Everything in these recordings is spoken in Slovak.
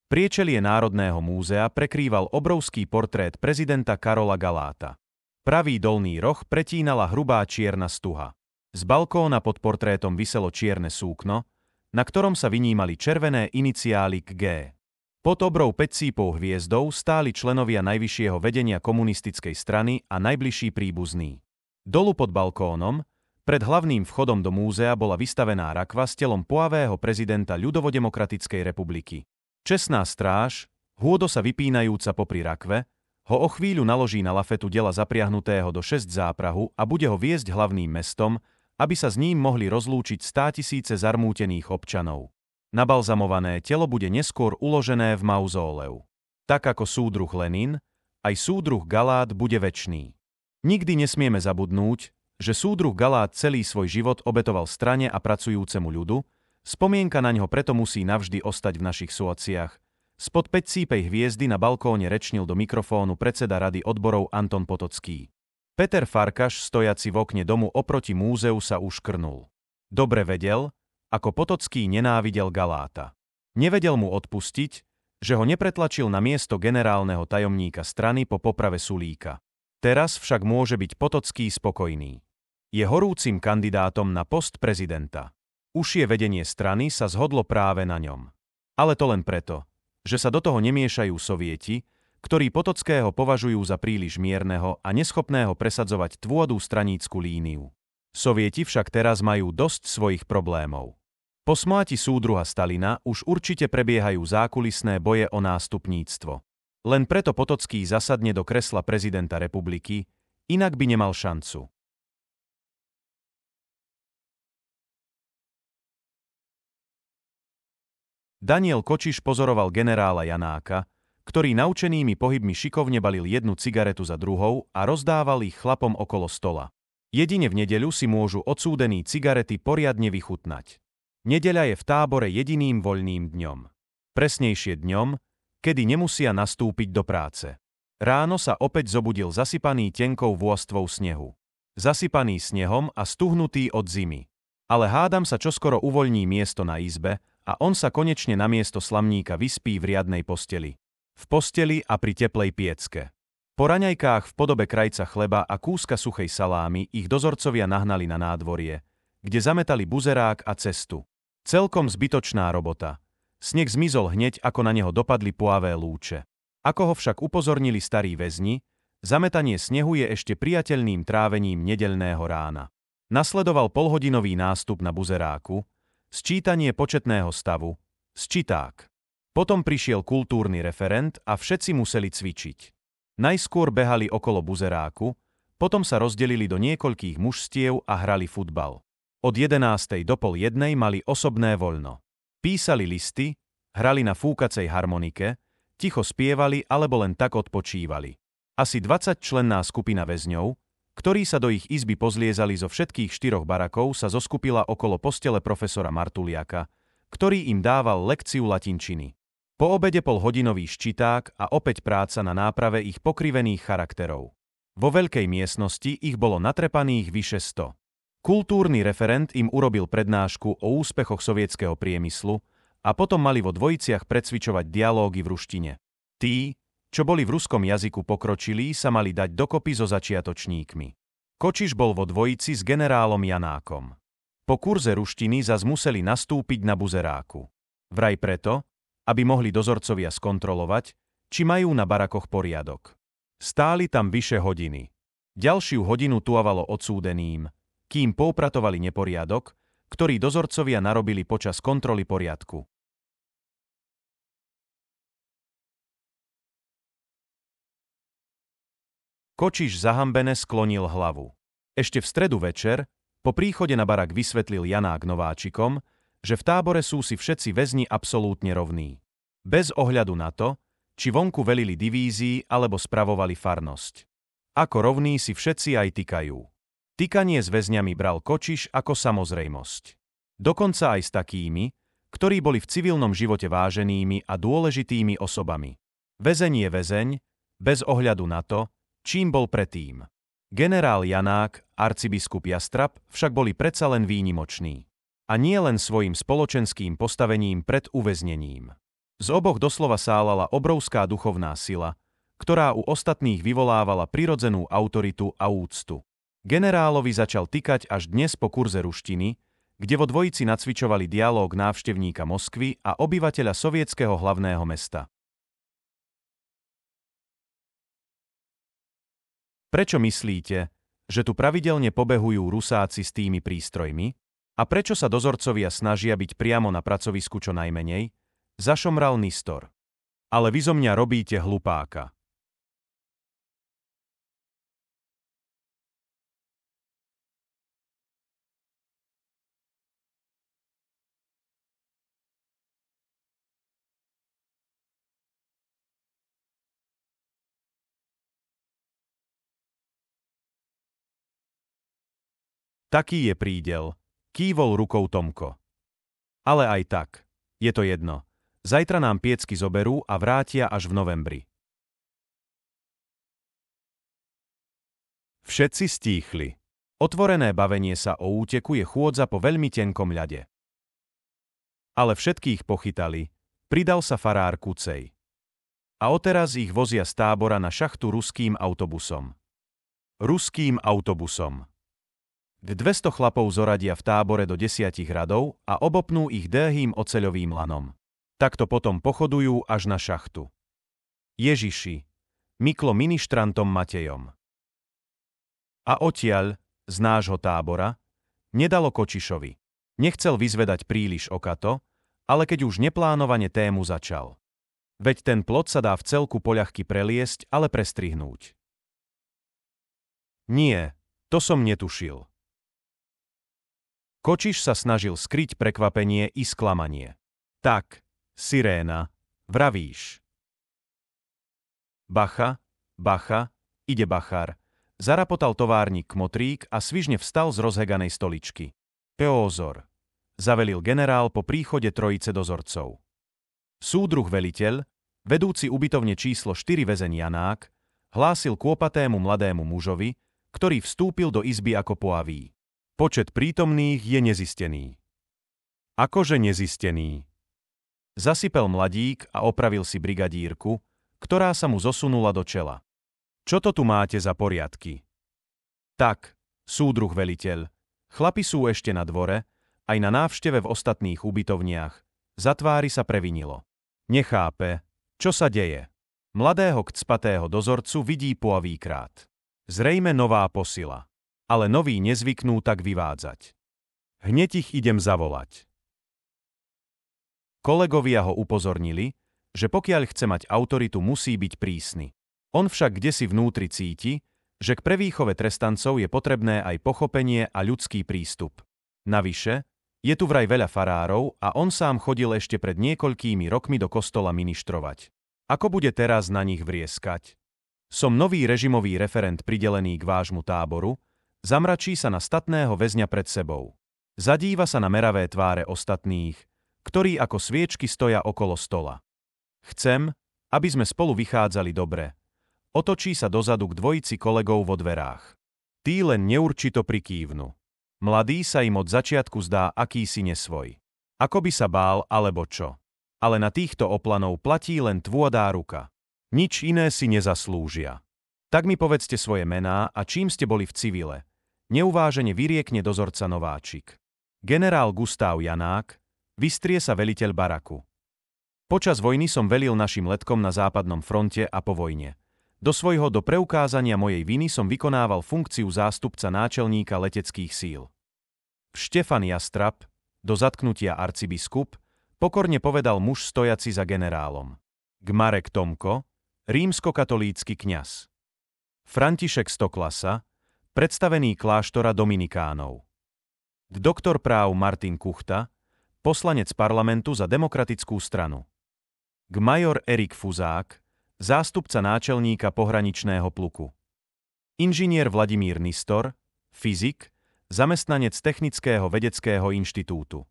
Priečelie Národného múzea prekrýval obrovský portrét prezidenta Karola Galáta. Pravý dolný roh pretínala hrubá čierna stuha. Z balkóna pod portrétom viselo čierne súkno, na ktorom sa vynímali červené iniciály G. Pod obrou päťcípou hviezdou stáli členovia najvyššieho vedenia komunistickej strany a najbližší príbuzní. Dolu pod balkónom, pred hlavným vchodom do múzea bola vystavená rakva s telom poavého prezidenta Ľudovodemokratickej republiky. Čestná stráž, hôdo sa vypínajúca popri rakve, ho o chvíľu naloží na lafetu dela zapriahnutého do 6 záprahu a bude ho viesť hlavným mestom, aby sa s ním mohli rozlúčiť 100 000 zarmútených občanov. Nabalzamované telo bude neskôr uložené v mauzóleu. Tak ako súdruh Lenin, aj súdruh Galát bude večný. Nikdy nesmieme zabudnúť, že súdruh Galát celý svoj život obetoval strane a pracujúcemu ľudu, spomienka na ňo preto musí navždy ostať v našich srdciach. Spod päťcípej hviezdy na balkóne rečnil do mikrofónu predseda Rady odborov Anton Potocký. Peter Farkaš, stojaci v okne domu oproti múzeu, sa uškrnul. Dobre vedel, ako Potocký nenávidel Galáta. Nevedel mu odpustiť, že ho nepretlačil na miesto generálneho tajomníka strany po poprave Sulíka. Teraz však môže byť Potocký spokojný. Je horúcim kandidátom na post prezidenta. Užšie vedenie strany sa zhodlo práve na ňom. Ale to len preto, že sa do toho nemiešajú sovieti, ktorí Potockého považujú za príliš mierneho a neschopného presadzovať tvrdú stranícku líniu. Sovieti však teraz majú dosť svojich problémov. Po smrti súdruha Stalina už určite prebiehajú zákulisné boje o nástupníctvo. Len preto Potocký zasadne do kresla prezidenta republiky, inak by nemal šancu. Daniel Kočiš pozoroval generála Janáka, ktorý naučenými pohybmi šikovne balil jednu cigaretu za druhou a rozdával ich chlapom okolo stola. Jedine v nedeľu si môžu odsúdení cigarety poriadne vychutnať. Nedeľa je v tábore jediným voľným dňom. Presnejšie dňom, kedy nemusia nastúpiť do práce. Ráno sa opäť zobudil zasypaný tenkou vôstvou snehu. Zasypaný snehom a stuhnutý od zimy. Ale hádam sa čoskoro uvoľní miesto na izbe a on sa konečne na miesto slamníka vyspí v riadnej posteli. V posteli a pri teplej piecke. Po raňajkách v podobe krajca chleba a kúska suchej salámy ich dozorcovia nahnali na nádvorie, kde zametali buzerák a cestu. Celkom zbytočná robota. Sneh zmizol hneď, ako na neho dopadli poavé lúče. Ako ho však upozornili starí väzni, zametanie snehu je ešte priateľným trávením nedeľného rána. Nasledoval polhodinový nástup na buzeráku, sčítanie početného stavu, sčíták. Potom prišiel kultúrny referent a všetci museli cvičiť. Najskôr behali okolo buzeráku, potom sa rozdelili do niekoľkých mužstiev a hrali futbal. Od 11:00 do 12:30 mali osobné voľno. Písali listy, hrali na fúkacej harmonike, ticho spievali alebo len tak odpočívali. Asi 20-členná skupina väzňov, ktorí sa do ich izby pozliezali zo všetkých 4 barakov, sa zoskupila okolo postele profesora Martuliaka, ktorý im dával lekciu latinčiny. Po obede polhodinový ščiták a opäť práca na náprave ich pokrivených charakterov. Vo veľkej miestnosti ich bolo natrepaných vyše 100. Kultúrny referent im urobil prednášku o úspechoch sovietskeho priemyslu a potom mali vo dvojiciach precvičovať dialógy v ruštine. Tí, čo boli v ruskom jazyku pokročilí, sa mali dať dokopy so začiatočníkmi. Kočiš bol vo dvojici s generálom Janákom. Po kurze ruštiny zas museli nastúpiť na buzeráku. Vraj preto, aby mohli dozorcovia skontrolovať, či majú na barakoch poriadok. Stáli tam vyše hodiny. Ďalšiu hodinu tuavalo odsúdeným, kým poupratovali neporiadok, ktorý dozorcovia narobili počas kontroly poriadku. Kočiš zahambene sklonil hlavu. Ešte v stredu večer, po príchode na barak vysvetlil Janák nováčikom, že v tábore sú si všetci väzni absolútne rovní. Bez ohľadu na to, či vonku velili divízii alebo spravovali farnosť. Ako rovní si všetci aj tykajú. Tykanie s väzňami bral Kočiš ako samozrejmosť. Dokonca aj s takými, ktorí boli v civilnom živote váženými a dôležitými osobami. Väzeň je väzeň, bez ohľadu na to, čím bol predtým. Generál Janák, arcibiskup Jastrab však boli predsa len výnimoční. A nie len svojim spoločenským postavením pred uväznením. Z oboch doslova sálala obrovská duchovná sila, ktorá u ostatných vyvolávala prirodzenú autoritu a úctu. Generálovi začal tykať až dnes po kurze ruštiny, kde vo dvojici nacvičovali dialóg návštevníka Moskvy a obyvateľa sovietskeho hlavného mesta. Prečo myslíte, že tu pravidelne pobehujú Rusáci s tými prístrojmi? A prečo sa dozorcovia snažia byť priamo na pracovisku čo najmenej? Zašomral Nistor. Ale vy zo mňa robíte hlupáka. Taký je prídel, kývol rukou Tomko. Ale aj tak, je to jedno. Zajtra nám piecky zoberú a vrátia až v novembri. Všetci stíchli. Otvorené bavenie sa o úteku je chôdza po veľmi tenkom ľade. Ale všetkých pochytali, pridal sa farár Kucej. A odteraz ich vozia z tábora na šachtu ruským autobusom. Ruským autobusom. 200 chlapov zoradia v tábore do 10 radov a obopnú ich dlhým oceľovým lanom. Takto potom pochodujú až na šachtu. Ježiši, myklo ministrantom Matejom. A odtiaľ, z nášho tábora, nedalo Kočišovi. Nechcel vyzvedať príliš okato, ale keď už neplánovane tému začal. Veď ten plot sa dá v celku poľahky preliesť, ale prestrihnúť. Nie, to som netušil. Kočiš sa snažil skryť prekvapenie i sklamanie. Tak, siréna, vravíš. Bacha, bacha, ide bachár, zarapotal továrnik Kmotrík a svižne vstal z rozheganej stoličky. Peózor, zavelil generál po príchode trojice dozorcov. Súdruh veliteľ, vedúci ubytovne číslo 4 väzeň Janák, hlásil kôpatému mladému mužovi, ktorý vstúpil do izby ako poaví. Počet prítomných je nezistený. Akože nezistený? Zasypel mladík a opravil si brigadírku, ktorá sa mu zosunula do čela. Čo to tu máte za poriadky? Tak, súdruh veliteľ, chlapi sú ešte na dvore, aj na návšteve v ostatných ubytovniach, za tvári sa previnilo. Nechápe, čo sa deje. Mladého kcpatého dozorcu vidí poavýkrát. Zrejme nová posila. Ale noví nezvyknú tak vyvádzať. Hneď ich idem zavolať. Kolegovia ho upozornili, že pokiaľ chce mať autoritu, musí byť prísny. On však kdesi vnútri cíti, že k prevýchove trestancov je potrebné aj pochopenie a ľudský prístup. Navyše, je tu vraj veľa farárov a on sám chodil ešte pred niekoľkými rokmi do kostola ministrovať. Ako bude teraz na nich vrieskať? Som nový režimový referent pridelený k vášmu táboru, zamračí sa na statného väzňa pred sebou. Zadíva sa na meravé tváre ostatných, ktorí ako sviečky stoja okolo stola. Chcem, aby sme spolu vychádzali dobre. Otočí sa dozadu k dvojici kolegov vo dverách. Tí len neurčito prikývnu. Mladý sa im od začiatku zdá akýsi nesvoj. Ako by sa bál alebo čo. Ale na týchto oplanov platí len tvôdá ruka. Nič iné si nezaslúžia. Tak mi povedzte svoje mená a čím ste boli v civile. Neuvážene vyriekne dozorca Nováčik. Generál Gustav Janák, vystrie sa veliteľ baraku. Počas vojny som velil našim letkom na západnom fronte a po vojne. Do preukázania mojej viny som vykonával funkciu zástupca náčelníka leteckých síl. Štefan Jastrab, do zatknutia arcibiskup, pokorne povedal muž stojaci za generálom. Gmarek Tomko, rímskokatolícky kňaz. František Stoklasa, predstavený kláštora Dominikánov. Doktor práv Martin Kuchta, poslanec parlamentu za demokratickú stranu. Major Erik Fuzák, zástupca náčelníka pohraničného pluku. Inžinier Vladimír Nistor, fyzik, zamestnanec Technického vedeckého inštitútu.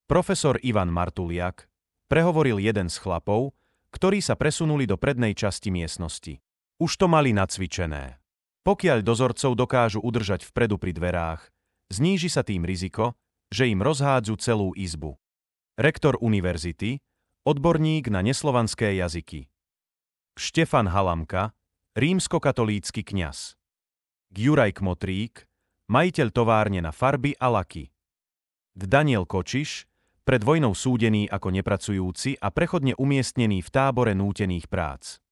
Profesor Ivan Martuliak, prehovoril jeden z chlapov, ktorí sa presunuli do prednej časti miestnosti. Už to mali nacvičené. Pokiaľ dozorcov dokážu udržať vpredu pri dverách, zníži sa tým riziko, že im rozhádzu celú izbu. Rektor univerzity, odborník na neslovanské jazyky. Štefan Halamka, rímskokatolícky kňaz. Juraj Kmotrík, majiteľ továrne na farby a laky. Daniel Kočiš, pred vojnou súdený ako nepracujúci a prechodne umiestnený v tábore nútených prác.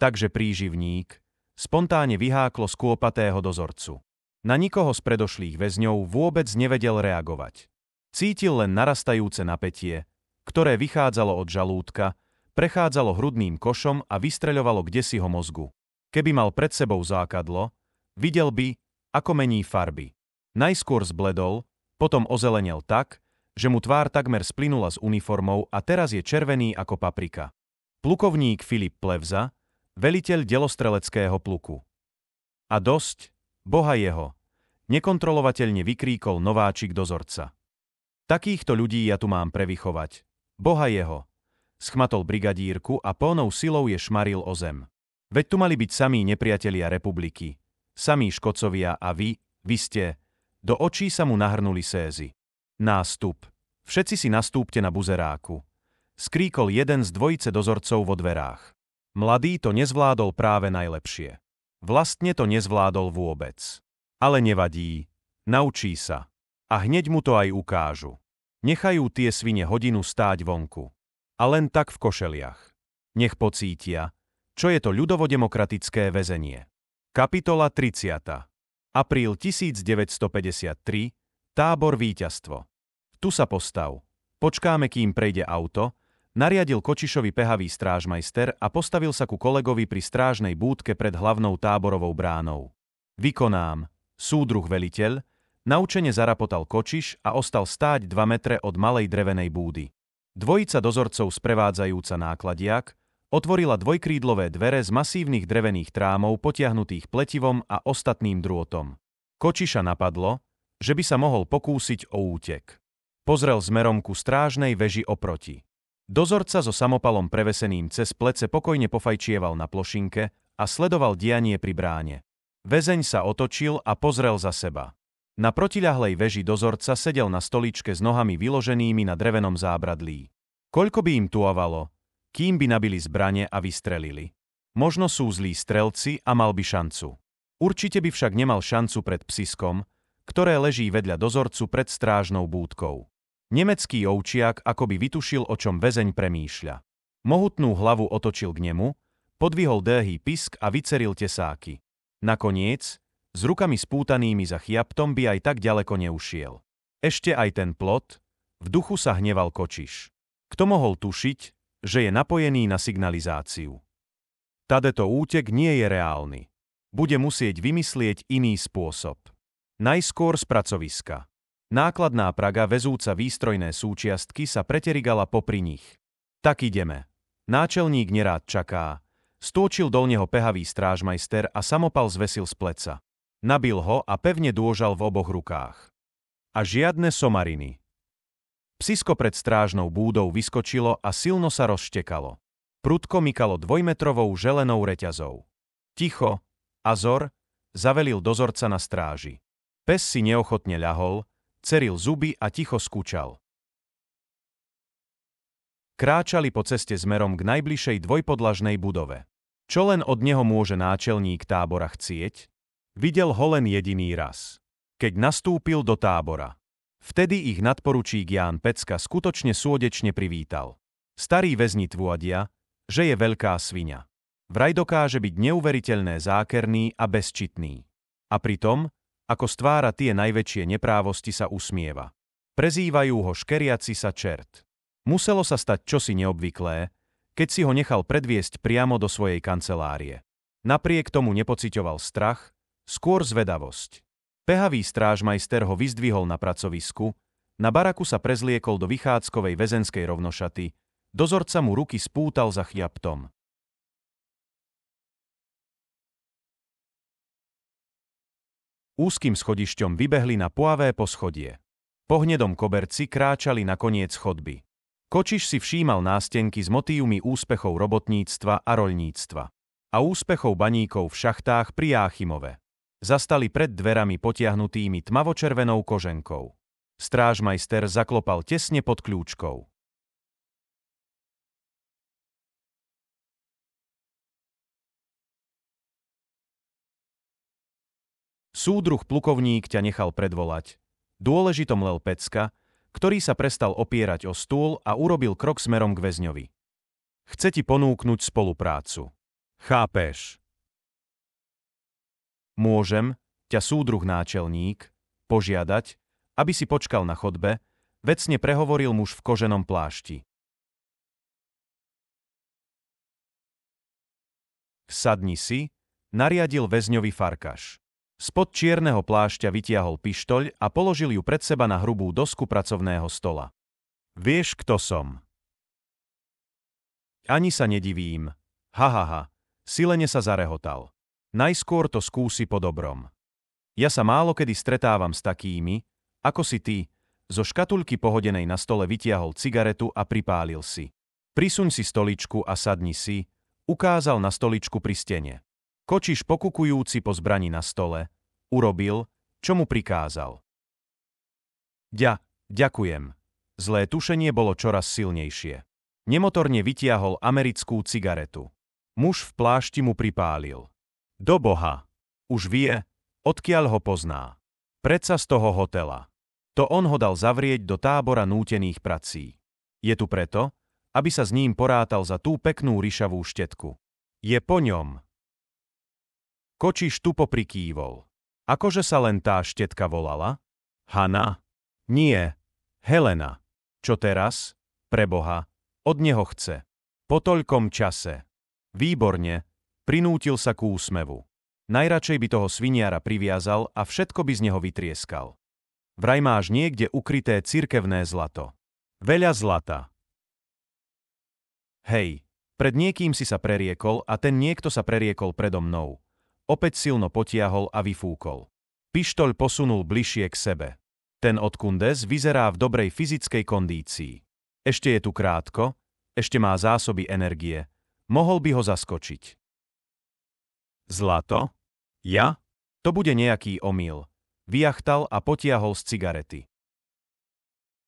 Takže príživník spontáne vyháklo z kôpatého dozorcu. Na nikoho z predošlých väzňov vôbec nevedel reagovať. Cítil len narastajúce napätie, ktoré vychádzalo od žalúdka, prechádzalo hrudným košom a vystreľovalo kdesi ho mozgu. Keby mal pred sebou zákadlo, videl by, ako mení farby. Najskôr zbledol, potom ozelenel tak, že mu tvár takmer splynula s uniformou a teraz je červený ako paprika. Plukovník Filip Plevza, veliteľ delostreleckého pluku. A dosť, boha jeho, nekontrolovateľne vykríkol nováčik dozorca. Takýchto ľudí ja tu mám prevychovať. Boha jeho, schmatol brigadírku a plnou silou je šmaril o zem. Veď tu mali byť samí nepriatelia republiky, samí škodcovia a vy ste, do očí sa mu nahrnuli sézy. Nástup. Všetci si nastúpte na buzeráku. Skríkol jeden z dvojice dozorcov vo dverách. Mladý to nezvládol práve najlepšie. Vlastne to nezvládol vôbec. Ale nevadí. Naučí sa. A hneď mu to aj ukážu. Nechajú tie svine hodinu stáť vonku. A len tak v košeliach. Nech pocítia, čo je to ľudovodemokratické väzenie. Kapitola 30. Apríl 1953. Tábor Víťazstvo. Tu sa postav. Počkáme, kým prejde auto, nariadil Kočišovi pehavý strážmajster a postavil sa ku kolegovi pri strážnej búdke pred hlavnou táborovou bránou. Vykonám, súdruh veliteľ, naučene zarapotal Kočiš a ostal stáť 2 metre od malej drevenej búdy. Dvojica dozorcov sprevádzajúca nákladiak otvorila dvojkrídlové dvere z masívnych drevených trámov potiahnutých pletivom a ostatným drôtom. Kočiša napadlo, že by sa mohol pokúsiť o útek. Pozrel smerom ku strážnej veži oproti. Dozorca so samopalom preveseným cez plece pokojne pofajčieval na plošinke a sledoval dianie pri bráne. Väzeň sa otočil a pozrel za seba. Na protiľahlej veži dozorca sedel na stoličke s nohami vyloženými na drevenom zábradlí. Koľko by im tuavalo, kým by nabili zbrane a vystrelili? Možno sú zlí strelci a mal by šancu. Určite by však nemal šancu pred psiskom, ktoré leží vedľa dozorcu pred strážnou búdkou. Nemecký ovčiak akoby vytušil, o čom väzeň premýšľa. Mohutnú hlavu otočil k nemu, podvihol dlhý pisk a vyceril tesáky. Nakoniec, s rukami spútanými za chiaptom by aj tak ďaleko neušiel. Ešte aj ten plot, v duchu sa hneval Kočiš. Kto mohol tušiť, že je napojený na signalizáciu? Tadeto útek nie je reálny. Bude musieť vymyslieť iný spôsob. Najskôr z pracoviska. Nákladná praga vezúca výstrojné súčiastky sa preterigala popri nich. Tak ideme. Náčelník nerád čaká. Stôčil do neho pehavý strážmajster a samopal zvesil z pleca. Nabil ho a pevne dôžal v oboch rukách. A žiadne somariny. Psisko pred strážnou búdou vyskočilo a silno sa rozštekalo. Prudko mykalo 2-metrovou želenou reťazou. Ticho, Azor, zavelil dozorca na stráži. Pes si neochotne ľahol, ceril zuby a ticho skúčal. Kráčali po ceste smerom k najbližšej dvojpodlažnej budove. Čo len od neho môže náčelník tábora chcieť? Videl ho len jediný raz. Keď nastúpil do tábora. Vtedy ich nadporučík Ján Pecka skutočne súdečne privítal. Starí väzni tvrdia, že je veľká sviňa. Vraj dokáže byť neuveriteľné zákerný a bezčitný. A pritom, ako stvára tie najväčšie neprávosti, sa usmieva. Prezývajú ho škeriaci sa čert. Muselo sa stať čosi neobvyklé, keď si ho nechal predviesť priamo do svojej kancelárie. Napriek tomu nepociťoval strach, skôr zvedavosť. Pehavý strážmajster ho vyzdvihol na pracovisku, na baraku sa prezliekol do vychádzkovej väzenskej rovnošaty, dozorca mu ruky spútal za chiaptom. Úzkým schodišťom vybehli na puavé poschodie. Po hnedom koberci kráčali na koniec chodby. Kočiš si všímal nástenky s motívmi úspechov robotníctva a roľníctva a úspechov baníkov v šachtách pri Jáchymove. Zastali pred dverami potiahnutými tmavočervenou koženkou. Strážmajster zaklopal tesne pod kľúčkou. Súdruh plukovník ťa nechal predvolať. Dôležito mlel Pecka, ktorý sa prestal opierať o stôl a urobil krok smerom k väzňovi. Chce ti ponúknuť spoluprácu. Chápeš? Môžem, ťa súdruh náčelník, požiadať, aby si počkal na chodbe, vecne prehovoril muž v koženom plášti. Sadni si, nariadil väzňovi Farkaš. Spod čierneho plášťa vytiahol pištoľ a položil ju pred seba na hrubú dosku pracovného stola. Vieš, kto som? Ani sa nedivím. Silene sa zarehotal. Najskôr to skúsi po dobrom. Ja sa málokedy stretávam s takými, ako si ty. Zo škatuľky pohodenej na stole vytiahol cigaretu a pripálil si. Prisuň si stoličku a sadni si, ukázal na stoličku pri stene. Kočiš pokukujúci po zbrani na stole, urobil, čo mu prikázal. Ďakujem. Zlé tušenie bolo čoraz silnejšie. Nemotorne vytiahol americkú cigaretu. Muž v plášti mu pripálil. Do Boha. Už vie, odkiaľ ho pozná. Predsa z toho hotela. To on ho dal zavrieť do tábora nútených prací. Je tu preto, aby sa s ním porátal za tú peknú ryšavú štetku. Je po ňom. Kočiš tupo prikývol. Akože sa len tá štetka volala? Hana? Nie. Helena. Čo teraz? Preboha. Od neho chce. Po toľkom čase. Výborne. Prinútil sa k úsmevu. Najradšej by toho sviniara priviazal a všetko by z neho vytrieskal. Vraj máš niekde ukryté cirkevné zlato. Veľa zlata. Hej, pred niekým si sa preriekol a ten niekto sa preriekol predo mnou. Opäť silno potiahol a vyfúkol. Pištoľ posunul bližšie k sebe. Ten od Kundes vyzerá v dobrej fyzickej kondícii. Ešte je tu krátko, ešte má zásoby energie. Mohol by ho zaskočiť. Zlato? Ja? To bude nejaký omyl. Vyjachtal a potiahol z cigarety.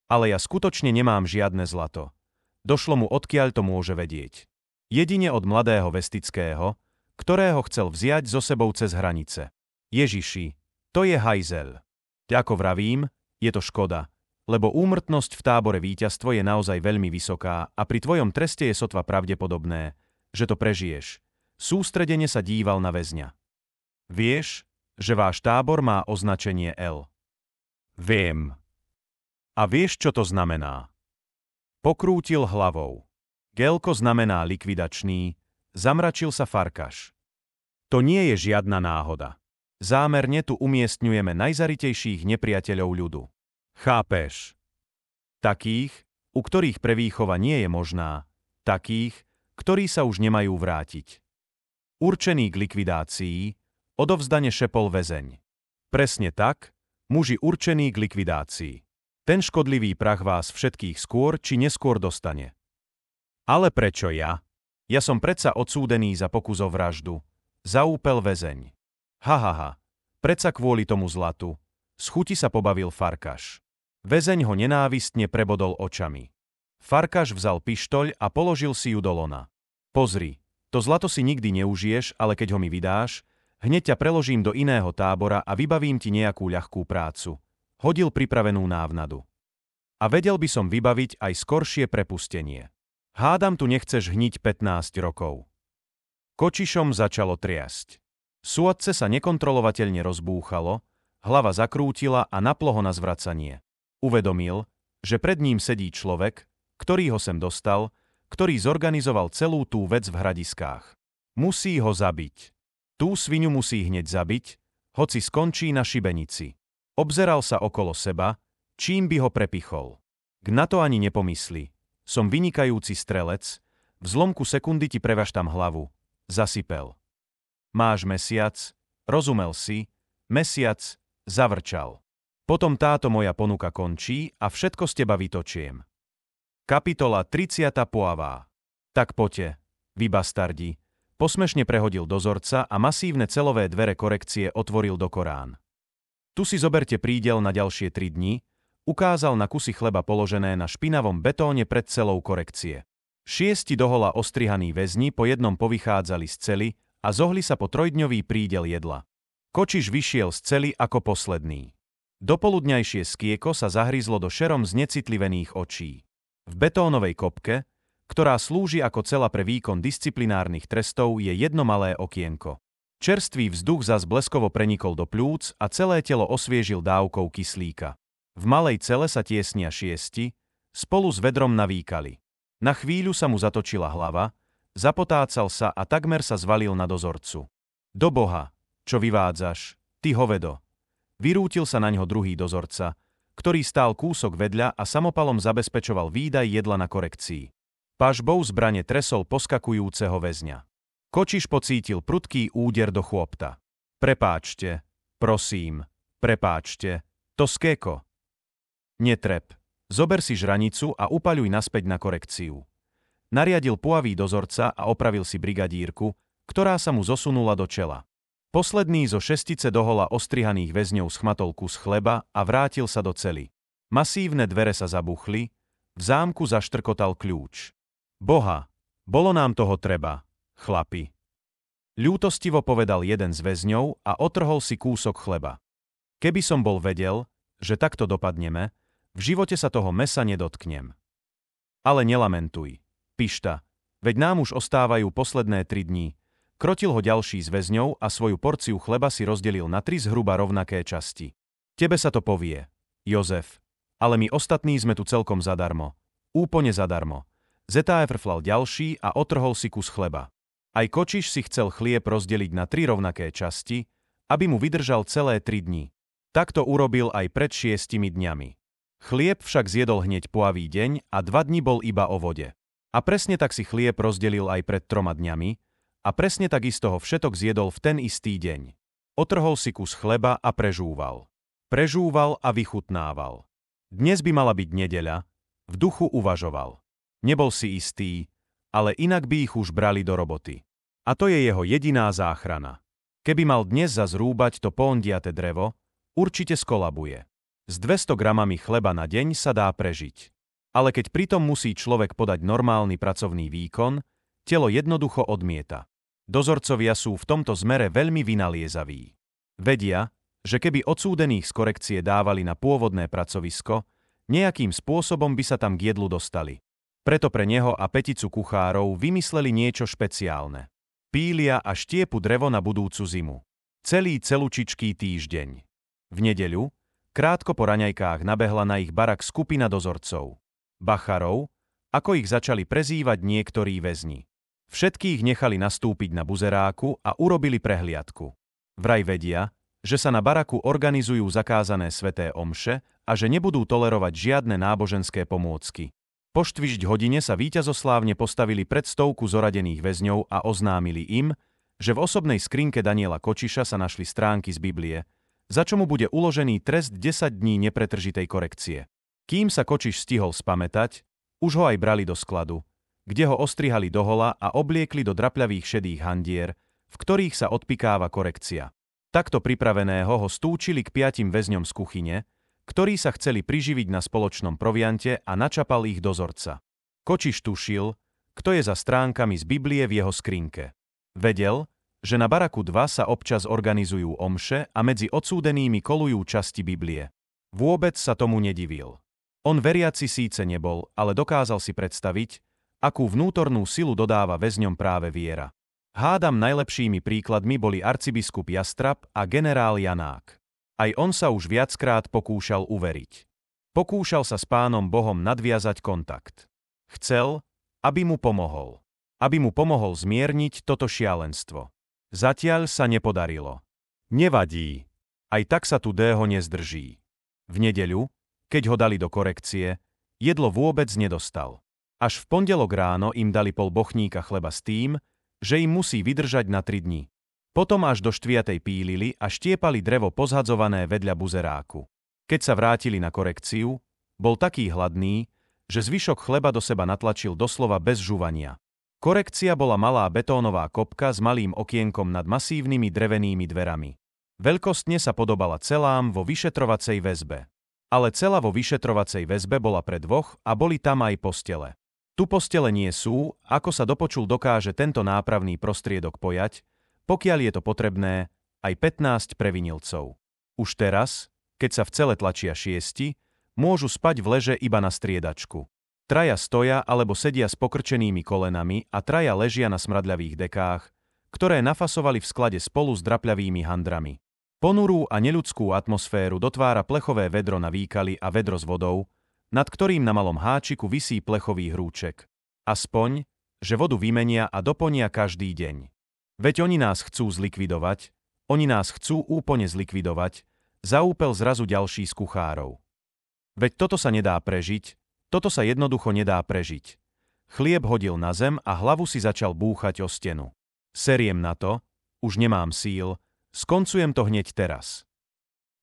Ale ja skutočne nemám žiadne zlato. Došlo mu odkiaľ to môže vedieť. Jedine od mladého Vestického, ktorého chcel vziať so sebou cez hranice. Ježiši, to je hajzel. Ako vravím, je to škoda, lebo úmrtnosť v tábore víťazstvo je naozaj veľmi vysoká a pri tvojom treste je sotva pravdepodobné, že to prežiješ. Sústredene sa díval na väzňa. Vieš, že váš tábor má označenie L? Viem. A vieš, čo to znamená? Pokrútil hlavou. Gelko znamená likvidačný, zamračil sa Farkaš. To nie je žiadna náhoda. Zámerne tu umiestňujeme najzaritejších nepriateľov ľudu. Chápeš? Takých, u ktorých prevýchova nie je možná, takých, ktorí sa už nemajú vrátiť. Určený k likvidácii, odovzdane šepol väzeň. Presne tak, muži určení k likvidácii. Ten škodlivý prach vás všetkých skôr či neskôr dostane. Ale prečo ja? Ja som predsa odsúdený za pokus o vraždu. Zaúpel väzeň. Predsa kvôli tomu zlatu. Z chuti sa pobavil Farkaš. Väzeň ho nenávistne prebodol očami. Farkaš vzal pištoľ a položil si ju do lona. Pozri, to zlato si nikdy neužiješ, ale keď ho mi vydáš, hneď ťa preložím do iného tábora a vybavím ti nejakú ľahkú prácu. Hodil pripravenú návnadu. A vedel by som vybaviť aj skoršie prepustenie. Hádam tu nechceš hniť 15 rokov. Kočišom začalo triasť. Súdce sa nekontrolovateľne rozbúchalo, hlava zakrútila a naplo ho na zvracanie. Uvedomil, že pred ním sedí človek, ktorý ho sem dostal, ktorý zorganizoval celú tú vec v Hradiskách. Musí ho zabiť. Tú sviňu musí hneď zabiť, hoci skončí na šibenici. Obzeral sa okolo seba, čím by ho prepichol. Na to ani nepomyslí. Som vynikajúci strelec, v zlomku sekundy ti prevažtam hlavu. Zasypel. Máš mesiac, rozumel si, mesiac, zavrčal. Potom táto moja ponuka končí a všetko z teba vytočiem. Kapitola 30. poavá. Tak poďte, vy bastardi. Posmešne prehodil dozorca a masívne celové dvere korekcie otvoril do Korán. Tu si zoberte prídel na ďalšie 3 dni, ukázal na kusy chleba položené na špinavom betóne pred celou korekcie. 6 dohola ostrihaní väzni po jednom povychádzali z cely a zohli sa po 3-dňový prídel jedla. Kočiš vyšiel z cely ako posledný. Dopoludňajšie skieko sa zahryzlo do šerom znecitlivených očí. V betónovej kopke, ktorá slúži ako cela pre výkon disciplinárnych trestov, je jedno malé okienko. Čerstvý vzduch zas bleskovo prenikol do pľúc a celé telo osviežil dávkou kyslíka. V malej cele sa tiesnia 6, spolu s vedrom navíkali. Na chvíľu sa mu zatočila hlava, zapotácal sa a takmer sa zvalil na dozorcu. Do Boha, čo vyvádzaš, ty hovedo. Vyrútil sa naňho druhý dozorca, ktorý stál kúsok vedľa a samopalom zabezpečoval výdaj jedla na korekcii. Pažbou zbrane tresol poskakujúceho väzňa. Kočiš pocítil prudký úder do chôpta. Prepáčte, prosím, prepáčte, to skéko. Netrep, zober si žranicu a upaľuj naspäť na korekciu. Nariadil puavý dozorca a opravil si brigadírku, ktorá sa mu zosunula do čela. Posledný zo šestice dohola ostrihaných väzňov schmatol kus chleba a vrátil sa do cely. Masívne dvere sa zabuchli, v zámku zaštrkotal kľúč. Boha, bolo nám toho treba, chlapi. Ľútostivo povedal jeden z väzňov a otrhol si kúsok chleba. Keby som bol vedel, že takto dopadneme, v živote sa toho mesa nedotknem. Ale nelamentuj, pišta, veď nám už ostávajú posledné 3 dní. Krotil ho ďalší z väzňov a svoju porciu chleba si rozdelil na 3 zhruba rovnaké časti. Tebe sa to povie, Jozef, ale my ostatní sme tu celkom zadarmo. Úplne zadarmo. Zetáefrflal ďalší a otrhol si kus chleba. Aj Kočiš si chcel chlieb rozdeliť na 3 rovnaké časti, aby mu vydržal celé 3 dni. Tak to urobil aj pred 6 dňami. Chlieb však zjedol hneď poavý deň a 2 dni bol iba o vode. A presne tak si chlieb rozdelil aj pred 3 dňami a presne takisto ho všetok zjedol v ten istý deň. Otrhol si kus chleba a prežúval. Prežúval a vychutnával. Dnes by mala byť nedeľa, v duchu uvažoval. Nebol si istý, ale inak by ich už brali do roboty. A to je jeho jediná záchrana. Keby mal dnes zazrúbať to pondiate drevo, určite skolabuje. S 200 gramami chleba na deň sa dá prežiť. Ale keď pritom musí človek podať normálny pracovný výkon, telo jednoducho odmieta. Dozorcovia sú v tomto zmere veľmi vynaliezaví. Vedia, že keby odsúdených z korekcie dávali na pôvodné pracovisko, nejakým spôsobom by sa tam k jedlu dostali. Preto pre neho a 5 kuchárov vymysleli niečo špeciálne. Pília a štiepu drevo na budúcu zimu. Celý celúčičký týždeň. V nedeľu, krátko po raňajkách, nabehla na ich barak skupina dozorcov. Bacharov, ako ich začali prezývať niektorí väzni. Všetkých nechali nastúpiť na buzeráku a urobili prehliadku. Vraj vedia, že sa na baraku organizujú zakázané sväté omše a že nebudú tolerovať žiadne náboženské pomôcky. Po 4:15 sa víťazoslávne postavili pred stovku zoradených väzňov a oznámili im, že v osobnej skrinke Daniela Kočiša sa našli stránky z Biblie, za čo mu bude uložený trest 10 dní nepretržitej korekcie. Kým sa Kočiš stihol spamätať, už ho aj brali do skladu, kde ho ostrihali dohola a obliekli do drapľavých šedých handier, v ktorých sa odpikáva korekcia. Takto pripraveného ho stúčili k 5 väzňom z kuchyne, ktorí sa chceli priživiť na spoločnom proviante, a načapal ich dozorca. Kočiš tušil, kto je za stránkami z Biblie v jeho skrinke. Vedel, že na baraku 2 sa občas organizujú omše a medzi odsúdenými kolujú časti Biblie. Vôbec sa tomu nedivil. On veriaci síce nebol, ale dokázal si predstaviť, akú vnútornú silu dodáva väzňom práve viera. Hádam najlepšími príkladmi boli arcibiskup Jastrab a generál Janák. Aj on sa už viackrát pokúšal uveriť. Pokúšal sa s Pánom Bohom nadviazať kontakt. Chcel, aby mu pomohol. Aby mu pomohol zmierniť toto šialenstvo. Zatiaľ sa nepodarilo. Nevadí. Aj tak sa tu dého nezdrží. V nedeľu, keď ho dali do korekcie, jedlo vôbec nedostal. Až v pondelok ráno im dali pol bochníka chleba s tým, že im musí vydržať na 3 dni. Potom až do 4:00 pílili a štiepali drevo pozhadzované vedľa buzeráku. Keď sa vrátili na korekciu, bol taký hladný, že zvyšok chleba do seba natlačil doslova bez žuvania. Korekcia bola malá betónová kopka s malým okienkom nad masívnymi drevenými dverami. Veľkostne sa podobala celám vo vyšetrovacej väzbe. Ale cela vo vyšetrovacej väzbe bola pre 2 a boli tam aj postele. Tu postele nie sú, ako sa dopočul dokáže tento nápravný prostriedok pojať, pokiaľ je to potrebné, aj 15 previnilcov. Už teraz, keď sa v cele tlačia 6, môžu spať v leže iba na striedačku. 3 stoja alebo sedia s pokrčenými kolenami a 3 ležia na smradľavých dekách, ktoré nafasovali v sklade spolu s drapľavými handrami. Ponurú a neľudskú atmosféru dotvára plechové vedro na výkali a vedro s vodou, nad ktorým na malom háčiku visí plechový hrúček. Aspoň, že vodu vymenia a doplnia každý deň. Veď oni nás chcú zlikvidovať, oni nás chcú úplne zlikvidovať, zaúpel zrazu ďalší z kuchárov. Veď toto sa nedá prežiť, toto sa jednoducho nedá prežiť. Chlieb hodil na zem a hlavu si začal búchať o stenu. Seriem na to, už nemám síl, skoncujem to hneď teraz.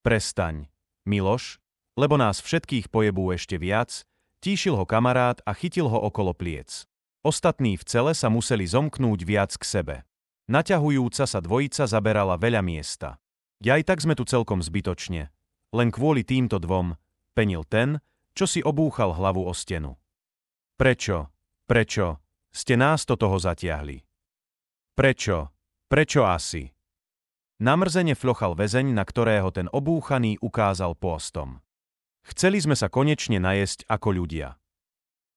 Prestaň, Miloš, lebo nás všetkých pojebú ešte viac, tíšil ho kamarát a chytil ho okolo pliec. Ostatní v cele sa museli zomknúť viac k sebe. Naťahujúca sa dvojica zaberala veľa miesta. Aj tak sme tu celkom zbytočne. Len kvôli týmto dvom, penil ten, čo si obúchal hlavu o stenu. Prečo ste nás do toho zatiahli? Prečo asi? Namrzene fľochal väzeň, na ktorého ten obúchaný ukázal pôstom. Chceli sme sa konečne najesť ako ľudia.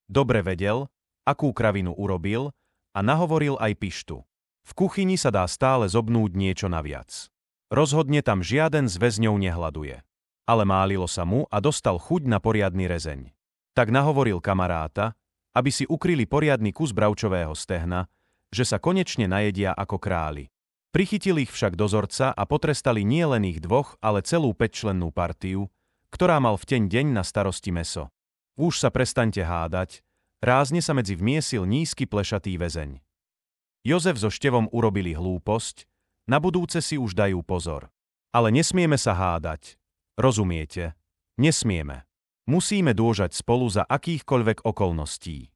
Dobre vedel, akú kravinu urobil a nahovoril aj pištu. V kuchyni sa dá stále zobnúť niečo naviac. Rozhodne tam žiaden z väzňov nehladuje. Ale málilo sa mu a dostal chuť na poriadny rezeň. Tak nahovoril kamaráta, aby si ukryli poriadny kus bravčového stehna, že sa konečne najedia ako králi. Prichytil ich však dozorca a potrestali nie len ich dvoch, ale celú 5-člennú partiu, ktorá mal v deň na starosti mäso. Už sa prestaňte hádať, rázne sa medzi vmiesil nízky plešatý väzeň. Jozef so Števom urobili hlúposť, na budúce si už dajú pozor. Ale nesmieme sa hádať. Rozumiete? Nesmieme. Musíme dôžať spolu za akýchkoľvek okolností.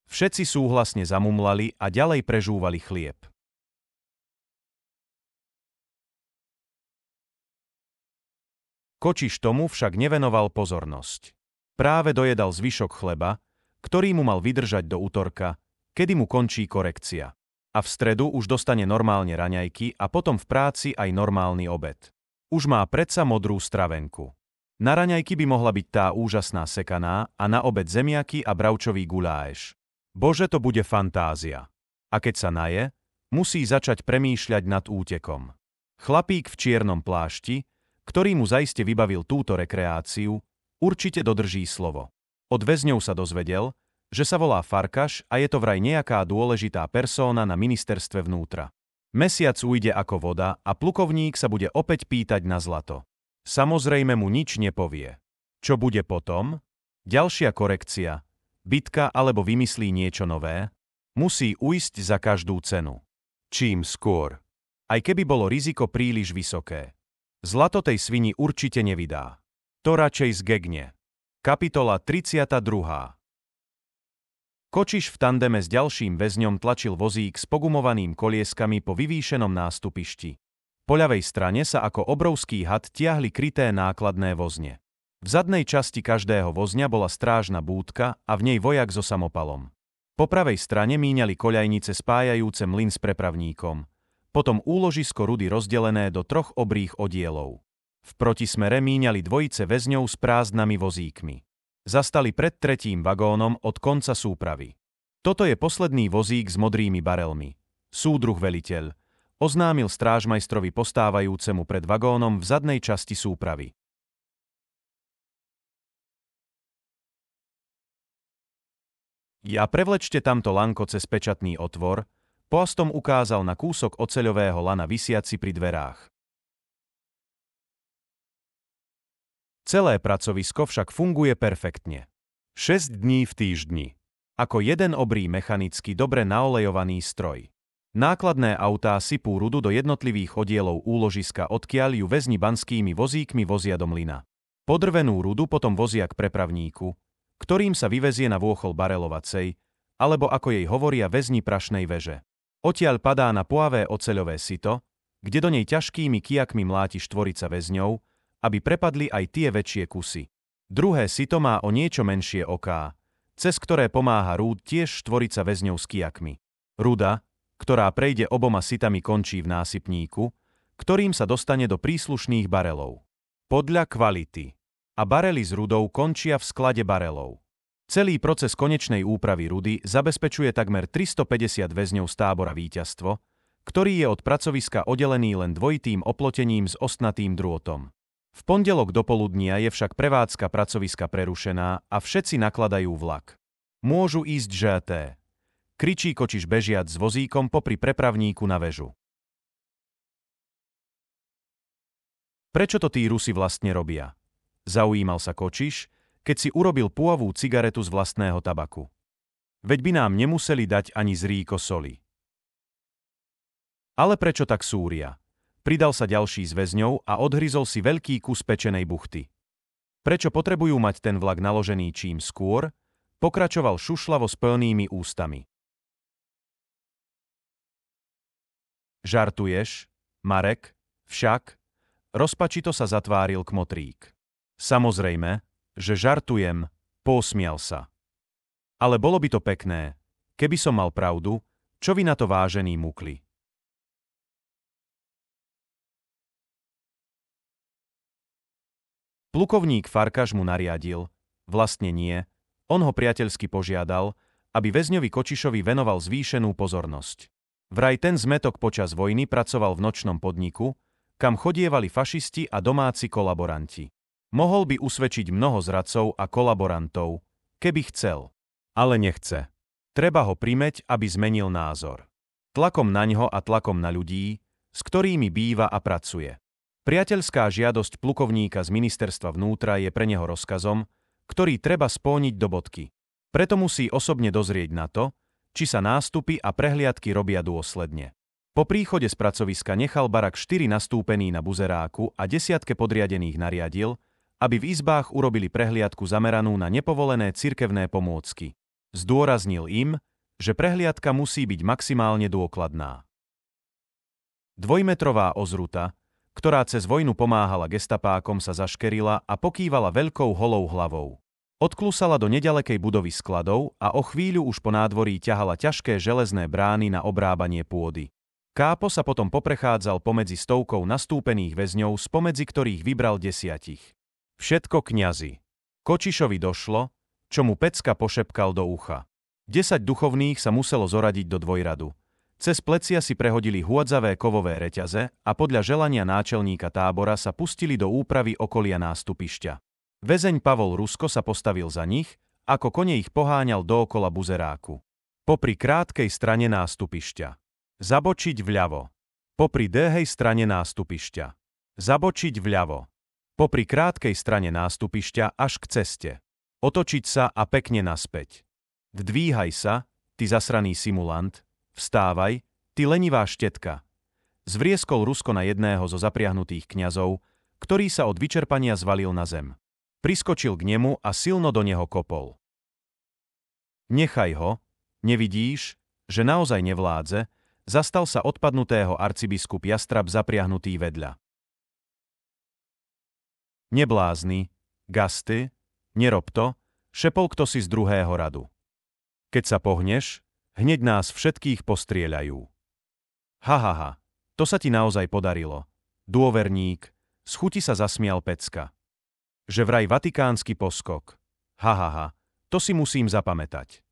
Všetci súhlasne zamumlali a ďalej prežúvali chlieb. Kočiš tomu však nevenoval pozornosť. Práve dojedal zvyšok chleba, ktorý mu mal vydržať do utorka, kedy mu končí korekcia. A v stredu už dostane normálne raňajky a potom v práci aj normálny obed. Už má predsa modrú stravenku. Na raňajky by mohla byť tá úžasná sekaná a na obed zemiaky a bravčový guláš. Bože, to bude fantázia. A keď sa naje, musí začať premýšľať nad útekom. Chlapík v čiernom plášti, ktorý mu zaiste vybavil túto rekreáciu, určite dodrží slovo. Od väzňov sa dozvedel, že sa volá Farkaš a je to vraj nejaká dôležitá persóna na ministerstve vnútra. Mesiac ujde ako voda a plukovník sa bude opäť pýtať na zlato. Samozrejme mu nič nepovie. Čo bude potom? Ďalšia korekcia, bitka alebo vymyslí niečo nové? Musí ujsť za každú cenu. Čím skôr. Aj keby bolo riziko príliš vysoké. Zlato tej svini určite nevydá. To radšej zgegne. Kapitola 32. Kočiš v tandeme s ďalším väzňom tlačil vozík s pogumovaným kolieskami po vyvýšenom nástupišti. Po ľavej strane sa ako obrovský had tiahli kryté nákladné vozne. V zadnej časti každého vozňa bola strážna búdka a v nej vojak so samopalom. Po pravej strane míňali koľajnice spájajúce mlyn s prepravníkom. Potom úložisko rudy rozdelené do 3 obrých oddielov. V protismere míňali dvojice väzňov s prázdnami vozíkmi. Zastali pred 3. vagónom od konca súpravy. Toto je posledný vozík s modrými barelmi. Súdruh veliteľ, oznámil strážmajstrovi postávajúcemu pred vagónom v zadnej časti súpravy. Ja prevlečte tamto lanko cez pečatný otvor, pôstom ukázal na kúsok oceľového lana visiaci pri dverách. Celé pracovisko však funguje perfektne. 6 dní v týždni. Ako jeden obrý mechanicky dobre naolejovaný stroj. Nákladné autá sypú rudu do jednotlivých oddielov úložiska, odkiaľ ju väzni banskými vozíkmi vozia do mlyna. Podrvenú rudu potom vozia k prepravníku, ktorým sa vyvezie na vôchol barelovacej, alebo ako jej hovoria väzni prašnej veže. Odtiaľ padá na poavé oceľové sito, kde do nej ťažkými kijakmi mláti štvorica väzňov, aby prepadli aj tie väčšie kusy. Druhé sito má o niečo menšie oká, cez ktoré pomáha rúd tiež štvorica väzňov s kijakmi. Ruda, ktorá prejde oboma sitami, končí v násypníku, ktorým sa dostane do príslušných barelov. Podľa kvality. A barely s rudou končia v sklade barelov. Celý proces konečnej úpravy rudy zabezpečuje takmer 350 väzňov z tábora Víťazstvo, ktorý je od pracoviska oddelený len dvojitým oplotením s ostnatým drôtom. V pondelok dopoludnia je však prevádzka pracoviska prerušená a všetci nakladajú vlak. Môžu ísť ŽT. Kričí Kočiš bežiac s vozíkom popri prepravníku na väžu. Prečo to tí Rusi vlastne robia? Zaujímal sa Kočiš, keď si urobil púavú cigaretu z vlastného tabaku. Veď by nám nemuseli dať ani zrýko soli. Ale prečo tak súria? Pridal sa ďalší z väzňov a odhryzol si veľký kus pečenej buchty. Prečo potrebujú mať ten vlak naložený čím skôr? Pokračoval šušľavo s plnými ústami. Žartuješ, Marek? Však? Rozpačito sa zatváril kmotrík. Samozrejme, že žartujem, posmial sa. Ale bolo by to pekné, keby som mal pravdu, čo vy na to vážení mukli. Plukovník Farkaš mu nariadil, vlastne nie, on ho priateľsky požiadal, aby väzňovi Kočišovi venoval zvýšenú pozornosť. Vraj ten zmätok počas vojny pracoval v nočnom podniku, kam chodievali fašisti a domáci kolaboranti. Mohol by usvedčiť mnoho zradcov a kolaborantov, keby chcel. Ale nechce. Treba ho primäť, aby zmenil názor. Tlakom naňho a tlakom na ľudí, s ktorými býva a pracuje. Priateľská žiadosť plukovníka z ministerstva vnútra je pre neho rozkazom, ktorý treba spĺniť do bodky. Preto musí osobne dozrieť na to, či sa nástupy a prehliadky robia dôsledne. Po príchode z pracoviska nechal barak 4 nastúpený na buzeráku a 10 podriadených nariadil, aby v izbách urobili prehliadku zameranú na nepovolené cirkevné pomôcky. Zdôraznil im, že prehliadka musí byť maximálne dôkladná. Dvojmetrová ozruta, ktorá cez vojnu pomáhala gestapákom, sa zaškerila a pokývala veľkou holou hlavou. Odklusala do neďalekej budovy skladov a o chvíľu už po nádvorí ťahala ťažké železné brány na obrábanie pôdy. Kápo sa potom poprechádzal pomedzi stovkou nastúpených väzňov, spomedzi ktorých vybral 10. Všetko kňazi. Kočišovi došlo, čo mu Pecka pošepkal do ucha. 10 duchovných sa muselo zoradiť do dvojradu. Cez plecia si prehodili hôdzavé kovové reťaze a podľa želania náčelníka tábora sa pustili do úpravy okolia nástupišťa. Väzeň Pavol Rusko sa postavil za nich, ako kone ich poháňal dookola buzeráku. Popri krátkej strane nástupišťa. Zabočiť vľavo. Popri dlhej strane nástupišťa. Zabočiť vľavo. Popri krátkej strane nástupišťa až k ceste. Otočiť sa a pekne naspäť. Vdvíhaj sa, ty zasraný simulant, vstávaj, ty lenivá štetka. Zvrieskol Rusko na jedného zo zapriahnutých kňazov, ktorý sa od vyčerpania zvalil na zem. Priskočil k nemu a silno do neho kopol. Nechaj ho, nevidíš, že naozaj nevládze, zastal sa odpadnutého arcibiskup Jastrab zapriahnutý vedľa. Neblázni, gasty, nerob to, šepol ktosi z druhého radu. Keď sa pohneš, hneď nás všetkých postrieľajú. Hahaha, to sa ti naozaj podarilo. Dôverník, z chuti sa zasmial Pecka. Že vraj vatikánsky poskok. Hahaha, to si musím zapamätať.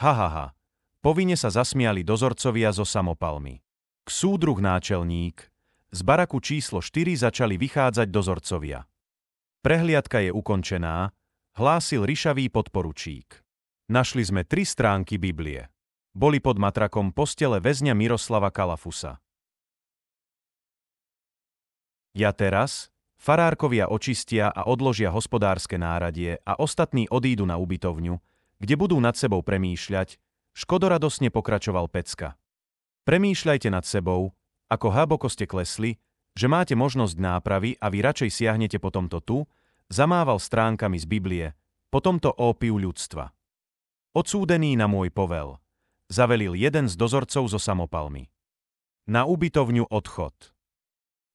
Hahaha, povinne sa zasmiali dozorcovia so samopalmi. K súdruh náčelník, z baraku číslo 4 začali vychádzať dozorcovia. Prehliadka je ukončená, hlásil ryšavý podporučík. Našli sme 3 stránky Biblie. Boli pod matrakom postele väzňa Miroslava Kalafusa. Ja teraz... Farárkovia očistia a odložia hospodárske náradie a ostatní odídu na ubytovňu, kde budú nad sebou premýšľať, škodoradosne pokračoval Pecka. Premýšľajte nad sebou, ako hlboko ste klesli, že máte možnosť nápravy a vy radšej siahnete po tomto tu, zamával stránkami z Biblie, po tomto ópiu ľudstva. Odsúdený na môj povel, zavelil jeden z dozorcov so samopalmi. Na ubytovňu odchod.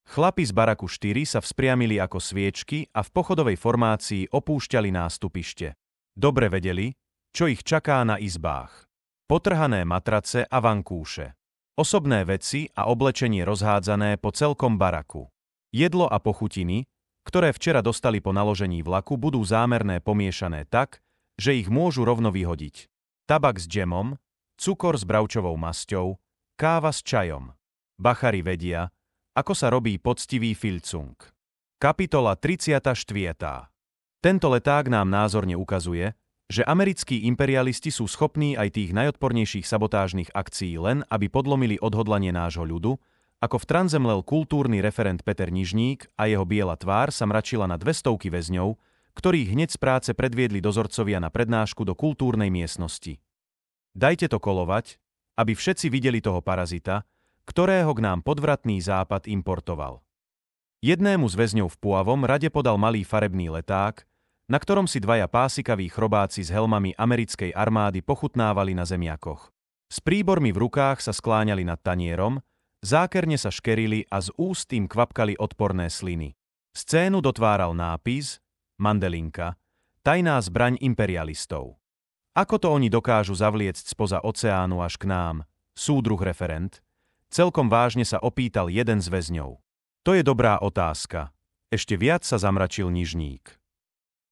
Chlapi z baraku 4 sa vzpriamili ako sviečky a v pochodovej formácii opúšťali nástupište. Dobre vedeli, čo ich čaká na izbách. Potrhané matrace a vankúše. Osobné veci a oblečenie rozhádzané po celkom baraku. Jedlo a pochutiny, ktoré včera dostali po naložení vlaku, budú zámerné pomiešané tak, že ich môžu rovno vyhodiť. Tabak s džemom, cukor s bravčovou masťou, káva s čajom. Bachari vedia, ako sa robí poctivý filcung. Kapitola 34. Tento leták nám názorne ukazuje, že americkí imperialisti sú schopní aj tých najodpornejších sabotážnych akcií len, aby podlomili odhodlanie nášho ľudu, ako v tranzemlel kultúrny referent Peter Nižník a jeho biela tvár sa mračila na 200 väzňov, ktorých hneď z práce predviedli dozorcovia na prednášku do kultúrnej miestnosti. Dajte to kolovať, aby všetci videli toho parazita, ktorého k nám podvratný západ importoval. Jednému z väzňov v Puavom rade podal malý farebný leták, na ktorom si dvaja pásikaví chrobáci s helmami americkej armády pochutnávali na zemiakoch. S príbormi v rukách sa skláňali nad tanierom, zákerne sa škerili a z úst im kvapkali odporné sliny. Scénu dotváral nápis Mandelinka, tajná zbraň imperialistov. Ako to oni dokážu zavliecť spoza oceánu až k nám, súdruh referent? Celkom vážne sa opýtal jeden z väzňov. To je dobrá otázka. Ešte viac sa zamračil Nižník.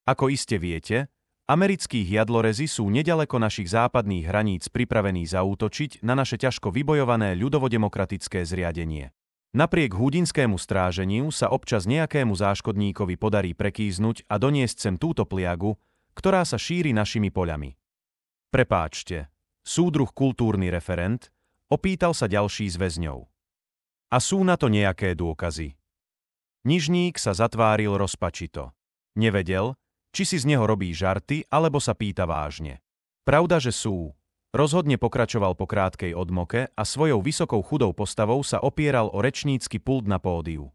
Ako iste viete, americkí jadlorezi sú neďaleko našich západných hraníc pripravení zaútočiť na naše ťažko vybojované ľudovodemokratické zriadenie. Napriek húdinskému stráženiu sa občas nejakému záškodníkovi podarí prekýznuť a doniesť sem túto pliagu, ktorá sa šíri našimi poľami. Prepáčte, súdruh kultúrny referent, opýtal sa ďalší z väzňov. A sú na to nejaké dôkazy? Nižník sa zatváril rozpačito. Nevedel, či si z neho robí žarty, alebo sa pýta vážne. Pravda, že sú. Rozhodne pokračoval po krátkej odmoke a svojou vysokou chudou postavou sa opieral o rečnícky pult na pódiu.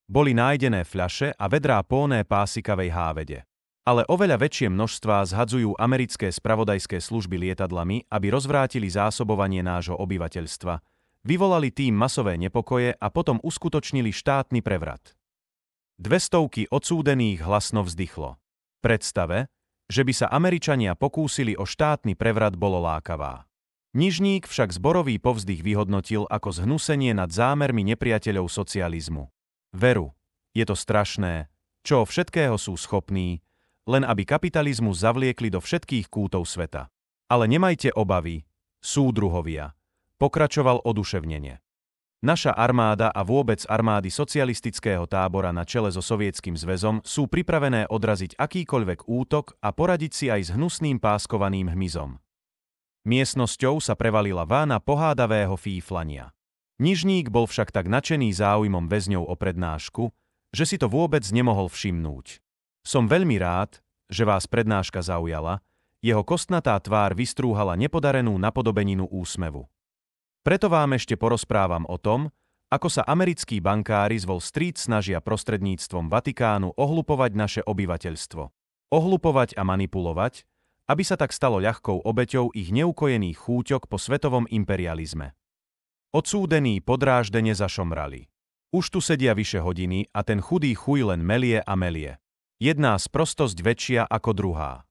Boli nájdené fľaše a vedrá plné pásikavej hávede. Ale oveľa väčšie množstvá zhadzujú americké spravodajské služby lietadlami, aby rozvrátili zásobovanie nášho obyvateľstva, vyvolali tým masové nepokoje a potom uskutočnili štátny prevrat. 200 odsúdených hlasno vzdychlo. Predstave, že by sa Američania pokúsili o štátny prevrat, bolo lákavá. Nižník však zborový povzdych vyhodnotil ako zhnusenie nad zámermi nepriateľov socializmu. Veru, je to strašné, čo všetkého sú schopní, len aby kapitalizmus zavliekli do všetkých kútov sveta. Ale nemajte obavy, súdruhovia, pokračoval oduševnene. Naša armáda a vôbec armády socialistického tábora na čele so Sovietským zväzom sú pripravené odraziť akýkoľvek útok a poradiť si aj s hnusným páskovaným hmyzom. Miestnosťou sa prevalila vána pohádavého fíflania. Nižník bol však tak nadšený záujmom väzňov o prednášku, že si to vôbec nemohol všimnúť. Som veľmi rád, že vás prednáška zaujala, jeho kostnatá tvár vystrúhala nepodarenú napodobeninu úsmevu. Preto vám ešte porozprávam o tom, ako sa americkí bankári z Wall Street snažia prostredníctvom Vatikánu ohlupovať naše obyvateľstvo. Ohlupovať a manipulovať, aby sa tak stalo ľahkou obeťou ich neukojených chúťok po svetovom imperializme. Odsúdení podráždene zašomrali. Už tu sedia vyše hodiny a ten chudý chuj len melie a melie. Jedná sprostosť väčšia ako druhá.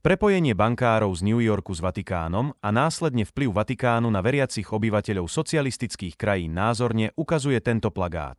Prepojenie bankárov z New Yorku s Vatikánom a následne vplyv Vatikánu na veriacich obyvateľov socialistických krajín názorne ukazuje tento plagát.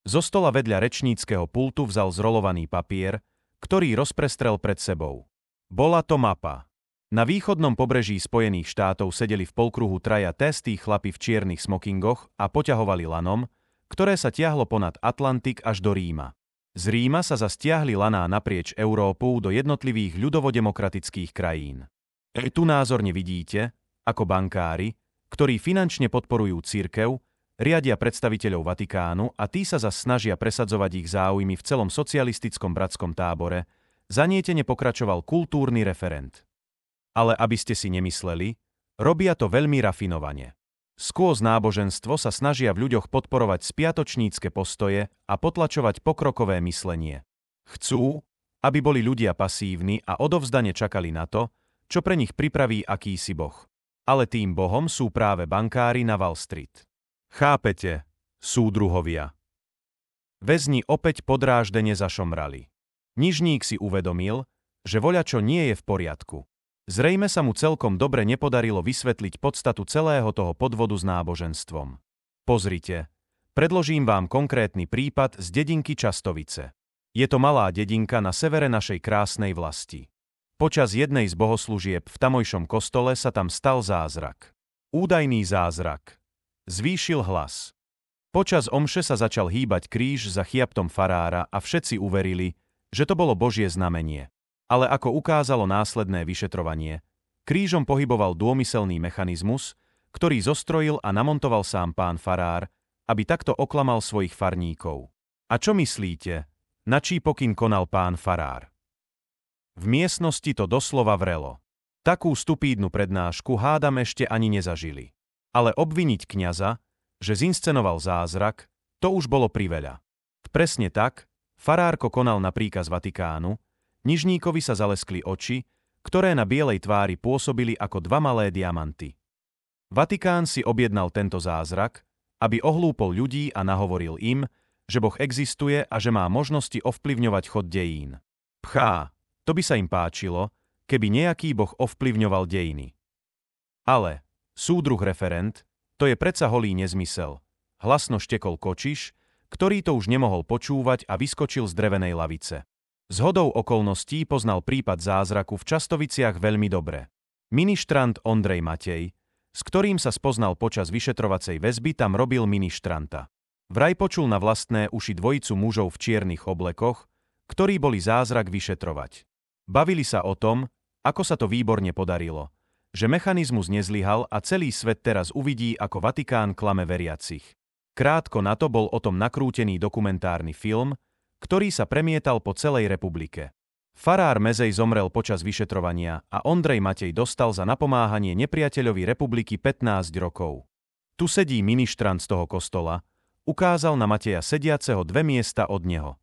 Zo stola vedľa rečníckeho pultu vzal zrolovaný papier, ktorý rozprestrel pred sebou. Bola to mapa. Na východnom pobreží Spojených štátov sedeli v polkruhu traja testí chlapi v čiernych smokingoch a poťahovali lanom, ktoré sa tiahlo ponad Atlantik až do Ríma. Z Ríma sa zastiahli laná naprieč Európou do jednotlivých ľudovodemokratických krajín. Tu názorne vidíte, ako bankári, ktorí finančne podporujú cirkev, riadia predstaviteľov Vatikánu a tí sa zas snažia presadzovať ich záujmy v celom socialistickom bratskom tábore, zanietene pokračoval kultúrny referent. Ale aby ste si nemysleli, robia to veľmi rafinovane. Skôr náboženstvo sa snažia v ľuďoch podporovať spiatočnícke postoje a potlačovať pokrokové myslenie. Chcú, aby boli ľudia pasívni a odovzdane čakali na to, čo pre nich pripraví akýsi boh. Ale tým bohom sú práve bankári na Wall Street. Chápete, súdruhovia? Väzni opäť podráždene zašomrali. Nižník si uvedomil, že voľačo nie je v poriadku. Zrejme sa mu celkom dobre nepodarilo vysvetliť podstatu celého toho podvodu s náboženstvom. Pozrite, predložím vám konkrétny prípad z dedinky Častovice. Je to malá dedinka na severe našej krásnej vlasti. Počas jednej z bohoslúžieb v tamojšom kostole sa tam stal zázrak. Údajný zázrak. Zvýšil hlas. Počas omše sa začal hýbať kríž za chiaptom farára a všetci uverili, že to bolo Božie znamenie. Ale ako ukázalo následné vyšetrovanie, krížom pohyboval dômyselný mechanizmus, ktorý zostrojil a namontoval sám pán farár, aby takto oklamal svojich farníkov. A čo myslíte, na čí pokyn konal pán farár? V miestnosti to doslova vrelo. Takú stupídnu prednášku hádam ešte ani nezažili. Ale obviniť kňaza, že zinscenoval zázrak, to už bolo priveľa. Presne tak, farárko konal na príkaz Vatikánu, nižníkovi sa zaleskli oči, ktoré na bielej tvári pôsobili ako dva malé diamanty. Vatikán si objednal tento zázrak, aby ohlúpol ľudí a nahovoril im, že Boh existuje a že má možnosti ovplyvňovať chod dejín. Pchá! To by sa im páčilo, keby nejaký boh ovplyvňoval dejiny. Ale, súdruh referent, to je predsa holý nezmysel. Hlasno štekol Kočiš, ktorý to už nemohol počúvať a vyskočil z drevenej lavice. Zhodou okolností poznal prípad zázraku v Častoviciach veľmi dobre. Ministrant Ondrej Matej, s ktorým sa spoznal počas vyšetrovacej väzby, tam robil ministranta. Vraj počul na vlastné uši dvojicu mužov v čiernych oblekoch, ktorí boli zázrak vyšetrovať. Bavili sa o tom, ako sa to výborne podarilo, že mechanizmus nezlyhal a celý svet teraz uvidí, ako Vatikán klame veriacich. Krátko na to bol o tom nakrútený dokumentárny film, ktorý sa premietal po celej republike. Farár Mezej zomrel počas vyšetrovania a Ondrej Matej dostal za napomáhanie nepriateľovi republiky 15 rokov. Tu sedí ministrant z toho kostola, ukázal na Mateja sediaceho 2 miesta od neho.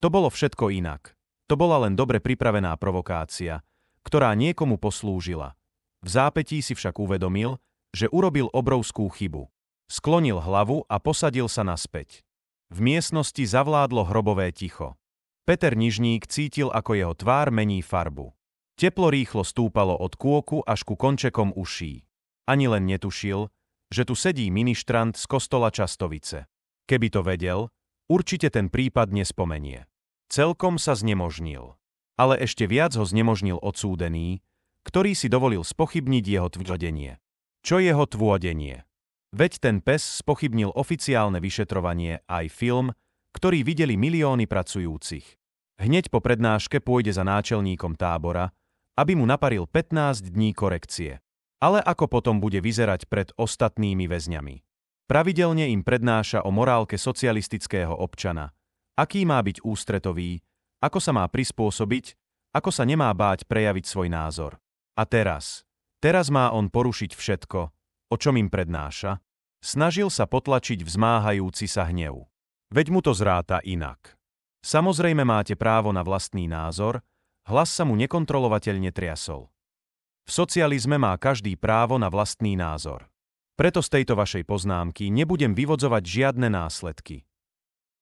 To bolo všetko inak. To bola len dobre pripravená provokácia, ktorá niekomu poslúžila. V zápätí si však uvedomil, že urobil obrovskú chybu. Sklonil hlavu a posadil sa naspäť. V miestnosti zavládlo hrobové ticho. Peter Nižník cítil, ako jeho tvár mení farbu. Teplo rýchlo stúpalo od kôku až ku končekom uší. Ani len netušil, že tu sedí ministrant z kostola Častovice. Keby to vedel, určite ten prípad nespomenie. Celkom sa znemožnil. Ale ešte viac ho znemožnil odsúdený, ktorý si dovolil spochybniť jeho tvrdenie. Čo jeho tvrdenie? Veď ten pes spochybnil oficiálne vyšetrovanie aj film, ktorý videli milióny pracujúcich. Hneď po prednáške pôjde za náčelníkom tábora, aby mu naparil 15 dní korekcie. Ale ako potom bude vyzerať pred ostatnými väzňami? Pravidelne im prednáša o morálke socialistického občana, aký má byť ústretový, ako sa má prispôsobiť, ako sa nemá báť prejaviť svoj názor. A teraz má on porušiť všetko, o čom im prednáša? Snažil sa potlačiť vzmáhajúci sa hnev. Veď mu to zráta inak. Samozrejme máte právo na vlastný názor, hlas sa mu nekontrolovateľne triasol. V socializme má každý právo na vlastný názor. Preto z tejto vašej poznámky nebudem vyvodzovať žiadne následky.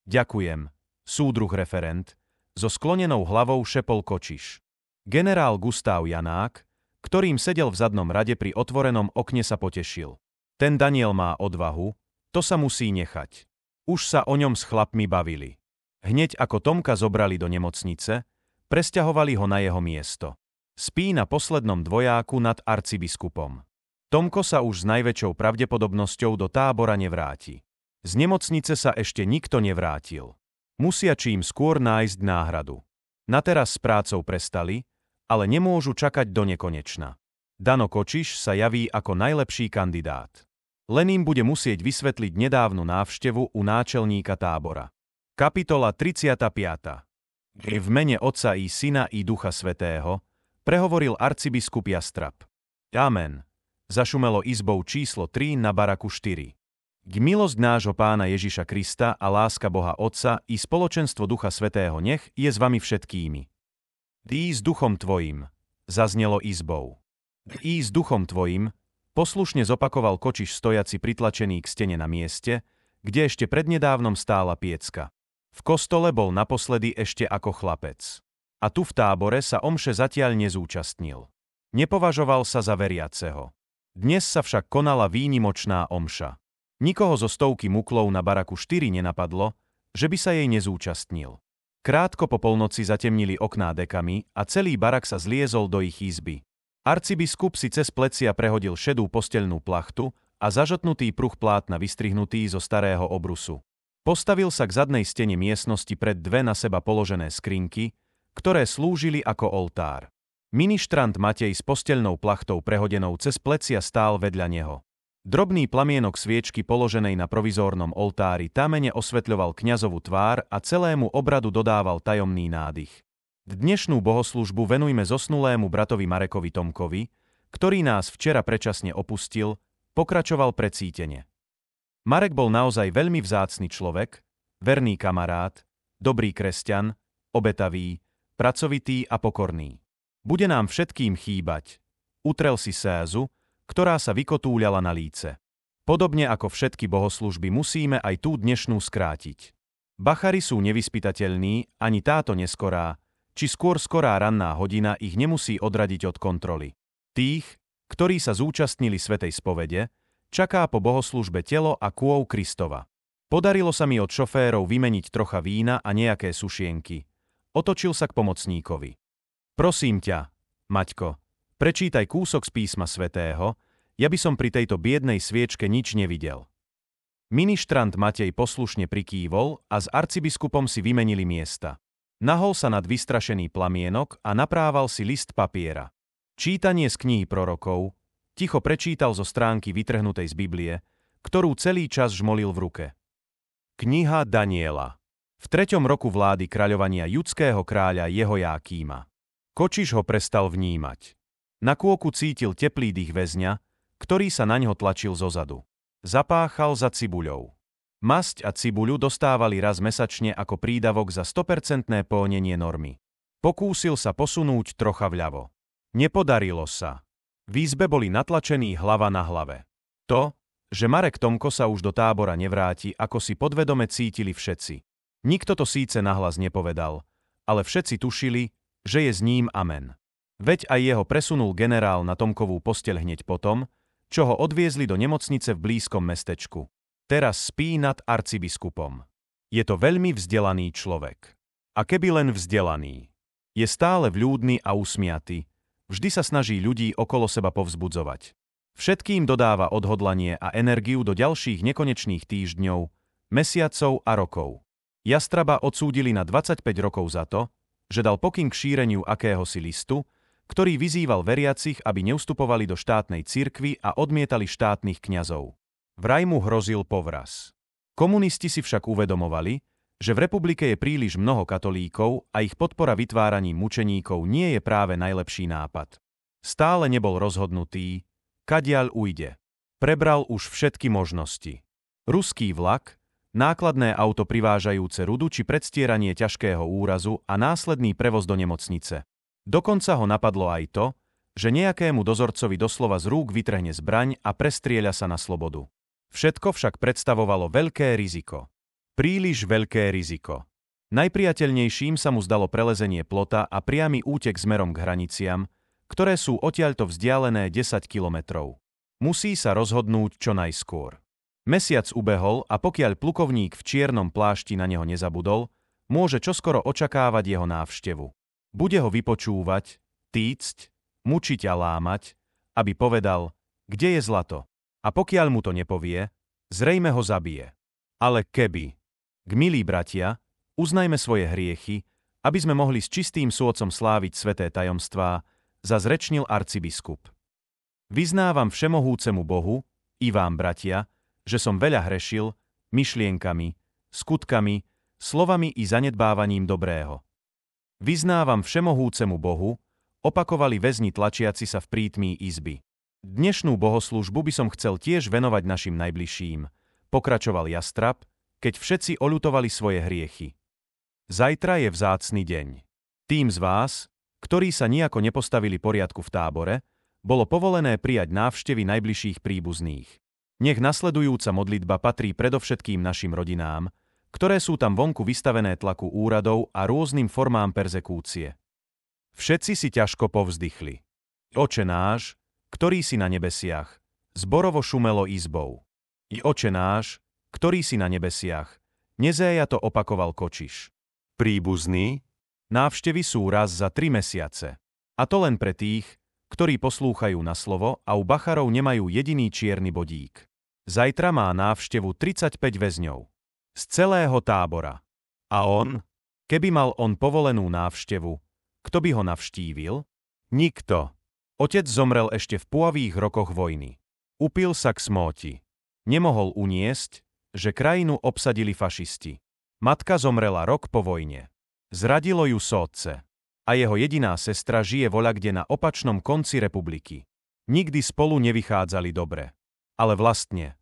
Ďakujem. Súdruh referent, so sklonenou hlavou šepol Kočiš. Generál Gustav Janák, ktorým sedel v zadnom rade pri otvorenom okne, sa potešil. Ten Daniel má odvahu, to sa musí nechať. Už sa o ňom s chlapmi bavili. Hneď ako Tomka zobrali do nemocnice, presťahovali ho na jeho miesto. Spí na poslednom dvojáku nad arcibiskupom. Tomko sa už s najväčšou pravdepodobnosťou do tábora nevráti. Z nemocnice sa ešte nikto nevrátil. Musia čím skôr nájsť náhradu. Nateraz s prácou prestali, ale nemôžu čakať do nekonečna. Dano Kočiš sa javí ako najlepší kandidát. Len im bude musieť vysvetliť nedávnu návštevu u náčelníka tábora. Kapitola 35. V mene Otca i Syna i Ducha Svätého prehovoril arcibiskup Jastrab. Amen. Zašumelo izbou číslo 3 na baraku 4. K milosť nášho Pána Ježiša Krista a láska Boha Otca i spoločenstvo Ducha Svätého nech je s vami všetkými. I s duchom tvojim, zaznelo izbou. I s duchom tvojim, poslušne zopakoval Kočiš stojaci pritlačený k stene na mieste, kde ešte prednedávnom stála piecka. V kostole bol naposledy ešte ako chlapec. A tu v tábore sa omše zatiaľ nezúčastnil. Nepovažoval sa za veriaceho. Dnes sa však konala výnimočná omša. Nikoho zo stovky muklov na baraku 4 nenapadlo, že by sa jej nezúčastnil. Krátko po polnoci zatemnili okná dekami a celý barak sa zliezol do ich izby. Arcibiskup si cez plecia prehodil šedú posteľnú plachtu a zažotnutý pruh plátna vystrihnutý zo starého obrusu. Postavil sa k zadnej stene miestnosti pred dve na seba položené skrinky, ktoré slúžili ako oltár. Ministrant Matej s posteľnou plachtou prehodenou cez plecia stál vedľa neho. Drobný plamienok sviečky položenej na provizórnom oltári tamene osvetľoval kňazovu tvár a celému obradu dodával tajomný nádych. Dnešnú bohoslužbu venujme zosnulému bratovi Marekovi Tomkovi, ktorý nás včera predčasne opustil, pokračoval precítene. Marek bol naozaj veľmi vzácny človek, verný kamarát, dobrý kresťan, obetavý, pracovitý a pokorný. Bude nám všetkým chýbať. Utrel si sézu, ktorá sa vykotúľala na líce. Podobne ako všetky bohoslužby musíme aj tú dnešnú skrátiť. Bachari sú nevyspytateľní, ani táto neskorá, či skôr skorá ranná hodina ich nemusí odradiť od kontroly. Tých, ktorí sa zúčastnili svätej spovede, čaká po bohoslužbe telo a kôv Kristova. Podarilo sa mi od šoférov vymeniť trocha vína a nejaké sušienky. Otočil sa k pomocníkovi. Prosím ťa, Maťko, prečítaj kúsok z písma svätého, ja by som pri tejto biednej sviečke nič nevidel. Ministrant Matej poslušne prikývol a s arcibiskupom si vymenili miesta. Nahol sa nad vystrašený plamienok a naprával si list papiera. Čítanie z knihy prorokov, ticho prečítal zo stránky vytrhnutej z Biblie, ktorú celý čas žmolil v ruke. Kniha Daniela. V 3. roku vlády kráľovania judského kráľa Jehojákíma. Kočiš ho prestal vnímať. Na kôku cítil teplý dých väzňa, ktorý sa naňho tlačil zozadu. Zapáchal za cibuľou. Masť a cibuľu dostávali raz mesačne ako prídavok za 100% plnenie normy. Pokúsil sa posunúť trocha vľavo. Nepodarilo sa. V izbe boli natlačení hlava na hlave. To, že Marek Tomko sa už do tábora nevráti, ako si podvedome cítili všetci. Nikto to síce nahlas nepovedal, ale všetci tušili, že je s ním amen. Veď aj jeho presunul generál na Tomkovú posteľ hneď potom, čo ho odviezli do nemocnice v blízkom mestečku. Teraz spí nad arcibiskupom. Je to veľmi vzdelaný človek. A keby len vzdelaný. Je stále vľúdny a usmiaty. Vždy sa snaží ľudí okolo seba povzbudzovať. Všetkým dodáva odhodlanie a energiu do ďalších nekonečných týždňov, mesiacov a rokov. Jastraba odsúdili na 25 rokov za to, že dal pokyn k šíreniu akéhosi listu, ktorý vyzýval veriacich, aby neustupovali do štátnej cirkvi a odmietali štátnych kňazov. Vraj mu hrozil povraz. Komunisti si však uvedomovali, že v republike je príliš mnoho katolíkov a ich podpora vytváraním mučeníkov nie je práve najlepší nápad. Stále nebol rozhodnutý, kadiaľ ujde. Prebral už všetky možnosti. Ruský vlak, nákladné auto privážajúce rudu či predstieranie ťažkého úrazu a následný prevoz do nemocnice. Dokonca ho napadlo aj to, že nejakému dozorcovi doslova z rúk vytrhne zbraň a prestrieľa sa na slobodu. Všetko však predstavovalo veľké riziko. Príliš veľké riziko. Najpriateľnejším sa mu zdalo prelezenie plota a priamy útek smerom k hraniciam, ktoré sú odtiaľto vzdialené 10 kilometrov. Musí sa rozhodnúť čo najskôr. Mesiac ubehol a pokiaľ plukovník v čiernom plášti na neho nezabudol, môže čoskoro očakávať jeho návštevu. Bude ho vypočúvať, týcť, mučiť a lámať, aby povedal, kde je zlato. A pokiaľ mu to nepovie, zrejme ho zabije. Ale keby. Milí bratia, uznajme svoje hriechy, aby sme mohli s čistým sôcom sláviť sväté tajomstvá, zazrečnil arcibiskup. Vyznávam všemohúcemu Bohu, i vám, bratia, že som veľa hrešil, myšlienkami, skutkami, slovami i zanedbávaním dobrého. Vyznávam všemohúcemu Bohu, opakovali väzni tlačiaci sa v prítmí izby. Dnešnú bohoslužbu by som chcel tiež venovať našim najbližším, pokračoval Jastrab, keď všetci oľutovali svoje hriechy. Zajtra je vzácny deň. Tým z vás, ktorí sa nijako nepostavili poriadku v tábore, bolo povolené prijať návštevy najbližších príbuzných. Nech nasledujúca modlitba patrí predovšetkým našim rodinám, ktoré sú tam vonku vystavené tlaku úradov a rôznym formám perzekúcie. Všetci si ťažko povzdychli. Oče náš, ktorý si na nebesiach, zborovo šumelo izbou. I Oče náš, ktorý si na nebesiach, nezéja to opakoval Kočiš. Príbuzný? Návštevy sú raz za 3 mesiace. A to len pre tých, ktorí poslúchajú na slovo a u bacharov nemajú jediný čierny bodík. Zajtra má návštevu 35 väzňov. Z celého tábora. A on? Keby mal on povolenú návštevu, kto by ho navštívil? Nikto. Otec zomrel ešte v pôvých rokoch vojny. Upil sa k smóti. Nemohol uniesť, že krajinu obsadili fašisti. Matka zomrela rok po vojne. Zradilo ju sódce. A jeho jediná sestra žije voľakde na opačnom konci republiky. Nikdy spolu nevychádzali dobre. Ale vlastne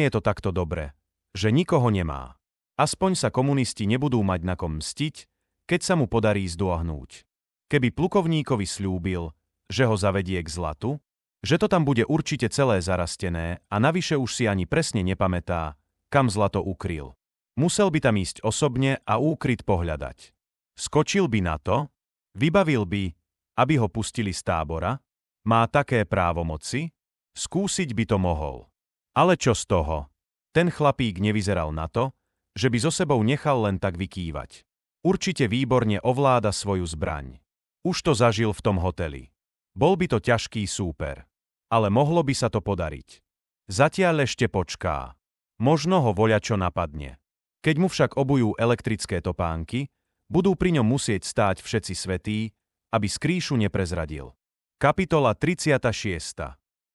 je to takto dobre, že nikoho nemá. Aspoň sa komunisti nebudú mať na kom mstiť, keď sa mu podarí zdôhnúť. Keby plukovníkovi sľúbil, že ho zavedie k zlatu, že to tam bude určite celé zarastené a navyše už si ani presne nepamätá, kam zlato ukryl. Musel by tam ísť osobne a úkryt pohľadať. Skočil by na to? Vybavil by, aby ho pustili z tábora? Má také právomoci? Skúsiť by to mohol. Ale čo z toho? Ten chlapík nevyzeral na to, že by so sebou nechal len tak vykývať. Určite výborne ovláda svoju zbraň. Už to zažil v tom hoteli. Bol by to ťažký súper. Ale mohlo by sa to podariť. Zatiaľ ešte počká. Možno ho voľačo napadne. Keď mu však obujú elektrické topánky, budú pri ňom musieť stáť všetci svätí, aby skrýšu neprezradil. Kapitola 36.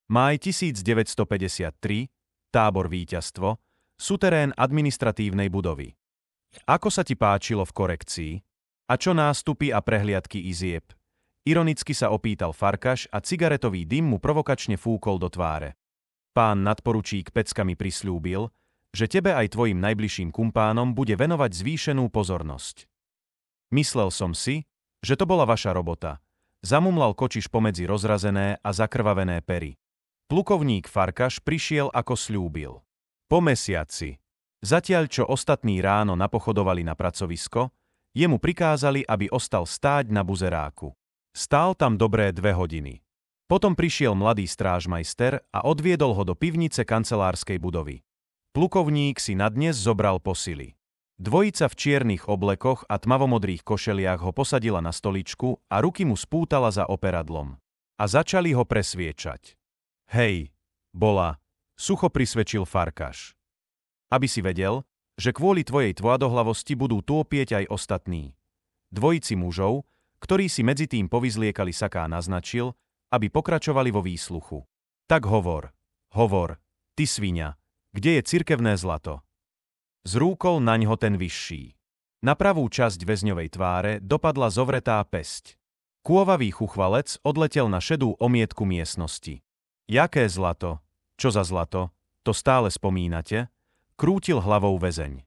Máj 1953, tábor Víťazstvo, suterén administratívnej budovy. Ako sa ti páčilo v korekcii? A čo nástupy a prehliadky izieb? Ironicky sa opýtal Farkaš a cigaretový dym mu provokačne fúkol do tváre. Pán nadporučík Pecka mi prisľúbil, že tebe aj tvojim najbližším kumpánom bude venovať zvýšenú pozornosť. Myslel som si, že to bola vaša robota. Zamumlal Kočiš pomedzi rozrazené a zakrvavené pery. Plukovník Farkaš prišiel ako sľúbil. Po mesiaci. Zatiaľ čo ostatní ráno napochodovali na pracovisko, jemu prikázali, aby ostal stáť na buzeráku. Stál tam dobré 2 hodiny. Potom prišiel mladý strážmajster a odviedol ho do pivnice kancelárskej budovy. Plukovník si na dnes zobral posily. Dvojica v čiernych oblekoch a tmavomodrých košeliach ho posadila na stoličku a ruky mu spútala za operadlom. A začali ho presviečať. Hej, bola, sucho prisvedčil Farkaš. Aby si vedel, že kvôli tvojej tvádohlavosti budú tôpieť aj ostatní. Dvojici mužov, ktorí si medzi tým povyzliekali saká, naznačil, aby pokračovali vo výsluchu. Tak hovor, ty sviňa, kde je cirkevné zlato? Zrúkol naňho ten vyšší. Na pravú časť väzňovej tváre dopadla zovretá pesť. Kôvavý chuchvalec odletel na šedú omietku miestnosti. Jaké zlato? Čo za zlato? To stále spomínate? Krútil hlavou väzeň.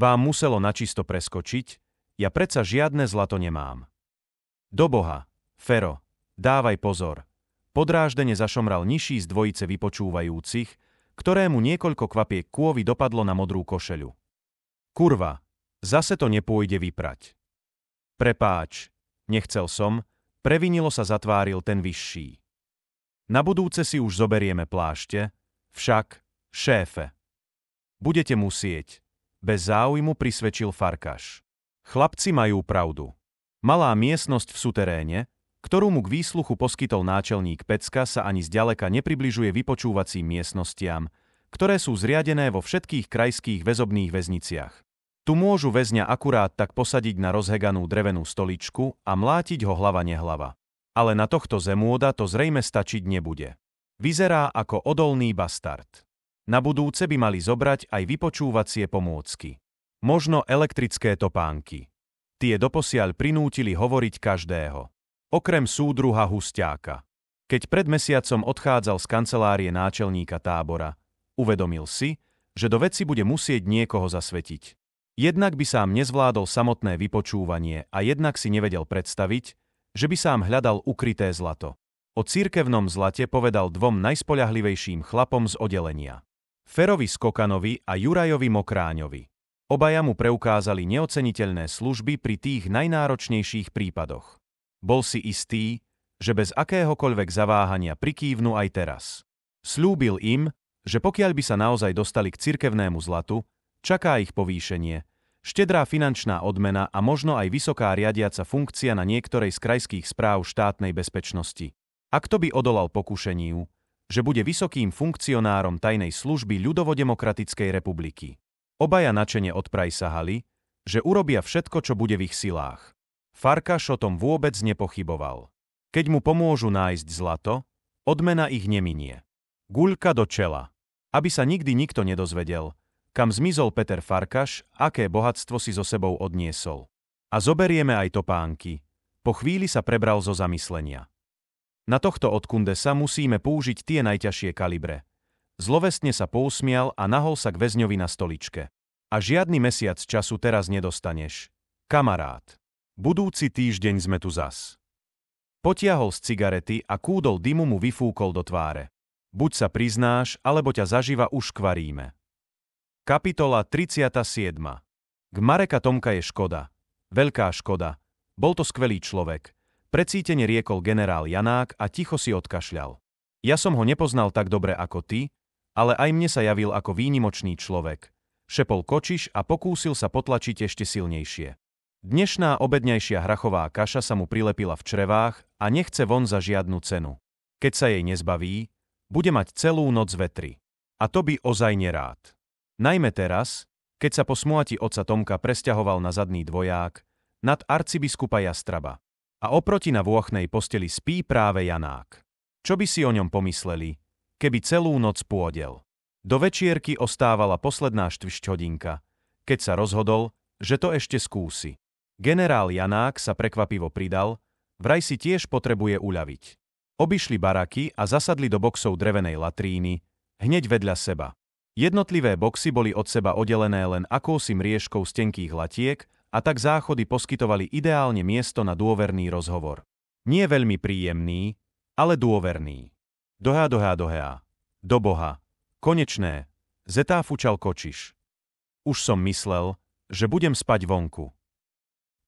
Vám muselo načisto preskočiť, ja predsa žiadne zlato nemám. Do Boha, Fero, dávaj pozor. Podráždene zašomral nižší z dvojice vypočúvajúcich, ktorému niekoľko kvapiek kôvy dopadlo na modrú košeľu. Kurva, zase to nepôjde vyprať. Prepáč, nechcel som, previnilo sa zatváril ten vyšší. Na budúce si už zoberieme plášte, však, šéfe. Budete musieť, bez záujmu prisvedčil Farkaš. Chlapci majú pravdu. Malá miestnosť v suteréne, ktorú mu k výsluchu poskytol náčelník Pecka, sa ani zďaleka nepribližuje vypočúvacím miestnostiam, ktoré sú zriadené vo všetkých krajských väzobných väzniciach. Tu môžu väzňa akurát tak posadiť na rozheganú drevenú stoličku a mlátiť ho hlava nehlava. Ale na tohto zemôda to zrejme stačiť nebude. Vyzerá ako odolný bastard. Na budúce by mali zobrať aj vypočúvacie pomôcky. Možno elektrické topánky. Tie doposiaľ prinútili hovoriť každého. Okrem súdruha Husťáka. Keď pred mesiacom odchádzal z kancelárie náčelníka tábora, uvedomil si, že do veci bude musieť niekoho zasvetiť. Jednak by sám nezvládol samotné vypočúvanie a jednak si nevedel predstaviť, že by sám hľadal ukryté zlato. O cirkevnom zlate povedal 2 najspoľahlivejším chlapom z oddelenia. Ferovi Skokanovi a Jurajovi Mokráňovi. Obaja mu preukázali neoceniteľné služby pri tých najnáročnejších prípadoch. Bol si istý, že bez akéhokoľvek zaváhania prikývnu aj teraz. Sľúbil im, že pokiaľ by sa naozaj dostali k cirkevnému zlatu, čaká ich povýšenie, štedrá finančná odmena a možno aj vysoká riadiaca funkcia na niektorej z krajských správ štátnej bezpečnosti. A kto by odolal pokušeniu, že bude vysokým funkcionárom tajnej služby Ľudovodemokratickej republiky. Obaja nadšene odprajsahali, že urobia všetko, čo bude v ich silách. Farkaš o tom vôbec nepochyboval. Keď mu pomôžu nájsť zlato, odmena ich neminie. Guľka do čela. Aby sa nikdy nikto nedozvedel, kam zmizol Peter Farkaš, aké bohatstvo si so sebou odniesol. A zoberieme aj topánky. Po chvíli sa prebral zo zamyslenia. Na tohto odkundesa musíme použiť tie najťažšie kalibre. Zlovestne sa pousmial a nahol sa k väzňovi na stoličke. A žiadny mesiac času teraz nedostaneš. Kamarát. Budúci týždeň sme tu zas. Potiahol z cigarety a kúdol dymu mu vyfúkol do tváre. Buď sa priznáš, alebo ťa zaživa uškvaríme. Kapitola 37. K Mareka Tomka je škoda. Veľká škoda. Bol to skvelý človek. Precítene riekol generál Janák a ticho si odkašľal. Ja som ho nepoznal tak dobre ako ty, ale aj mne sa javil ako výnimočný človek. Šepol Kočiš a pokúsil sa potlačiť ešte silnejšie. Dnešná obedňajšia hrachová kaša sa mu prilepila v črevách a nechce von za žiadnu cenu. Keď sa jej nezbaví, bude mať celú noc vetry. A to by ozaj nerád. Najmä teraz, keď sa po smúti otca Tomka presťahoval na zadný dvoják, nad arcibiskupa Jastraba. A oproti na vôchnej posteli spí práve Janák. Čo by si o ňom pomysleli, keby celú noc pôdel? Do večierky ostávala posledná štvrťhodinka, keď sa rozhodol, že to ešte skúsi. Generál Janák sa prekvapivo pridal, vraj si tiež potrebuje uľaviť. Obišli baraky a zasadli do boxov drevenej latríny, hneď vedľa seba. Jednotlivé boxy boli od seba oddelené len akousi mriežkou z tenkých latiek, a tak záchody poskytovali ideálne miesto na dôverný rozhovor. Nie veľmi príjemný, ale dôverný. Dohá. Do Boha. Konečné. Zetáfučal Kočiš. Už som myslel, že budem spať vonku.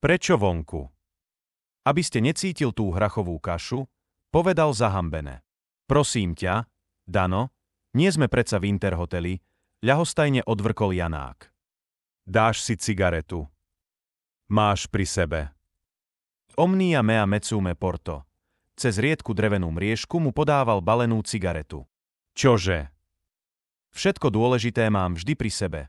Prečo vonku? Aby ste necítil tú hrachovú kašu, povedal zahambene. Prosím ťa, Dano, nie sme predsa v Interhoteli, ľahostajne odvrkol Janák. Dáš si cigaretu. Máš pri sebe. Omnia mea mecume porto. Cez riedku drevenú mriežku mu podával balenú cigaretu. Čože? Všetko dôležité mám vždy pri sebe.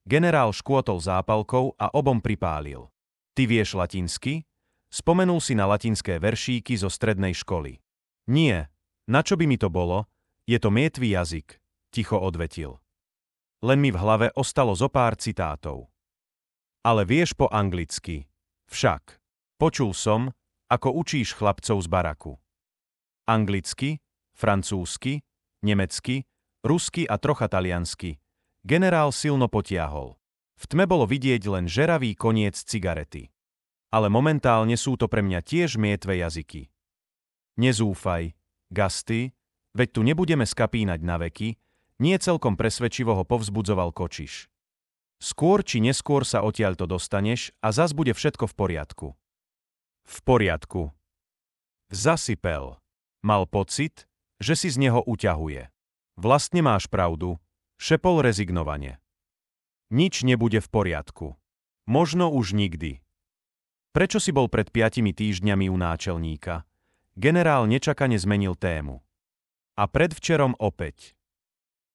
Generál škôtol zápalkou a obom pripálil. Ty vieš latinsky? Spomenul si na latinské veršíky zo strednej školy. Nie, na čo by mi to bolo? Je to mietví jazyk, ticho odvetil. Len mi v hlave ostalo zo pár citátov. Ale vieš po anglicky. Však. Počul som, ako učíš chlapcov z baraku. Anglicky, francúzsky, nemecky, rusky a trocha taliansky. Generál silno potiahol. V tme bolo vidieť len žeravý koniec cigarety. Ale momentálne sú to pre mňa tiež mietve jazyky. Nezúfaj, Gasty, veď tu nebudeme skapínať na veky, nie celkom presvedčivo ho povzbudzoval Kočiš. Skôr či neskôr sa odtiaľto dostaneš a zas bude všetko v poriadku. V poriadku. Zasypel. Mal pocit, že si z neho uťahuje. Vlastne máš pravdu, šepol rezignovane. Nič nebude v poriadku. Možno už nikdy. Prečo si bol pred 5 týždňami u náčelníka? Generál nečakane zmenil tému. A predvčerom opäť.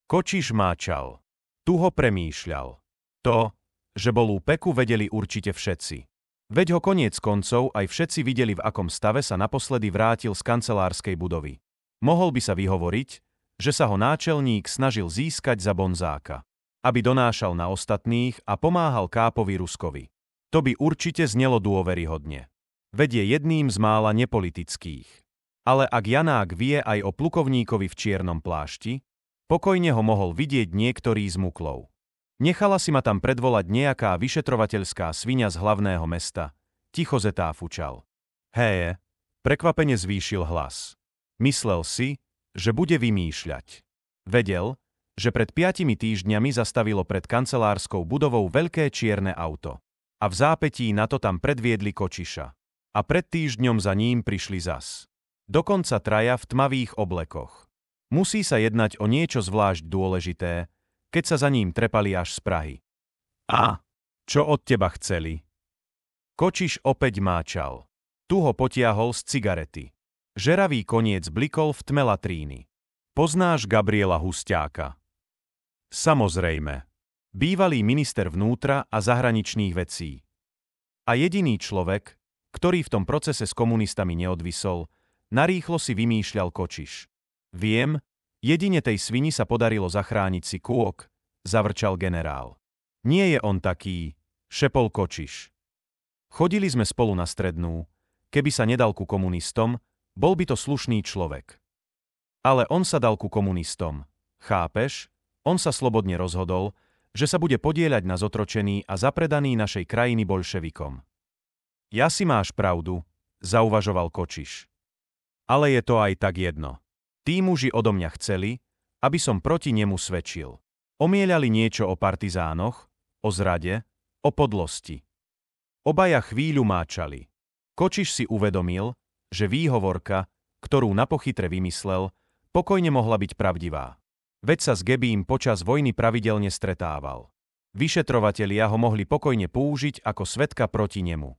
Kočiš máčal. Tuho premýšľal. To, že bol u Peku, vedeli určite všetci. Veď ho koniec koncov aj všetci videli, v akom stave sa naposledy vrátil z kancelárskej budovy. Mohol by sa vyhovoriť, že sa ho náčelník snažil získať za bonzáka, aby donášal na ostatných a pomáhal kápovi Ruskovi. To by určite znelo dôveryhodne. Veď je jedným z mála nepolitických. Ale ak Janák vie aj o plukovníkovi v čiernom plášti, pokojne ho mohol vidieť niektorý z muklov. Nechala si ma tam predvolať nejaká vyšetrovateľská sviňa z hlavného mesta. Ticho zetáfučal. Hé, prekvapene zvýšil hlas. Myslel si, že bude vymýšľať. Vedel, že pred 5 týždňami zastavilo pred kancelárskou budovou veľké čierne auto. A v zápätí na to tam predviedli Kočiša. A pred týždňom za ním prišli zas. Dokonca traja v tmavých oblekoch. Musí sa jednať o niečo zvlášť dôležité, keď sa za ním trepali až z Prahy. A čo od teba chceli? Kočiš opäť máčal. Tu ho potiahol z cigarety. Žeravý koniec blikol v tme latríny. Poznáš Gabriela Husťáka? Samozrejme. Bývalý minister vnútra a zahraničných vecí. A jediný človek, ktorý v tom procese s komunistami neodvisol, narýchlo si vymýšľal Kočiš. Viem, jedine tej svini sa podarilo zachrániť si kôk, zavrčal generál. Nie je on taký, šepol Kočiš. Chodili sme spolu na strednú, keby sa nedal ku komunistom, bol by to slušný človek. Ale on sa dal ku komunistom. Chápeš? On sa slobodne rozhodol, že sa bude podieľať na zotročení a zapredaní našej krajiny bolševikom. Ja si máš pravdu, zauvažoval Kočiš. Ale je to aj tak jedno. Tí muži odo mňa chceli, aby som proti nemu svedčil. Omieľali niečo o partizánoch, o zrade, o podlosti. Obaja chvíľu máčali. Kočiš si uvedomil, že výhovorka, ktorú na pochytre vymyslel, pokojne mohla byť pravdivá. Veď sa s Gebím počas vojny pravidelne stretával. Vyšetrovatelia ho mohli pokojne použiť ako svedka proti nemu.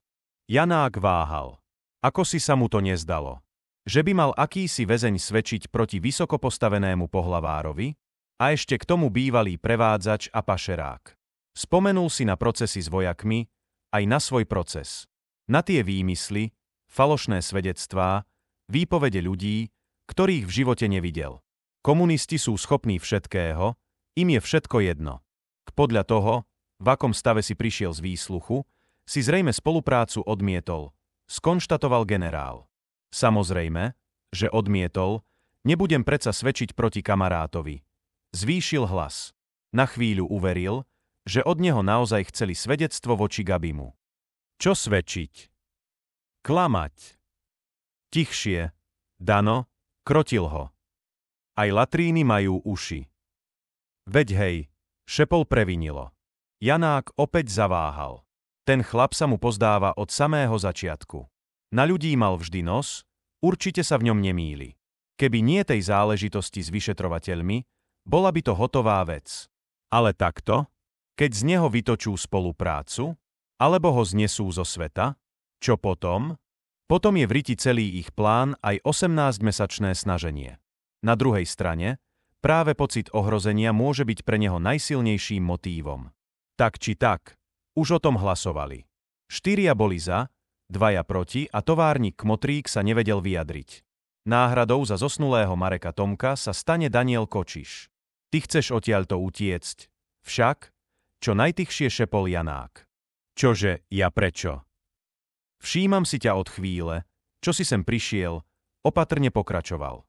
Janák váhal. Ako si sa mu to nezdalo? Že by mal akýsi väzeň svedčiť proti vysoko postavenému pohlavárovi? A ešte k tomu bývalý prevádzač a pašerák. Spomenul si na procesy s vojakmi, aj na svoj proces. Na tie výmysly, falošné svedectvá, výpovede ľudí, ktorých v živote nevidel. Komunisti sú schopní všetkého, im je všetko jedno. Podľa toho, v akom stave si prišiel z výsluchu, si zrejme spoluprácu odmietol, skonštatoval generál. Samozrejme, že odmietol, nebudem predsa svedčiť proti kamarátovi. Zvýšil hlas. Na chvíľu uveril, že od neho naozaj chceli svedectvo voči Gabimu. Čo svedčiť? Klamať. Tichšie. Dano, krotil ho. Aj latríny majú uši. Veď hej, šepol previnilo. Janák opäť zaváhal. Ten chlap sa mu pozdáva od samého začiatku. Na ľudí mal vždy nos, určite sa v ňom nemýli. Keby nie tej záležitosti s vyšetrovateľmi, bola by to hotová vec. Ale takto? Keď z neho vytočú spoluprácu? Alebo ho znesú zo sveta? Čo potom? Potom je v riti celý ich plán aj 18-mesačné snaženie. Na druhej strane, práve pocit ohrozenia môže byť pre neho najsilnejším motívom. Tak či tak, už o tom hlasovali. 4 boli za, 2 proti a továrnik Kmotrík sa nevedel vyjadriť. Náhradou za zosnulého Mareka Tomka sa stane Daniel Kočiš. Ty chceš odtiaľto utiecť. Však, čo najtichšie šepol Janák. Čože, ja prečo? Všímam si ťa od chvíle, čo si sem prišiel, opatrne pokračoval.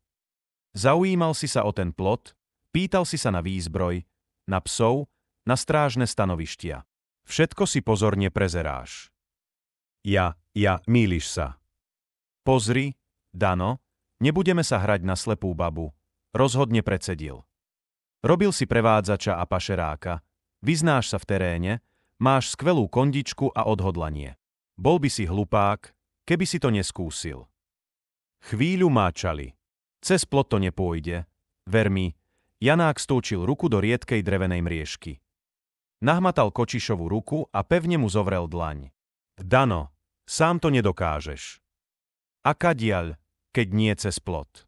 Zaujímal si sa o ten plot, pýtal si sa na výzbroj, na psov, na strážne stanovištia. Všetko si pozorne prezeráš. Mýliš sa. Pozri, Dano, nebudeme sa hrať na slepú babu, rozhodne predsedil. Robil si prevádzača a pašeráka, vyznáš sa v teréne, máš skvelú kondičku a odhodlanie. Bol by si hlupák, keby si to neskúsil. Chvíľu máčali. Cez plot to nepôjde. Ver mi, Janák stúčil ruku do riedkej drevenej mriežky. Nahmatal Kočišovu ruku a pevne mu zovrel dlaň. Dano, sám to nedokážeš. A kadiaľ, keď nie cez plot.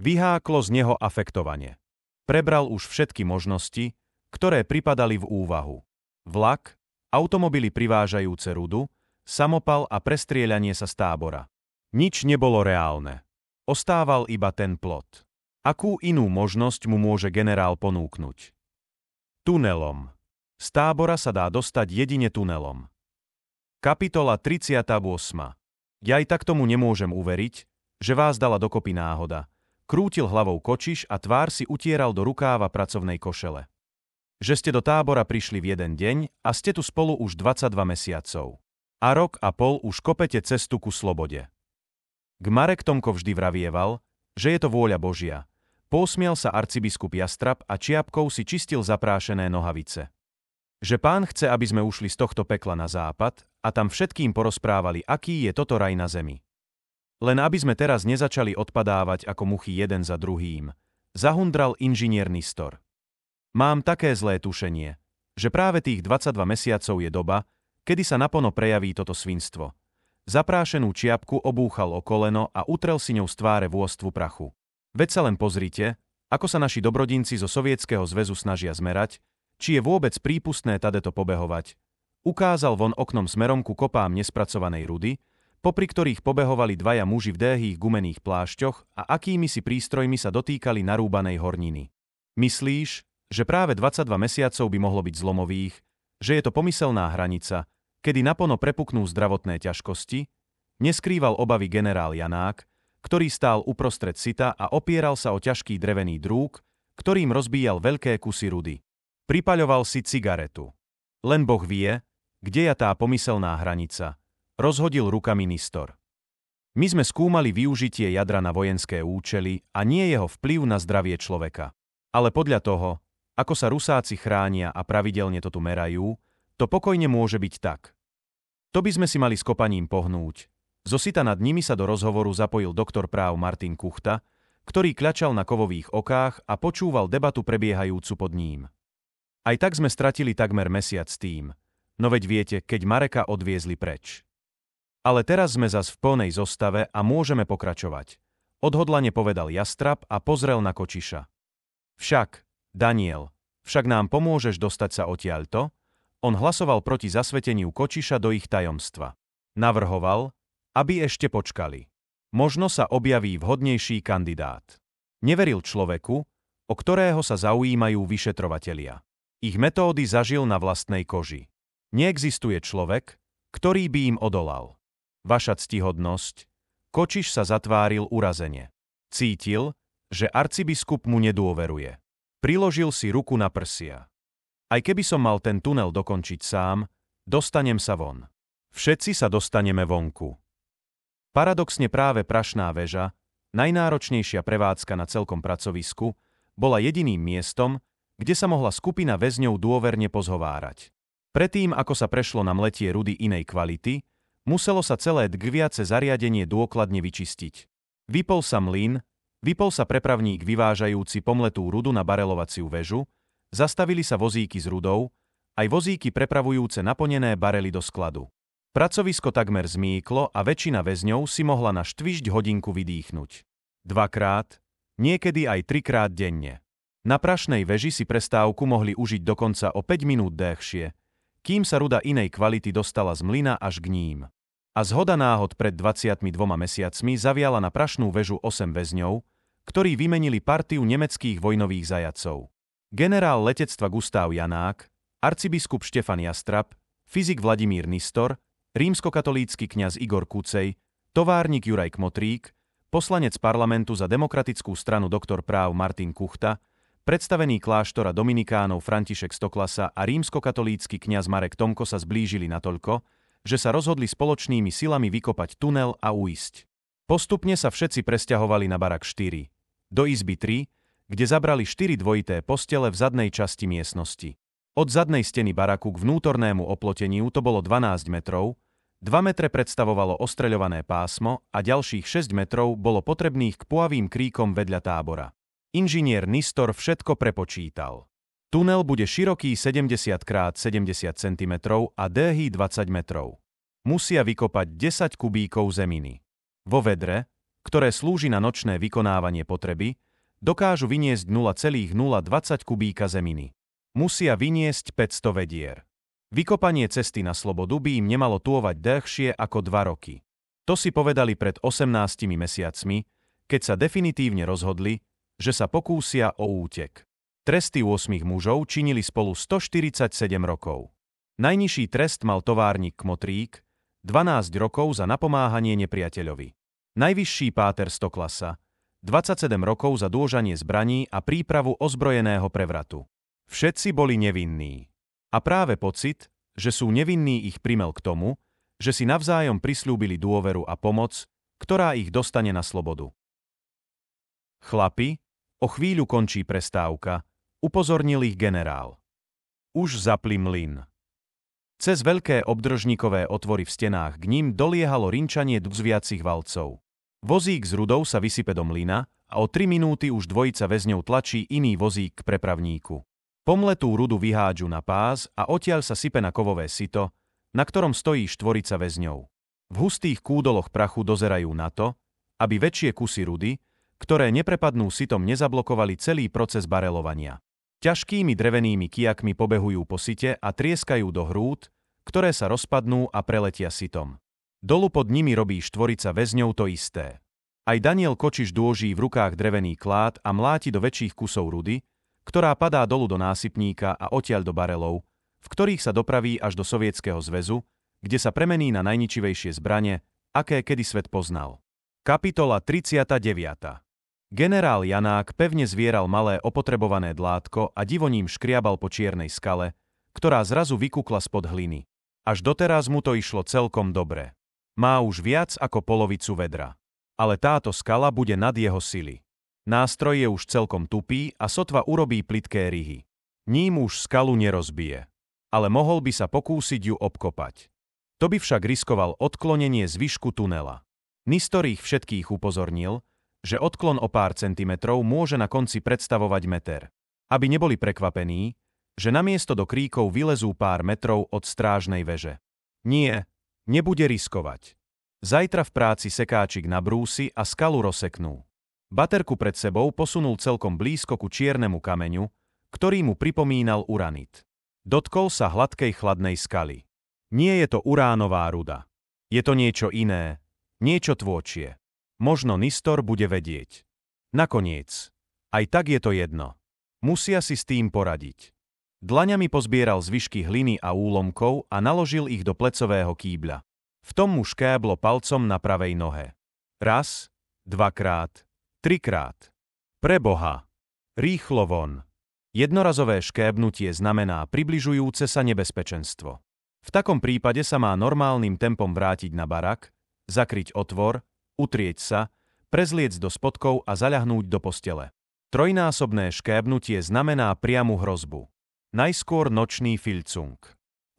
Vyháklo z neho afektovanie. Prebral už všetky možnosti, ktoré pripadali v úvahu. Vlak, automobily privážajúce rudu, samopal a prestrieľanie sa z tábora. Nič nebolo reálne. Ostával iba ten plot. Akú inú možnosť mu môže generál ponúknuť? Tunelom. Z tábora sa dá dostať jedine tunelom. Kapitola 38. Ja aj tak tomu nemôžem uveriť, že vás dala dokopy náhoda. Krútil hlavou Kočiš a tvár si utieral do rukáva pracovnej košele. Že ste do tábora prišli v jeden deň a ste tu spolu už 22 mesiacov. A rok a pol už kopete cestu ku slobode. K Marek Tomko vždy vravieval, že je to vôľa Božia. Posmiel sa arcibiskup Jastrab a čiapkou si čistil zaprášené nohavice. Že Pán chce, aby sme ušli z tohto pekla na západ a tam všetkým porozprávali, aký je toto raj na zemi. Len aby sme teraz nezačali odpadávať ako muchy jeden za druhým, zahundral inžinier Nistor. Mám také zlé tušenie, že práve tých 22 mesiacov je doba, kedy sa naplno prejaví toto svinstvo. Zaprášenú čiapku obúchal o koleno a utrel si ňou z tváre vôstvu prachu. Veď sa len pozrite, ako sa naši dobrodinci zo Sovietskeho zväzu snažia zmerať, či je vôbec prípustné tadeto pobehovať. Ukázal von oknom smerom ku kopám nespracovanej rudy, popri ktorých pobehovali dvaja muži v dlhých gumených plášťoch a akými si prístrojmi sa dotýkali narúbanej horniny. Myslíš, že práve 22 mesiacov by mohlo byť zlomových, že je to pomyselná hranica, kedy naplno prepuknú zdravotné ťažkosti? Neskrýval obavy generál Janák, ktorý stál uprostred sita a opieral sa o ťažký drevený drúg, ktorým rozbíjal veľké kusy rudy. Pripaľoval si cigaretu. Len Boh vie, kde je tá pomyselná hranica, rozhodil rukami Nistor. My sme skúmali využitie jadra na vojenské účely a nie jeho vplyv na zdravie človeka. Ale podľa toho, ako sa Rusáci chránia a pravidelne to tu merajú, to pokojne môže byť tak. To by sme si mali s kopaním pohnúť. Zo sita nad nimi sa do rozhovoru zapojil doktor práv Martin Kuchta, ktorý kľačal na kovových okách a počúval debatu prebiehajúcu pod ním. Aj tak sme stratili takmer mesiac tým, no veď viete, keď Mareka odviezli preč. Ale teraz sme zas v plnej zostave a môžeme pokračovať. Odhodlane povedal Jastrab a pozrel na Kočiša. Však, Daniel, však nám pomôžeš dostať sa odtiaľto? On hlasoval proti zasveteniu Kočiša do ich tajomstva. Navrhoval, aby ešte počkali. Možno sa objaví vhodnejší kandidát. Neveril človeku, o ktorého sa zaujímajú vyšetrovatelia. Ich metódy zažil na vlastnej koži. Neexistuje človek, ktorý by im odolal. Vaša ctihodnosť, Kočiš sa zatváril urazene. Cítil, že arcibiskup mu nedôveruje. Priložil si ruku na prsia. Aj keby som mal ten tunel dokončiť sám, dostanem sa von. Všetci sa dostaneme vonku. Paradoxne práve prašná väža, najnáročnejšia prevádzka na celkom pracovisku, bola jediným miestom, kde sa mohla skupina väzňov dôverne pozhovárať. Predtým, ako sa prešlo na mletie rudy inej kvality, muselo sa celé dgviace zariadenie dôkladne vyčistiť. Vypol sa mlyn, vypol sa prepravník vyvážajúci pomletú rudu na barelovaciu väžu, zastavili sa vozíky s rudou, aj vozíky prepravujúce naplnené barely do skladu. Pracovisko takmer zmýklo a väčšina väzňov si mohla na štvižď hodinku vydýchnuť. Dvakrát, niekedy aj trikrát denne. Na prašnej väži si prestávku mohli užiť dokonca o 5 minút dlhšie, kým sa ruda inej kvality dostala z mlyna až k ním. A zhoda náhod pred 22 mesiacmi zaviala na prašnú väžu 8 väzňov, ktorí vymenili partiu nemeckých vojnových zajatcov. Generál letectva Gustav Janák, arcibiskup Štefan Jastrab, fyzik Vladimír Nistor, rímskokatolícky kňaz Igor Kucej, továrnik Juraj Kmotrík, poslanec parlamentu za demokratickú stranu doktor práv Martin Kuchta, predstavený kláštora dominikánov František Stoklasa a rímskokatolícky kňaz Marek Tomko sa zblížili natoľko, že sa rozhodli spoločnými silami vykopať tunel a uísť. Postupne sa všetci presťahovali na barak 4, do izby 3, kde zabrali 4 dvojité postele v zadnej časti miestnosti. Od zadnej steny baraku k vnútornému oploteniu to bolo 12 metrov, 2 metre predstavovalo ostreľované pásmo a ďalších 6 metrov bolo potrebných k pôvavým kríkom vedľa tábora. Inžinier Nistor všetko prepočítal. Tunel bude široký 70 x 70 cm a dlhý 20 metrov. Musia vykopať 10 kubíkov zeminy. Vo vedre, ktoré slúži na nočné vykonávanie potreby, dokážu vyniesť 0,020 kubíka zeminy. Musia vyniesť 500 vedier. Vykopanie cesty na slobodu by im nemalo trvať dlhšie ako 2 roky. To si povedali pred 18 mesiacmi, keď sa definitívne rozhodli, že sa pokúsia o útek. Tresty 8 mužov činili spolu 147 rokov. Najnižší trest mal továrnik Kmotrík, 12 rokov za napomáhanie nepriateľovi. Najvyšší páter Stoklasa, 27 rokov za dôžanie zbraní a prípravu ozbrojeného prevratu. Všetci boli nevinní. A práve pocit, že sú nevinní, ich primel k tomu, že si navzájom prisľúbili dôveru a pomoc, ktorá ich dostane na slobodu. Chlapi, o chvíľu končí prestávka, upozornil ich generál. Už zapli mlyn. Cez veľké obdržníkové otvory v stenách k ním doliehalo rinčanie dzviacich valcov. Vozík s rudou sa vysype do mlyna a o 3 minúty už dvojica väzňov tlačí iný vozík k prepravníku. Pomletú rudu vyhádžu na pás a odtiaľ sa sype na kovové sito, na ktorom stojí štvorica väzňov. V hustých kúdoloch prachu dozerajú na to, aby väčšie kusy rudy, ktoré neprepadnú sitom, nezablokovali celý proces barelovania. Ťažkými drevenými kijakmi pobehujú po site a trieskajú do hrúd, ktoré sa rozpadnú a preletia sitom. Dolu pod nimi robí štvorica väzňov to isté. Aj Daniel Kočiš dôží v rukách drevený klád a mláti do väčších kusov rudy, ktorá padá dolu do násypníka a odtiaľ do barelov, v ktorých sa dopraví až do Sovietskeho zväzu, kde sa premení na najničivejšie zbrane, aké kedy svet poznal. Kapitola 39. Generál Janák pevne zvieral malé opotrebované dlátko a divoním škriabal po čiernej skale, ktorá zrazu vykukla spod hliny. Až doteraz mu to išlo celkom dobre. Má už viac ako polovicu vedra. Ale táto skala bude nad jeho sily. Nástroj je už celkom tupý a sotva urobí plitké ryhy. Ním už skalu nerozbije. Ale mohol by sa pokúsiť ju obkopať. To by však riskoval odklonenie zvyšku tunela. Nistor ich všetkých upozornil, že odklon o pár centimetrov môže na konci predstavovať meter. Aby neboli prekvapení, že namiesto do kríkov vylezú pár metrov od strážnej veže. Nie, nebude riskovať. Zajtra v práci sekáčik nabrúsi a skalu rozseknú. Baterku pred sebou posunul celkom blízko ku čiernemu kameňu, ktorý mu pripomínal uranit. Dotkol sa hladkej chladnej skaly. Nie je to uránová ruda. Je to niečo iné, niečo tvôčie. Možno Nistor bude vedieť. Nakoniec, aj tak je to jedno. Musia si s tým poradiť. Dlaňami pozbieral zvyšky hliny a úlomkov a naložil ich do plecového kýbľa. V tom mu škéblo palcom na pravej nohe. Raz, dvakrát, trikrát. Preboha! Rýchlo von! Jednorazové škébnutie znamená približujúce sa nebezpečenstvo. V takom prípade sa má normálnym tempom vrátiť na barak, zakryť otvor, utrieť sa, prezliecť do spodkov a zaľahnúť do postele. Trojnásobné škébnutie znamená priamu hrozbu. Najskôr nočný filcung.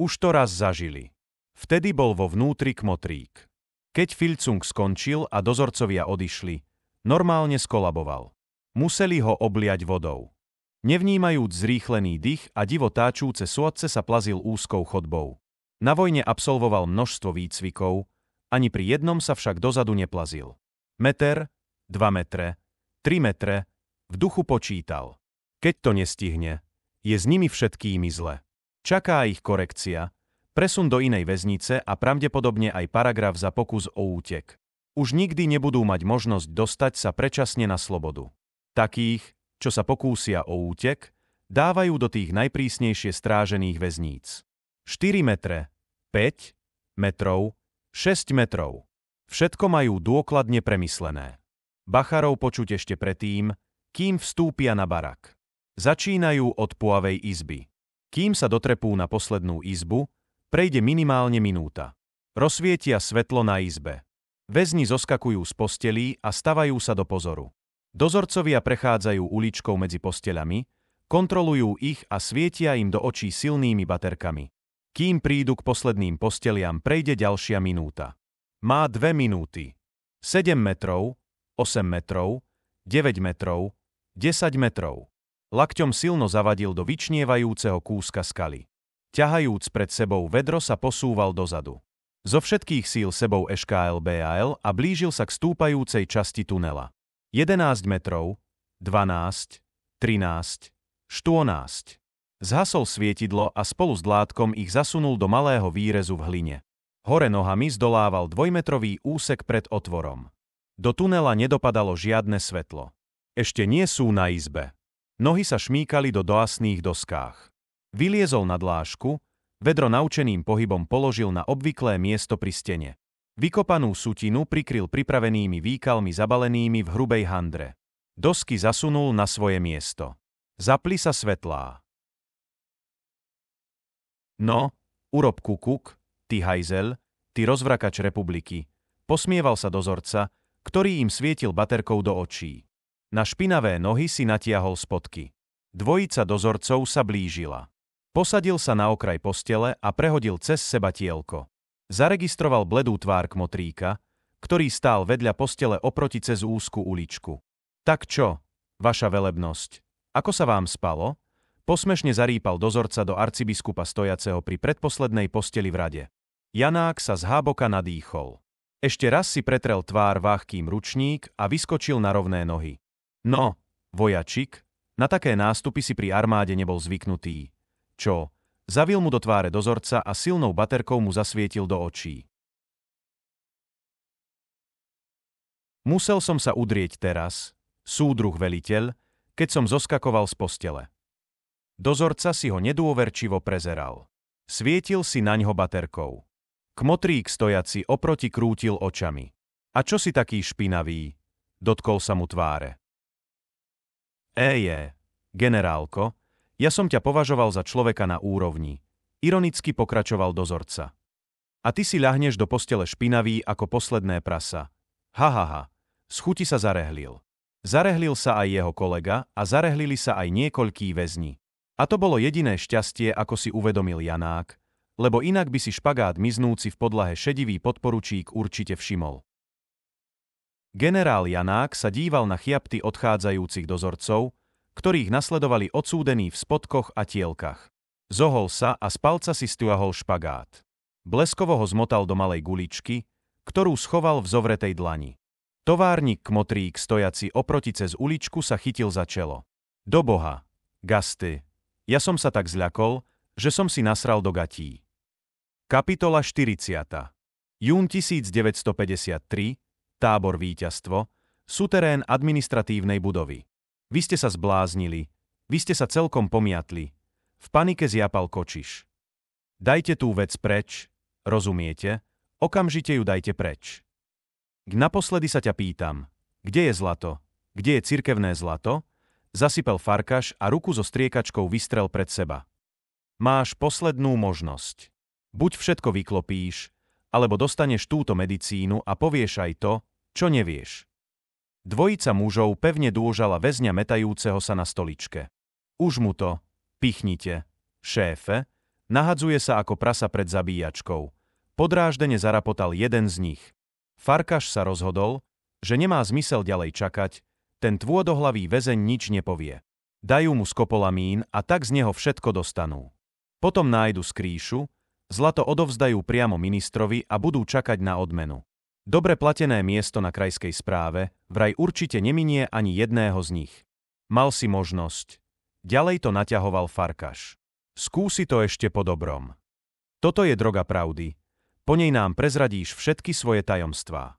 Už to raz zažili. Vtedy bol vo vnútri kmotrík. Keď filcung skončil a dozorcovia odišli, normálne skolaboval. Museli ho obliať vodou. Nevnímajúc zrýchlený dych a divo táčúce sôdce sa plazil úzkou chodbou. Na vojne absolvoval množstvo výcvikov, ani pri jednom sa však dozadu neplazil. Meter, 2 metre, 3 metre, v duchu počítal. Keď to nestihne, je s nimi všetkými zle. Čaká ich korekcia, presun do inej väznice a pravdepodobne aj paragraf za pokus o útek. Už nikdy nebudú mať možnosť dostať sa predčasne na slobodu. Takých, čo sa pokúsia o útek, dávajú do tých najprísnejšie strážených väzníc. 4 metre, 5 metrov, 6 metrov. Všetko majú dôkladne premyslené. Bacharov počuť ešte predtým, kým vstúpia na barak. Začínajú od puavej izby. Kým sa dotrepú na poslednú izbu, prejde minimálne minúta. Rozsvietia svetlo na izbe. Väzni zoskakujú z postelí a stavajú sa do pozoru. Dozorcovia prechádzajú uličkou medzi posteľami, kontrolujú ich a svietia im do očí silnými baterkami. Kým prídu k posledným posteliam, prejde ďalšia minúta. Má 2 minúty. 7 metrov, 8 metrov, 9 metrov, 10 metrov. Lakťom silno zavadil do vyčnievajúceho kúska skaly. Ťahajúc pred sebou vedro sa posúval dozadu. Zo všetkých síl sebou eškálbal a blížil sa k stúpajúcej časti tunela. 11 metrov, 12, 13, 14. Zhasol svietidlo a spolu s dlátkom ich zasunul do malého výrezu v hline. Hore nohami zdolával 2-metrový úsek pred otvorom. Do tunela nedopadalo žiadne svetlo. Ešte nie sú na izbe. Nohy sa šmíkali do doasných doskách. Vyliezol na dlášku, vedro naučeným pohybom položil na obvyklé miesto pri stene. Vykopanú sutinu prikryl pripravenými výkalmi zabalenými v hrubej handre. Dosky zasunul na svoje miesto. Zapli sa svetlá. No, urob kukuk, ty hajzel, ty rozvrakač republiky, posmieval sa dozorca, ktorý im svietil baterkou do očí. Na špinavé nohy si natiahol spodky. Dvojica dozorcov sa blížila. Posadil sa na okraj postele a prehodil cez seba tielko. Zaregistroval bledú tvár kmotríka, ktorý stál vedľa postele oproti cez úzku uličku. Tak čo, vaša velebnosť, ako sa vám spalo? Posmešne zarípal dozorca do arcibiskupa stojaceho pri predposlednej posteli v rade. Janák sa zháboka nadýchol. Ešte raz si pretrel tvár váhkým ručník a vyskočil na rovné nohy. No, vojačik, na také nástupy si pri armáde nebol zvyknutý. Čo? Zavil mu do tváre dozorca a silnou baterkou mu zasvietil do očí. Musel som sa udrieť teraz, súdruh veliteľ, keď som zoskakoval z postele. Dozorca si ho nedôverčivo prezeral. Svietil si naňho baterkou. Kmotrík stojaci oproti krútil očami. A čo si taký špinavý? Dotkol sa mu tváre. Generálko, ja som ťa považoval za človeka na úrovni. Ironicky pokračoval dozorca. A ty si ľahneš do postele špinavý ako posledné prasa. Z chuti sa zarehlil. Zarehlil sa aj jeho kolega a zarehlili sa aj niekoľkí väzni. A to bolo jediné šťastie, ako si uvedomil Janák, lebo inak by si špagát miznúci v podlahe šedivý podporučík určite všimol. Generál Janák sa díval na chiapty odchádzajúcich dozorcov, ktorých nasledovali odsúdení v spodkoch a tielkach. Zohol sa a z palca si stiahol špagát. Bleskovo ho zmotal do malej guličky, ktorú schoval v zovretej dlani. Továrnik Kmotrík stojaci oproti cez uličku sa chytil za čelo. Do boha, Gasty, ja som sa tak zľakol, že som si nasral do gatí. Kapitola 40. Jún 1953, tábor Víťazstvo, suterén administratívnej budovy. Vy ste sa zbláznili, vy ste sa celkom pomiatli. V panike zjapal Kočiš. Dajte tú vec preč, rozumiete? Okamžite ju dajte preč. Naposledy sa ťa pýtam, kde je zlato? Kde je cirkevné zlato? Zasypel Farkaš a ruku so striekačkou vystrel pred seba. Máš poslednú možnosť. Buď všetko vyklopíš, alebo dostaneš túto medicínu a povieš aj to, čo nevieš. Dvojica mužov pevne dôžala väzňa metajúceho sa na stoličke. Už mu to, pichnite, šéfe, nahadzuje sa ako prasa pred zabíjačkou. Podráždene zarapotal jeden z nich. Farkaš sa rozhodol, že nemá zmysel ďalej čakať, ten tvôdohlavý väzeň nič nepovie. Dajú mu skopolamín a tak z neho všetko dostanú. Potom nájdu skrýšu, zlato odovzdajú priamo ministrovi a budú čakať na odmenu. Dobre platené miesto na krajskej správe vraj určite neminie ani jedného z nich. Mal si možnosť. Ďalej to naťahoval Farkaš. Skúsi to ešte po dobrom. Toto je droga pravdy. Po nej nám prezradíš všetky svoje tajomstvá.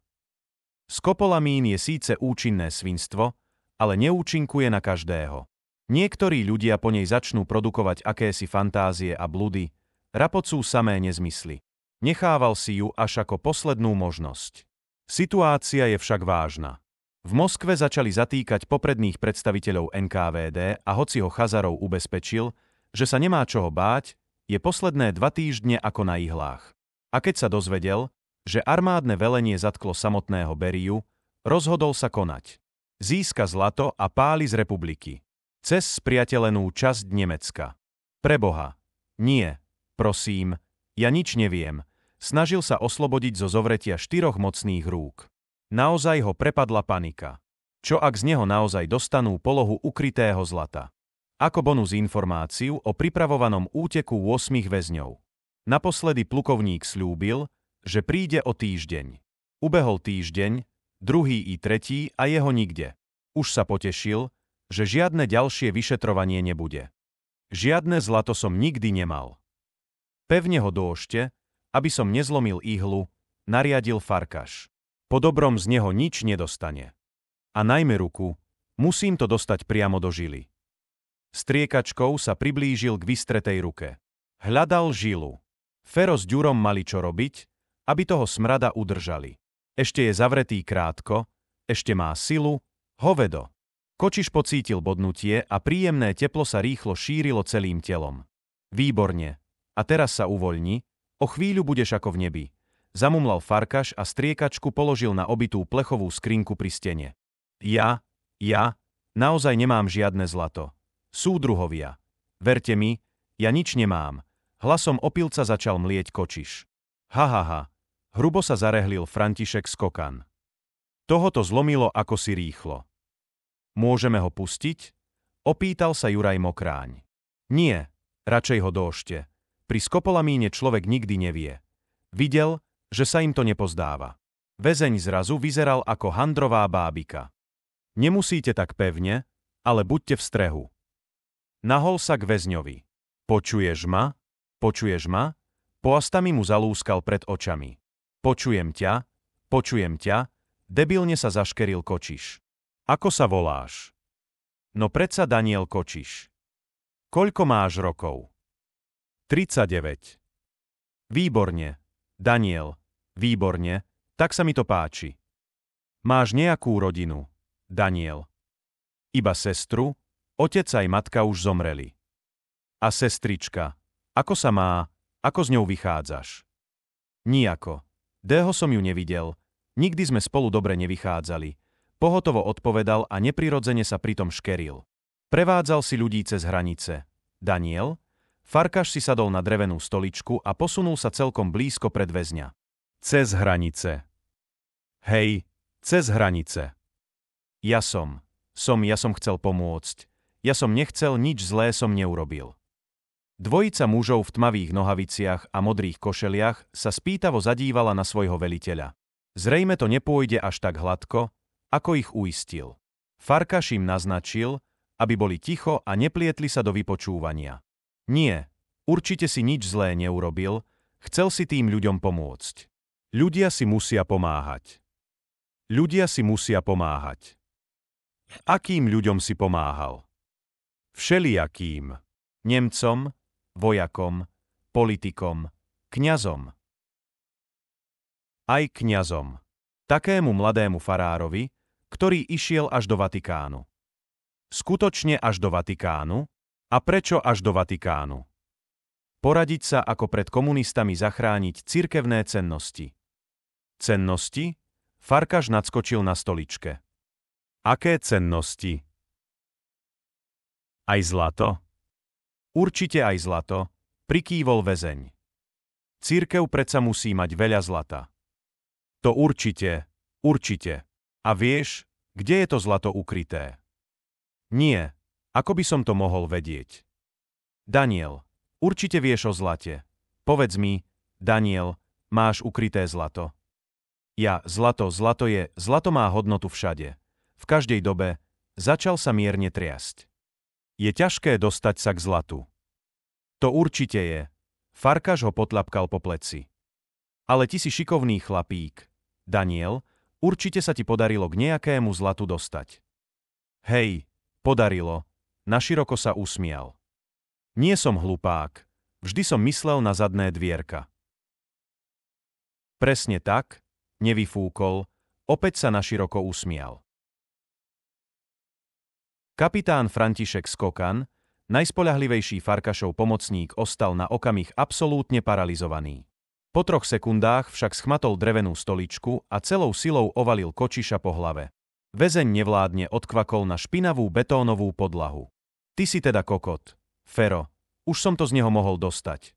Skopolamín je síce účinné svinstvo, ale neúčinkuje na každého. Niektorí ľudia po nej začnú produkovať akési fantázie a bludy, rapocú samé nezmysly. Nechával si ju až ako poslednú možnosť. Situácia je však vážna. V Moskve začali zatýkať popredných predstaviteľov NKVD a hoci ho Chazarov ubezpečil, že sa nemá čoho báť, je posledné 2 týždne ako na ihlách. A keď sa dozvedel, že armádne velenie zatklo samotného Beriu, rozhodol sa konať. Získa zlato a páli z republiky. Cez spriateľenú časť Nemecka. Preboha. Nie. Prosím, ja nič neviem. Snažil sa oslobodiť zo zovretia 4 mocných rúk. Naozaj ho prepadla panika. Čo ak z neho naozaj dostanú polohu ukrytého zlata? Ako bonus informáciu o pripravovanom úteku 8 väzňov. Naposledy plukovník sľúbil, že príde o týždeň. Ubehol týždeň, druhý i tretí a jeho nikde. Už sa potešil, že žiadne ďalšie vyšetrovanie nebude. Žiadne zlato som nikdy nemal. Pevne ho dôžte, aby som nezlomil ihlu, nariadil Farkaš. Po dobrom z neho nič nedostane. A najmä ruku, musím to dostať priamo do žily. Striekačkou sa priblížil k vystretej ruke. Hľadal žilu. Fero s Ďurom mali čo robiť, aby toho smrada udržali. Ešte je zavretý krátko, ešte má silu, hovedo. Kočiš pocítil bodnutie a príjemné teplo sa rýchlo šírilo celým telom. Výborne. A teraz sa uvoľni, o chvíľu budeš ako v nebi. Zamumlal Farkaš a striekačku položil na obitú plechovú skrinku pri stene. Ja, naozaj nemám žiadne zlato. Súdruhovia. Verte mi, ja nič nemám. Hlasom opilca začal mlieť Kočiš. Hrubo sa zarehlil František Skokan. Toho to zlomilo akosi rýchlo. Môžeme ho pustiť? Opýtal sa Juraj Mokráň. Nie, radšej ho dôžte. Pri skopolamíne človek nikdy nevie. Videl, že sa im to nepozdáva. Väzeň zrazu vyzeral ako handrová bábika. Nemusíte tak pevne, ale buďte v strehu. Nahol sa k väzňovi. Počuješ ma? Počuješ ma? Poastami mu zalúskal pred očami. Počujem ťa, debilne sa zaškeril Kočiš. Ako sa voláš? No predsa Daniel Kočiš. Koľko máš rokov? 39. Výborne, Daniel, výborne, tak sa mi to páči. Máš nejakú rodinu, Daniel? Iba sestru, otec aj matka už zomreli. A sestrička, ako sa má, ako s ňou vychádzaš? Nijako. Dého som ju nevidel, nikdy sme spolu dobre nevychádzali. Pohotovo odpovedal a neprirodzene sa pritom škeril. Prevádzal si ľudí cez hranice. Daniel? Farkaš si sadol na drevenú stoličku a posunul sa celkom blízko pred väzňa. Cez hranice. Hej, cez hranice. Ja som chcel pomôcť. Ja som nechcel, nič zlé som neurobil. Dvojica mužov v tmavých nohaviciach a modrých košeliach sa spýtavo zadívala na svojho veliteľa. Zrejme to nepôjde až tak hladko, ako ich uistil. Farkaš im naznačil, aby boli ticho a neplietli sa do vypočúvania. Nie, určite si nič zlé neurobil, chcel si tým ľuďom pomôcť. Ľudia si musia pomáhať. Akým ľuďom si pomáhal? Všelijakým. Nemcom, vojakom, politikom, kňazom. Aj kňazom. Takému mladému farárovi, ktorý išiel až do Vatikánu. Skutočne až do Vatikánu? A prečo až do Vatikánu? Poradiť sa, ako pred komunistami zachrániť cirkevné cennosti. Cennosti? Farkaš nadskočil na stoličke. Aké cennosti? Aj zlato? Určite aj zlato, prikývol väzeň. Cirkev predsa musí mať veľa zlata. To určite. A vieš, kde je to zlato ukryté? Nie, ako by som to mohol vedieť? Daniel, určite vieš o zlate. Povedz mi, Daniel, máš ukryté zlato? Ja, zlato má hodnotu všade. V každej dobe, začal sa mierne triasť. Je ťažké dostať sa k zlatu. To určite je. Farkaš ho potlapkal po pleci. Ale ty si šikovný chlapík. Daniel, určite sa ti podarilo k nejakému zlatu dostať. Hej, podarilo. Naširoko sa usmial. Nie som hlupák. Vždy som myslel na zadné dvierka. Presne tak, nevyfúkol, opäť sa naširoko usmial. Kapitán František Skokan, najspoľahlivejší Farkašov pomocník, ostal na okamih absolútne paralizovaný. Po 3 sekundách však schmatol drevenú stoličku a celou silou ovalil Kočiša po hlave. Väzeň nevládne odkvakol na špinavú betónovú podlahu. Ty si teda kokot. Fero, už som to z neho mohol dostať.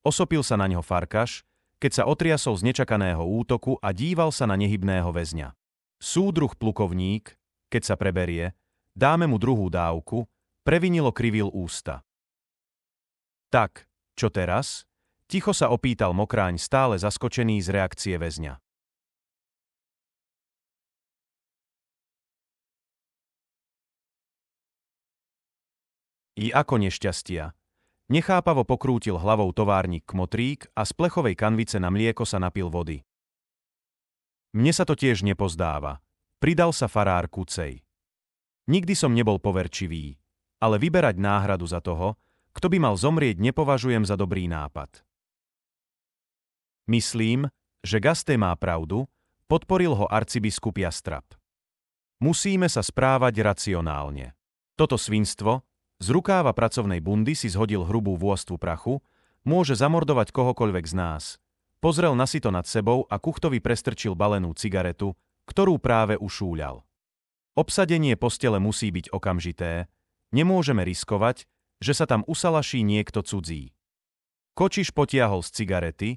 Osopil sa na ňo Farkaš, keď sa otriasol z nečakaného útoku a díval sa na nehybného väzňa. Súdruh plukovník, keď sa preberie, dáme mu druhú dávku, previnilo krivil ústa. Tak, čo teraz? Ticho sa opýtal Mokráň, stále zaskočený z reakcie väzňa. I ako nešťastia. Nechápavo pokrútil hlavou továrnik Kmotrík a z plechovej kanvice na mlieko sa napil vody. Mne sa to tiež nepozdáva. Pridal sa farár Kucej. Nikdy som nebol poverčivý, ale vyberať náhradu za toho, kto by mal zomrieť, nepovažujem za dobrý nápad. Myslím, že Gasté má pravdu, podporil ho arcibiskup Jastrab. Musíme sa správať racionálne. Toto svinstvo, z rukáva pracovnej bundy si zhodil hrubú vôstvu prachu, môže zamordovať kohokoľvek z nás. Pozrel nasito nad sebou a kuchtovi prestrčil balenú cigaretu, ktorú práve ušúľal. Obsadenie postele musí byť okamžité, nemôžeme riskovať, že sa tam usalaší niekto cudzí. Kočiš potiahol z cigarety,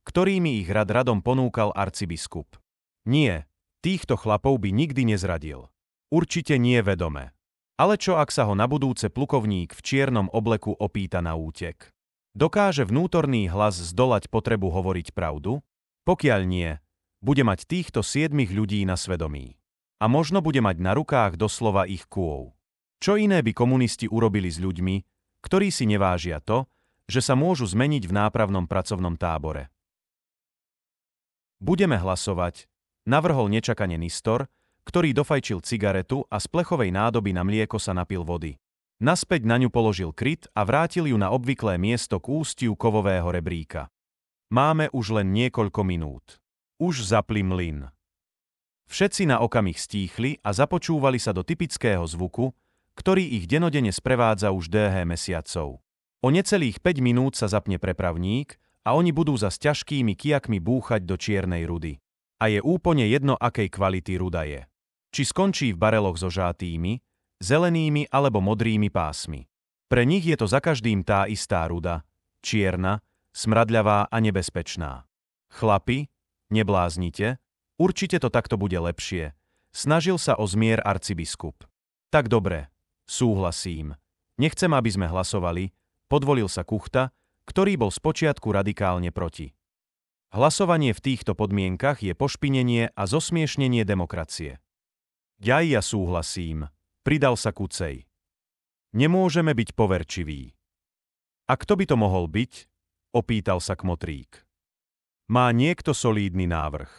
ktorými ich radom ponúkal arcibiskup. Nie, týchto chlapov by nikdy nezradil. Určite nie vedome. Ale čo ak sa ho na budúce plukovník v čiernom obleku opýta na útek? Dokáže vnútorný hlas zdolať potrebu hovoriť pravdu? Pokiaľ nie, bude mať týchto 7 ľudí na svedomí. A možno bude mať na rukách doslova ich kôv. Čo iné by komunisti urobili s ľuďmi, ktorí si nevážia to, že sa môžu zmeniť v nápravnom pracovnom tábore? Budeme hlasovať, navrhol nečakane Nistor, ktorý dofajčil cigaretu a z plechovej nádoby na mlieko sa napil vody. Naspäť na ňu položil kryt a vrátil ju na obvyklé miesto k ústiu kovového rebríka. Máme už len niekoľko minút. Už zapli mlyn. Všetci na okamih stíchli a započúvali sa do typického zvuku, ktorý ich denodene sprevádza už mesiacov. O necelých 5 minút sa zapne prepravník a oni budú za s ťažkými kijakmi búchať do čiernej rudy. A je úplne jedno, akej kvality ruda je. Či skončí v bareloch so žátými, zelenými alebo modrými pásmi. Pre nich je to za každým tá istá ruda, čierna, smradľavá a nebezpečná. Chlapi, nebláznite, určite to takto bude lepšie. Snažil sa o zmier arcibiskup. Tak dobre, súhlasím. Nechcem, aby sme hlasovali, podvolil sa Kuchta, ktorý bol spočiatku radikálne proti. Hlasovanie v týchto podmienkach je pošpinenie a zosmiešnenie demokracie. Ja súhlasím, pridal sa Kucej. Nemôžeme byť poverčiví. A kto by to mohol byť? Opýtal sa Kmotrík. Má niekto solídny návrh?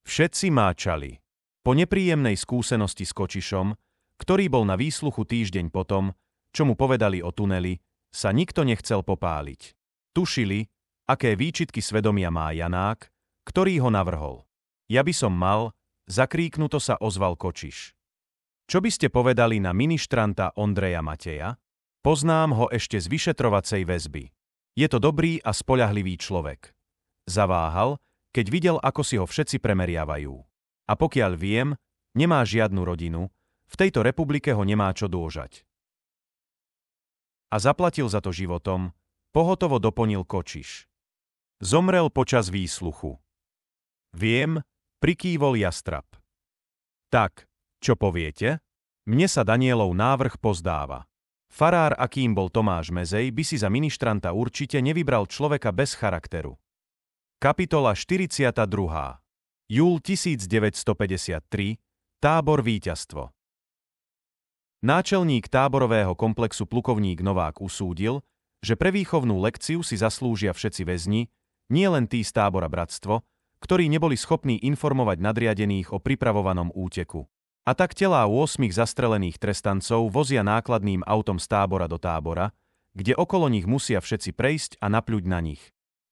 Všetci máčali. Po nepríjemnej skúsenosti s Kočišom, ktorý bol na výsluchu týždeň potom, čo mu povedali o tuneli, sa nikto nechcel popáliť. Tušili, aké výčitky svedomia má Janák, ktorý ho navrhol. Ja by som mal, zakríknuto sa ozval Kočiš. Čo by ste povedali na ministranta Ondreja Mateja? Poznám ho ešte z vyšetrovacej väzby. Je to dobrý a spoľahlivý človek. Zaváhal, keď videl, ako si ho všetci premeriavajú. A pokiaľ viem, nemá žiadnu rodinu, v tejto republike ho nemá čo dôžať. A zaplatil za to životom, pohotovo doplnil Kočiš. Zomrel počas výsluchu. Viem, prikývol Jastrab. Tak, čo poviete? Mne sa Danielov návrh pozdáva. Farár, akým bol Tomáš Mezej, by si za ministranta určite nevybral človeka bez charakteru. Kapitola 42. Júl 1953. Tábor Víťazstvo. Náčelník táborového komplexu plukovník Novák usúdil, že pre výchovnú lekciu si zaslúžia všetci väzni, nie len tí z tábora Bratstvo, ktorí neboli schopní informovať nadriadených o pripravovanom úteku. A tak telá 8 zastrelených trestancov vozia nákladným autom z tábora do tábora, kde okolo nich musia všetci prejsť a napľuť na nich.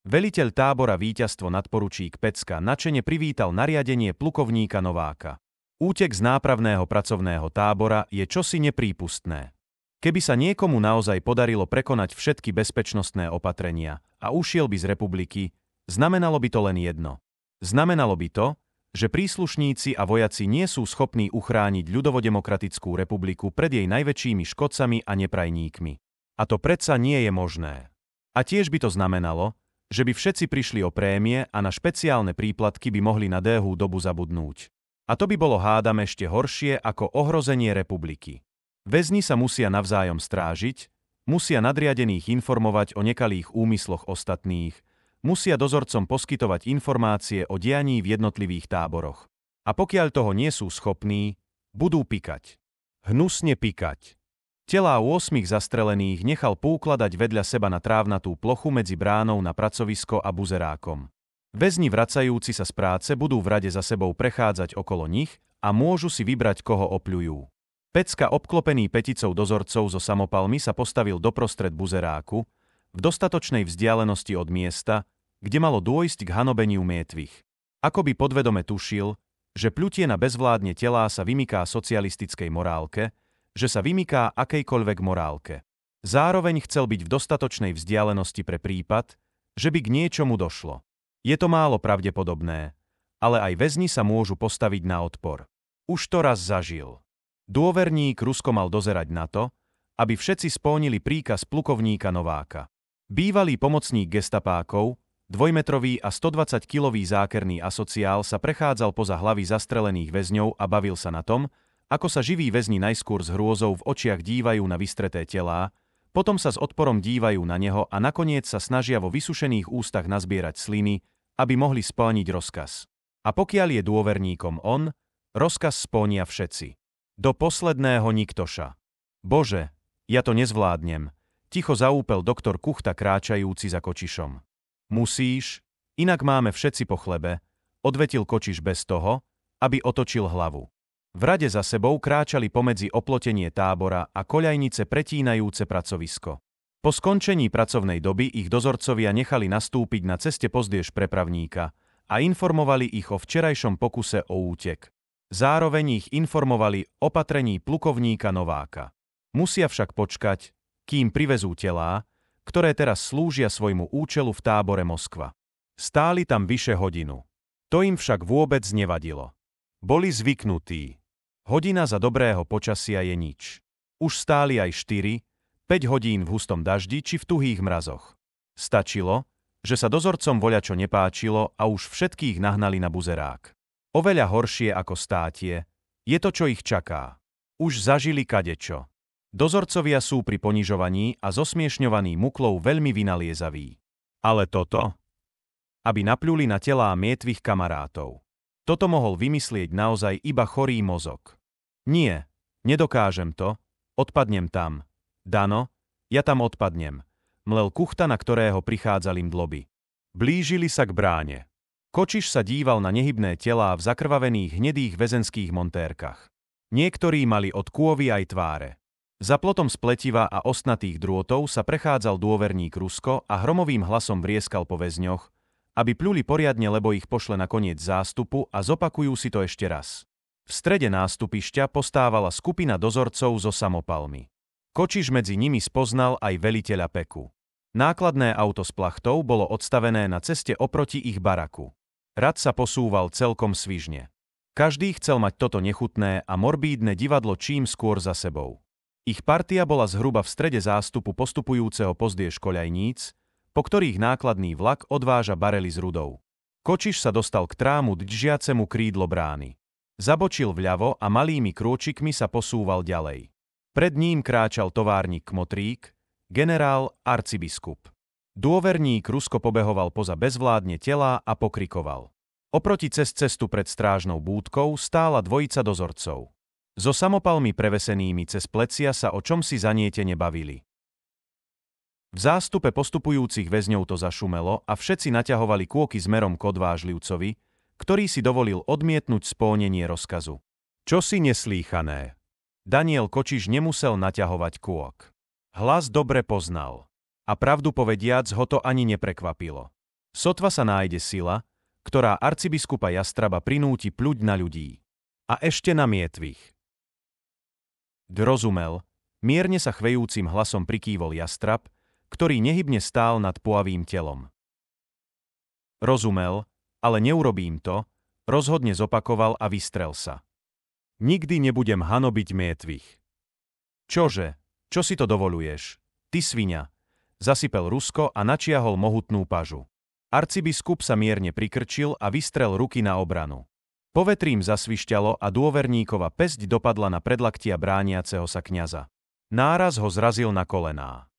Veliteľ tábora Víťazstvo nadporučík Pecka nadšene privítal nariadenie plukovníka Nováka. Útek z nápravného pracovného tábora je čosi neprípustné. Keby sa niekomu naozaj podarilo prekonať všetky bezpečnostné opatrenia a ušiel by z republiky, znamenalo by to len jedno. Znamenalo by to, že príslušníci a vojaci nie sú schopní uchrániť ľudovodemokratickú republiku pred jej najväčšími škodcami a neprajníkmi. A to predsa nie je možné. A tiež by to znamenalo, že by všetci prišli o prémie a na špeciálne príplatky by mohli na dlhú dobu zabudnúť. A to by bolo hádam ešte horšie ako ohrozenie republiky. Väzni sa musia navzájom strážiť, musia nadriadených informovať o nekalých úmysloch ostatných, musia dozorcom poskytovať informácie o dianí v jednotlivých táboroch. A pokiaľ toho nie sú schopní, budú pikať. Hnusne pikať. Telá 8 zastrelených nechal poukladať vedľa seba na trávnatú plochu medzi bránou na pracovisko a buzerákom. Väzni vracajúci sa z práce budú v rade za sebou prechádzať okolo nich a môžu si vybrať, koho opľujú. Pecka obklopený peticou dozorcov so samopalmi sa postavil doprostred buzeráku, v dostatočnej vzdialenosti od miesta, kde malo dôjsť k hanobeniu mŕtvych. Ako by podvedome tušil, že pľutie na bezvládne telá sa vymyká socialistickej morálke, že sa vymyká akejkoľvek morálke. Zároveň chcel byť v dostatočnej vzdialenosti pre prípad, že by k niečomu došlo. Je to málo pravdepodobné, ale aj väzni sa môžu postaviť na odpor. Už to raz zažil. Dôverník Rusko mal dozerať na to, aby všetci spĺnili príkaz plukovníka Nováka. Bývalý pomocník gestapákov, Dvojmetrový a 120-kilový zákerný asociál sa prechádzal poza hlavy zastrelených väzňov a bavil sa na tom, ako sa živí väzni najskôr s hrôzou v očiach dívajú na vystreté telá, potom sa s odporom dívajú na neho a nakoniec sa snažia vo vysušených ústach nazbierať sliny, aby mohli splniť rozkaz. A pokiaľ je dôverníkom on, rozkaz splnia všetci. Do posledného niktoša. Bože, ja to nezvládnem, ticho zaúpel doktor Kuchta kráčajúci za Kočišom. Musíš, inak máme všetci po chlebe, odvetil Kočiš bez toho, aby otočil hlavu. V rade za sebou kráčali pomedzi oplotenie tábora a koľajnice pretínajúce pracovisko. Po skončení pracovnej doby ich dozorcovia nechali nastúpiť na ceste pozdĺž prepravníka a informovali ich o včerajšom pokuse o útek. Zároveň ich informovali o opatrení plukovníka Nováka. Musia však počkať, kým privezú telá, ktoré teraz slúžia svojmu účelu v tábore Moskva. Stáli tam vyše hodinu. To im však vôbec nevadilo. Boli zvyknutí. Hodina za dobrého počasia je nič. Už stáli aj 4-5 hodín v hustom daždi či v tuhých mrazoch. Stačilo, že sa dozorcom voľačo nepáčilo a už všetkých nahnali na buzerák. Oveľa horšie ako státie je to, čo ich čaká. Už zažili kadečo. Dozorcovia sú pri ponižovaní a zosmiešňovaní muklou veľmi vynaliezaví. Ale toto? Aby napľuli na telá mietwych kamarátov. Toto mohol vymyslieť naozaj iba chorý mozog. Nie, nedokážem to, odpadnem tam. Dano, ja tam odpadnem, mlel Kuchta, na ktorého prichádzali mdloby. Blížili sa k bráne. Kočiš sa díval na nehybné telá v zakrvavených hnedých väzenských montérkach. Niektorí mali od kôvy aj tváre. Za plotom z pletiva a ostnatých drôtov sa prechádzal dôverník Rusko a hromovým hlasom vrieskal po väzňoch, aby pľuli poriadne, lebo ich pošle na koniec zástupu a zopakujú si to ešte raz. V strede nástupišťa postávala skupina dozorcov so samopalmi. Kočiš medzi nimi spoznal aj veliteľa Peku. Nákladné auto s plachtou bolo odstavené na ceste oproti ich baraku. Rad sa posúval celkom svižne. Každý chcel mať toto nechutné a morbídne divadlo čím skôr za sebou. Ich partia bola zhruba v strede zástupu postupujúceho pozdĺž koľajníc, po ktorých nákladný vlak odváža barely s rudou. Kočiš sa dostal k trámu džiacemu krídlo brány. Zabočil vľavo a malými krôčikmi sa posúval ďalej. Pred ním kráčal továrnik Kmotrík, generál arcibiskup. Dôverník Rusko pobehoval poza bezvládne telá a pokrikoval. Oproti cez cestu pred strážnou búdkou stála dvojica dozorcov. So samopalmi prevesenými cez plecia sa o čomsi zanietene bavili. V zástupe postupujúcich väzňov to zašumelo a všetci naťahovali kôky smerom k odvážlivcovi, ktorý si dovolil odmietnúť spĺnenie rozkazu. Čosi neslýchané. Daniel Kočiš nemusel naťahovať kôk. Hlas dobre poznal. A pravdu povediac ho to ani neprekvapilo. Sotva sa nájde sila, ktorá arcibiskupa Jastraba prinúti pľuť na ľudí. A ešte na mietvych. Rozumel, mierne sa chvejúcim hlasom prikývol Jastrab, ktorý nehybne stál nad poavým telom. Rozumel, ale neurobím to, rozhodne zopakoval a vystrel sa. Nikdy nebudem hanobiť mietvych. Čože, čo si to dovoluješ? Ty sviňa, zasypel Rusko a načiahol mohutnú pažu. Arcibiskup sa mierne prikrčil a vystrel ruky na obranu. Povetrím zasvišťalo a dôverníkova päsť dopadla na predlaktia brániaceho sa kňaza. Náraz ho zrazil na kolená.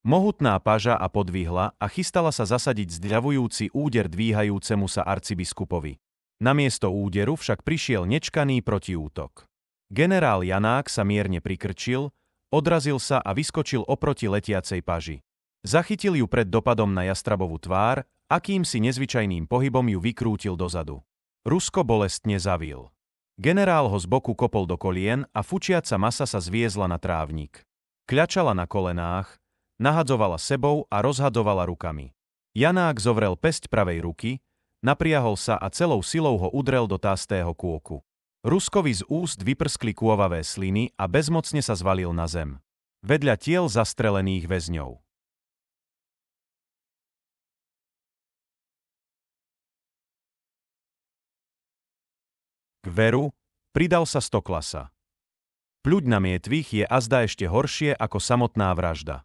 Mohutná paža a podvihla a chystala sa zasadiť zdľavujúci úder dvíhajúcemu sa arcibiskupovi. Namiesto úderu však prišiel nečkaný protiútok. Generál Janák sa mierne prikrčil, odrazil sa a vyskočil oproti letiacej paži. Zachytil ju pred dopadom na Jastrabovú tvár, akýmsi nezvyčajným pohybom ju vykrútil dozadu. Rusko bolestne zavil. Generál ho z boku kopol do kolien a fučiaca masa sa zviezla na trávnik. Kľačala na kolenách, nahadzovala sebou a rozhadzovala rukami. Janák zovrel päsť pravej ruky, napriahol sa a celou silou ho udrel do tástého kôku. Ruskovi z úst vyprskli kôvavé sliny a bezmocne sa zvalil na zem. Vedľa tiel zastrelených väzňov. K veru pridal sa Stoklasa. Pľuť na mietvych je azda ešte horšie ako samotná vražda.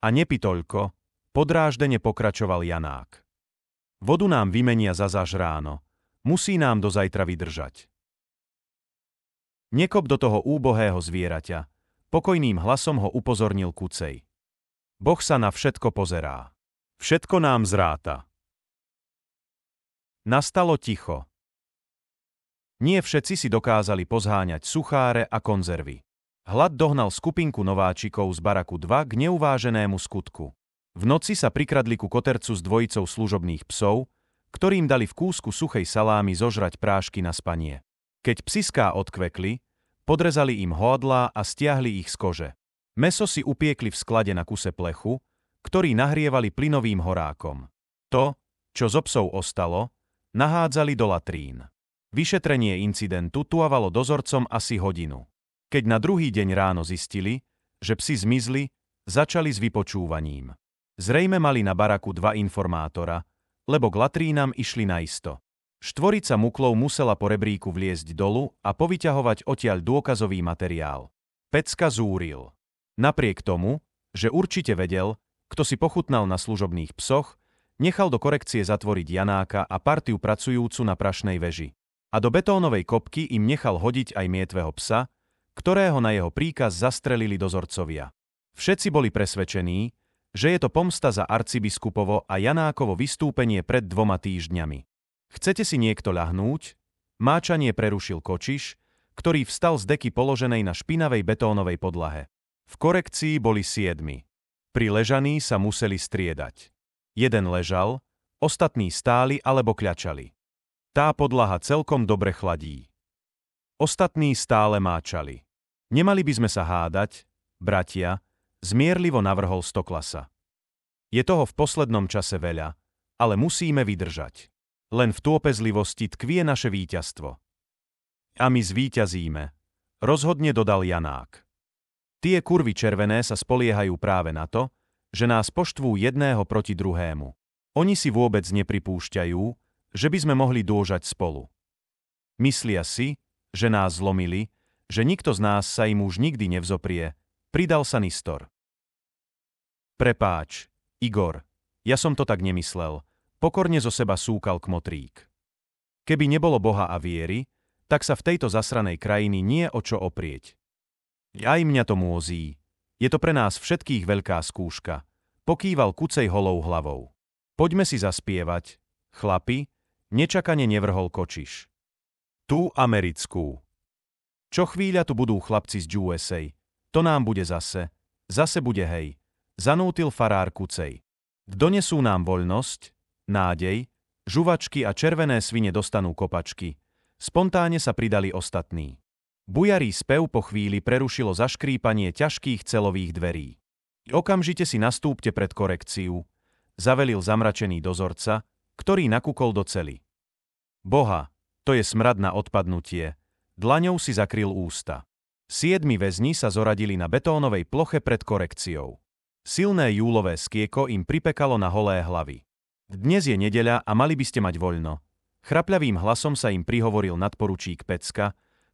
A nepi toľko, podráždene pokračoval Janák. Vodu nám vymenia zas ráno, musí nám do zajtra vydržať. Nekop do toho úbohého zvieraťa, pokojným hlasom ho upozornil Kucej. Boh sa na všetko pozerá. Všetko nám zráta. Nastalo ticho. Nie všetci si dokázali pozháňať sucháre a konzervy. Hlad dohnal skupinku nováčikov z baraku 2 k neuváženému skutku. V noci sa prikradli ku kotercu s dvojicou služobných psov, ktorým dali v kúsku suchej salámy zožrať prášky na spanie. Keď psiská odkvekli, podrezali im hoadlá a stiahli ich z kože. Mäso si upiekli v sklade na kuse plechu, ktorý nahrievali plynovým horákom. To, čo zo psov ostalo, nahádzali do latrín. Vyšetrenie incidentu tuavalo dozorcom asi hodinu. Keď na druhý deň ráno zistili, že psi zmizli, začali s vypočúvaním. Zrejme mali na baraku 2 informátora, lebo k latrínam išli naisto. Štvorica muklov musela po rebríku vliezť dolu a povyťahovať odtiaľ dôkazový materiál. Pecka zúril. Napriek tomu, že určite vedel, kto si pochutnal na služobných psoch, nechal do korekcie zatvoriť Janáka a partiu pracujúcu na Prašnej veži. A do betónovej kopky im nechal hodiť aj mietvého psa, ktorého na jeho príkaz zastrelili dozorcovia. Všetci boli presvedčení, že je to pomsta za arcibiskupovo a Janákovo vystúpenie pred 2 týždňami. Chcete si niekto ľahnúť? Máčanie prerušil Kočiš, ktorý vstal z deky položenej na špinavej betónovej podlahe. V korekcii boli 7. Pri ležaní sa museli striedať. Jeden ležal, ostatní stáli alebo kľačali. Tá podlaha celkom dobre chladí. Ostatní stále máčali. Nemali by sme sa hádať, bratia, zmierlivo navrhol Stoklasa. Je toho v poslednom čase veľa, ale musíme vydržať. Len v trpezlivosti tkvie naše víťazstvo. A my zvíťazíme, rozhodne dodal Janák. Tie kurvy červené sa spoliehajú práve na to, že nás poštvú jedného proti druhému. Oni si vôbec nepripúšťajú, že by sme mohli dôžať spolu. Myslia si, že nás zlomili, že nikto z nás sa im už nikdy nevzoprie, pridal sa Nistor. Prepáč, Igor, ja som to tak nemyslel, pokorne zo seba súkal Kmotrík. Keby nebolo Boha a viery, tak sa v tejto zasranej krajiny nie o čo oprieť. Aj mňa to môzí. Je to pre nás všetkých veľká skúška. Pokýval Kucej holou hlavou. Poďme si zaspievať, chlapi, nečakane nevrhol Kočiš. Tú americkú. Čo chvíľa tu budú chlapci z USA. To nám bude zase bude hej. Zanútil farár Kucej. Donesú nám voľnosť, nádej, žuvačky a červené svine dostanú kopačky. Spontáne sa pridali ostatní. Bujarý spev po chvíli prerušilo zaškrípanie ťažkých celových dverí. Okamžite si nastúpte pred korekciu, zavelil zamračený dozorca, ktorý nakúkol do cely. Boha, to je smrad na odpadnutie, dlaňou si zakryl ústa. 7 väzni sa zoradili na betónovej ploche pred korekciou. Silné júlové skieko im pripekalo na holé hlavy. Dnes je nedeľa a mali by ste mať voľno. Chrapľavým hlasom sa im prihovoril nadporučík Pecka,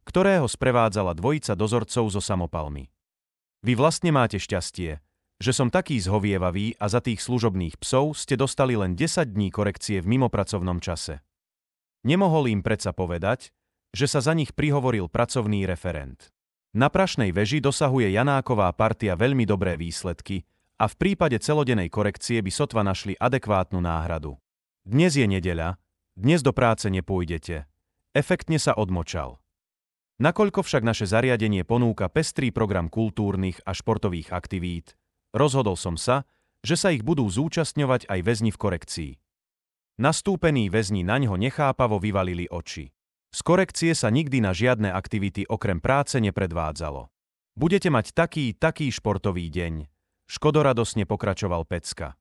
ktorého sprevádzala dvojica dozorcov so samopalmi. Vy vlastne máte šťastie, že som taký zhovievavý a za tých služobných psov ste dostali len 10 dní korekcie v mimopracovnom čase. Nemohol im predsa povedať, že sa za nich prihovoril pracovný referent. Na Prašnej veži dosahuje Janáková partia veľmi dobré výsledky a v prípade celodennej korekcie by sotva našli adekvátnu náhradu. Dnes je nedeľa, dnes do práce nepôjdete. Efektne sa odmočal. Nakoľko však naše zariadenie ponúka pestrý program kultúrnych a športových aktivít, rozhodol som sa, že sa ich budú zúčastňovať aj väzni v korekcii. Nastúpení väzni naňho nechápavo vyvalili oči. Z korekcie sa nikdy na žiadne aktivity okrem práce nepredvádzalo. Budete mať taký športový deň, škodoradosne pokračoval Pecka.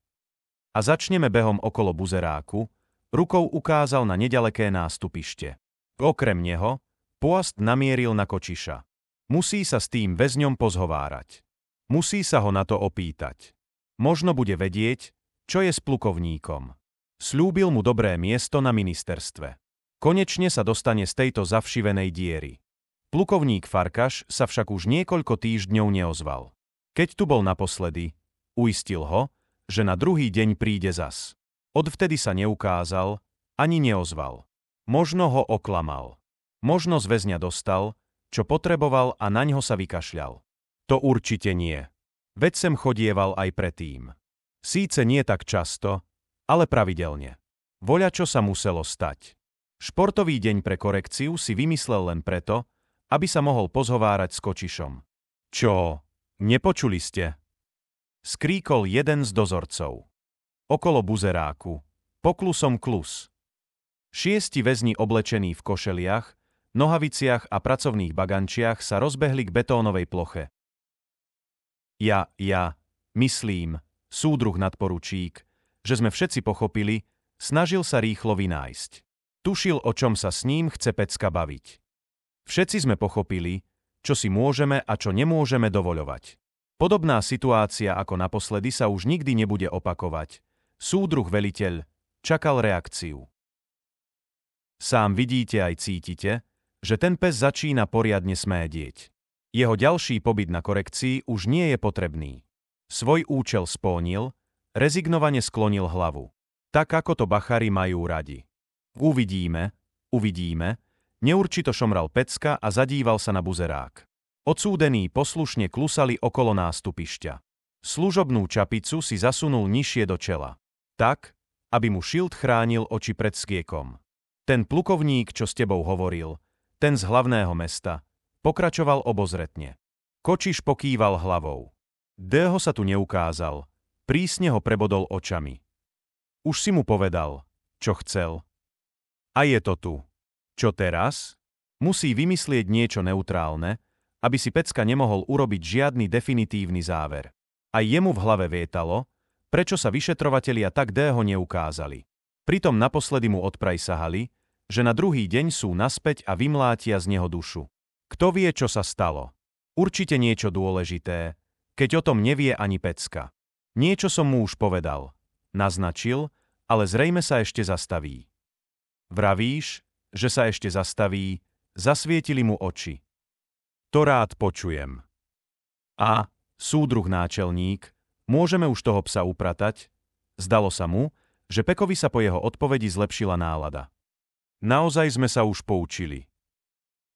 A začneme behom okolo buzeráku, rukou ukázal na nedaleké nástupište. Okrem neho Poast namieril na Kočiša. Musí sa s tým väzňom pozhovárať. Musí sa ho na to opýtať. Možno bude vedieť, čo je s plukovníkom. Sľúbil mu dobré miesto na ministerstve. Konečne sa dostane z tejto zavšivenej diery. Plukovník Farkaš sa však už niekoľko týždňov neozval. Keď tu bol naposledy, Uistil ho, že na druhý deň príde zas. Odvtedy sa neukázal, ani neozval. Možno ho oklamal. Možno z väzňa dostal, čo potreboval a naňho sa vykašľal. To určite nie. Veď sem chodieval aj predtým. Síce nie tak často, ale pravidelne. Voľačo sa muselo stať. Športový deň pre korekciu si vymyslel len preto, aby sa mohol pozhovárať s Kočišom. Čo? Nepočuli ste? Skríkol jeden z dozorcov. Okolo buzeráku. Poklusom klus. 6 väzni oblečení v košeliach, nohaviciach a pracovných bagančiach sa rozbehli k betónovej ploche. Ja, myslím, súdruh nadporučík, že sme všetci pochopili, snažil sa rýchlo vynájsť. Tušil, o čom sa s ním chce Pecka baviť. Všetci sme pochopili, čo si môžeme a čo nemôžeme dovoľovať. Podobná situácia ako naposledy sa už nikdy nebude opakovať. Súdruh veliteľ čakal reakciu. Sám vidíte aj cítite, že ten pes začína poriadne smédieť. Jeho ďalší pobyt na korekcii už nie je potrebný. Svoj účel splnil, rezignovane sklonil hlavu. Tak ako to bachári majú radi. Uvidíme, neurčito šomral Pecka a zadíval sa na buzerák. Odsúdení poslušne klusali okolo nástupišťa. Služobnú čapicu si zasunul nižšie do čela. Tak, aby mu šilt chránil oči pred skiekom. Ten plukovník, čo s tebou hovoril, ten z hlavného mesta, pokračoval obozretne. Kočiš pokýval hlavou. Dého sa tu neukázal, prísne ho prebodol očami. Už si mu povedal, čo chcel. A je to tu. Čo teraz? Musí vymyslieť niečo neutrálne, aby si Pecka nemohol urobiť žiadny definitívny záver. Aj jemu v hlave vietalo, prečo sa vyšetrovatelia tak Dého neukázali. Pritom naposledy mu odprajsahali, že na druhý deň sú naspäť a vymlátia z neho dušu. Kto vie, čo sa stalo? Určite niečo dôležité, keď o tom nevie ani Pecka. Niečo som mu už povedal. Naznačil, ale zrejme sa ešte zastaví. Vravíš, že sa ešte zastaví, zasvietili mu oči. To rád počujem. A, súdruh náčelník, môžeme už toho psa upratať? Zdalo sa mu, že Pekovi sa po jeho odpovedi zlepšila nálada. Naozaj sme sa už poučili.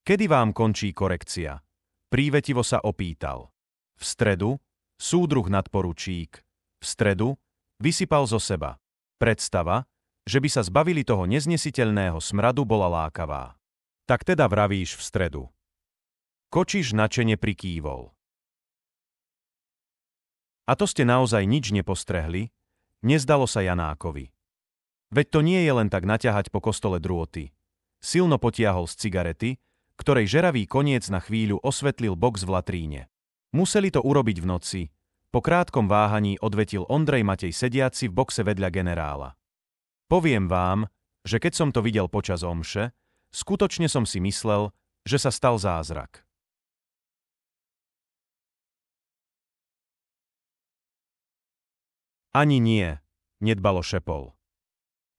Kedy vám končí korekcia? Prívetivo sa opýtal. V stredu, súdruh nadporučík. V stredu, vysypal zo seba. Predstava, že by sa zbavili toho neznesiteľného smradu, bola lákavá. Tak teda vravíš v stredu. Kočiš načene prikývol. A to ste naozaj nič nepostrehli? Nezdalo sa Janákovi. Veď to nie je len tak naťahať po kostole drôty. Silno potiahol z cigarety, ktorej žeravý koniec na chvíľu osvetlil box v latríne. Museli to urobiť v noci. Po krátkom váhaní odvetil Ondrej Matej sediaci v boxe vedľa generála. Poviem vám, že keď som to videl počas omše, skutočne som si myslel, že sa stal zázrak. Ani nie, nedbalo šepol.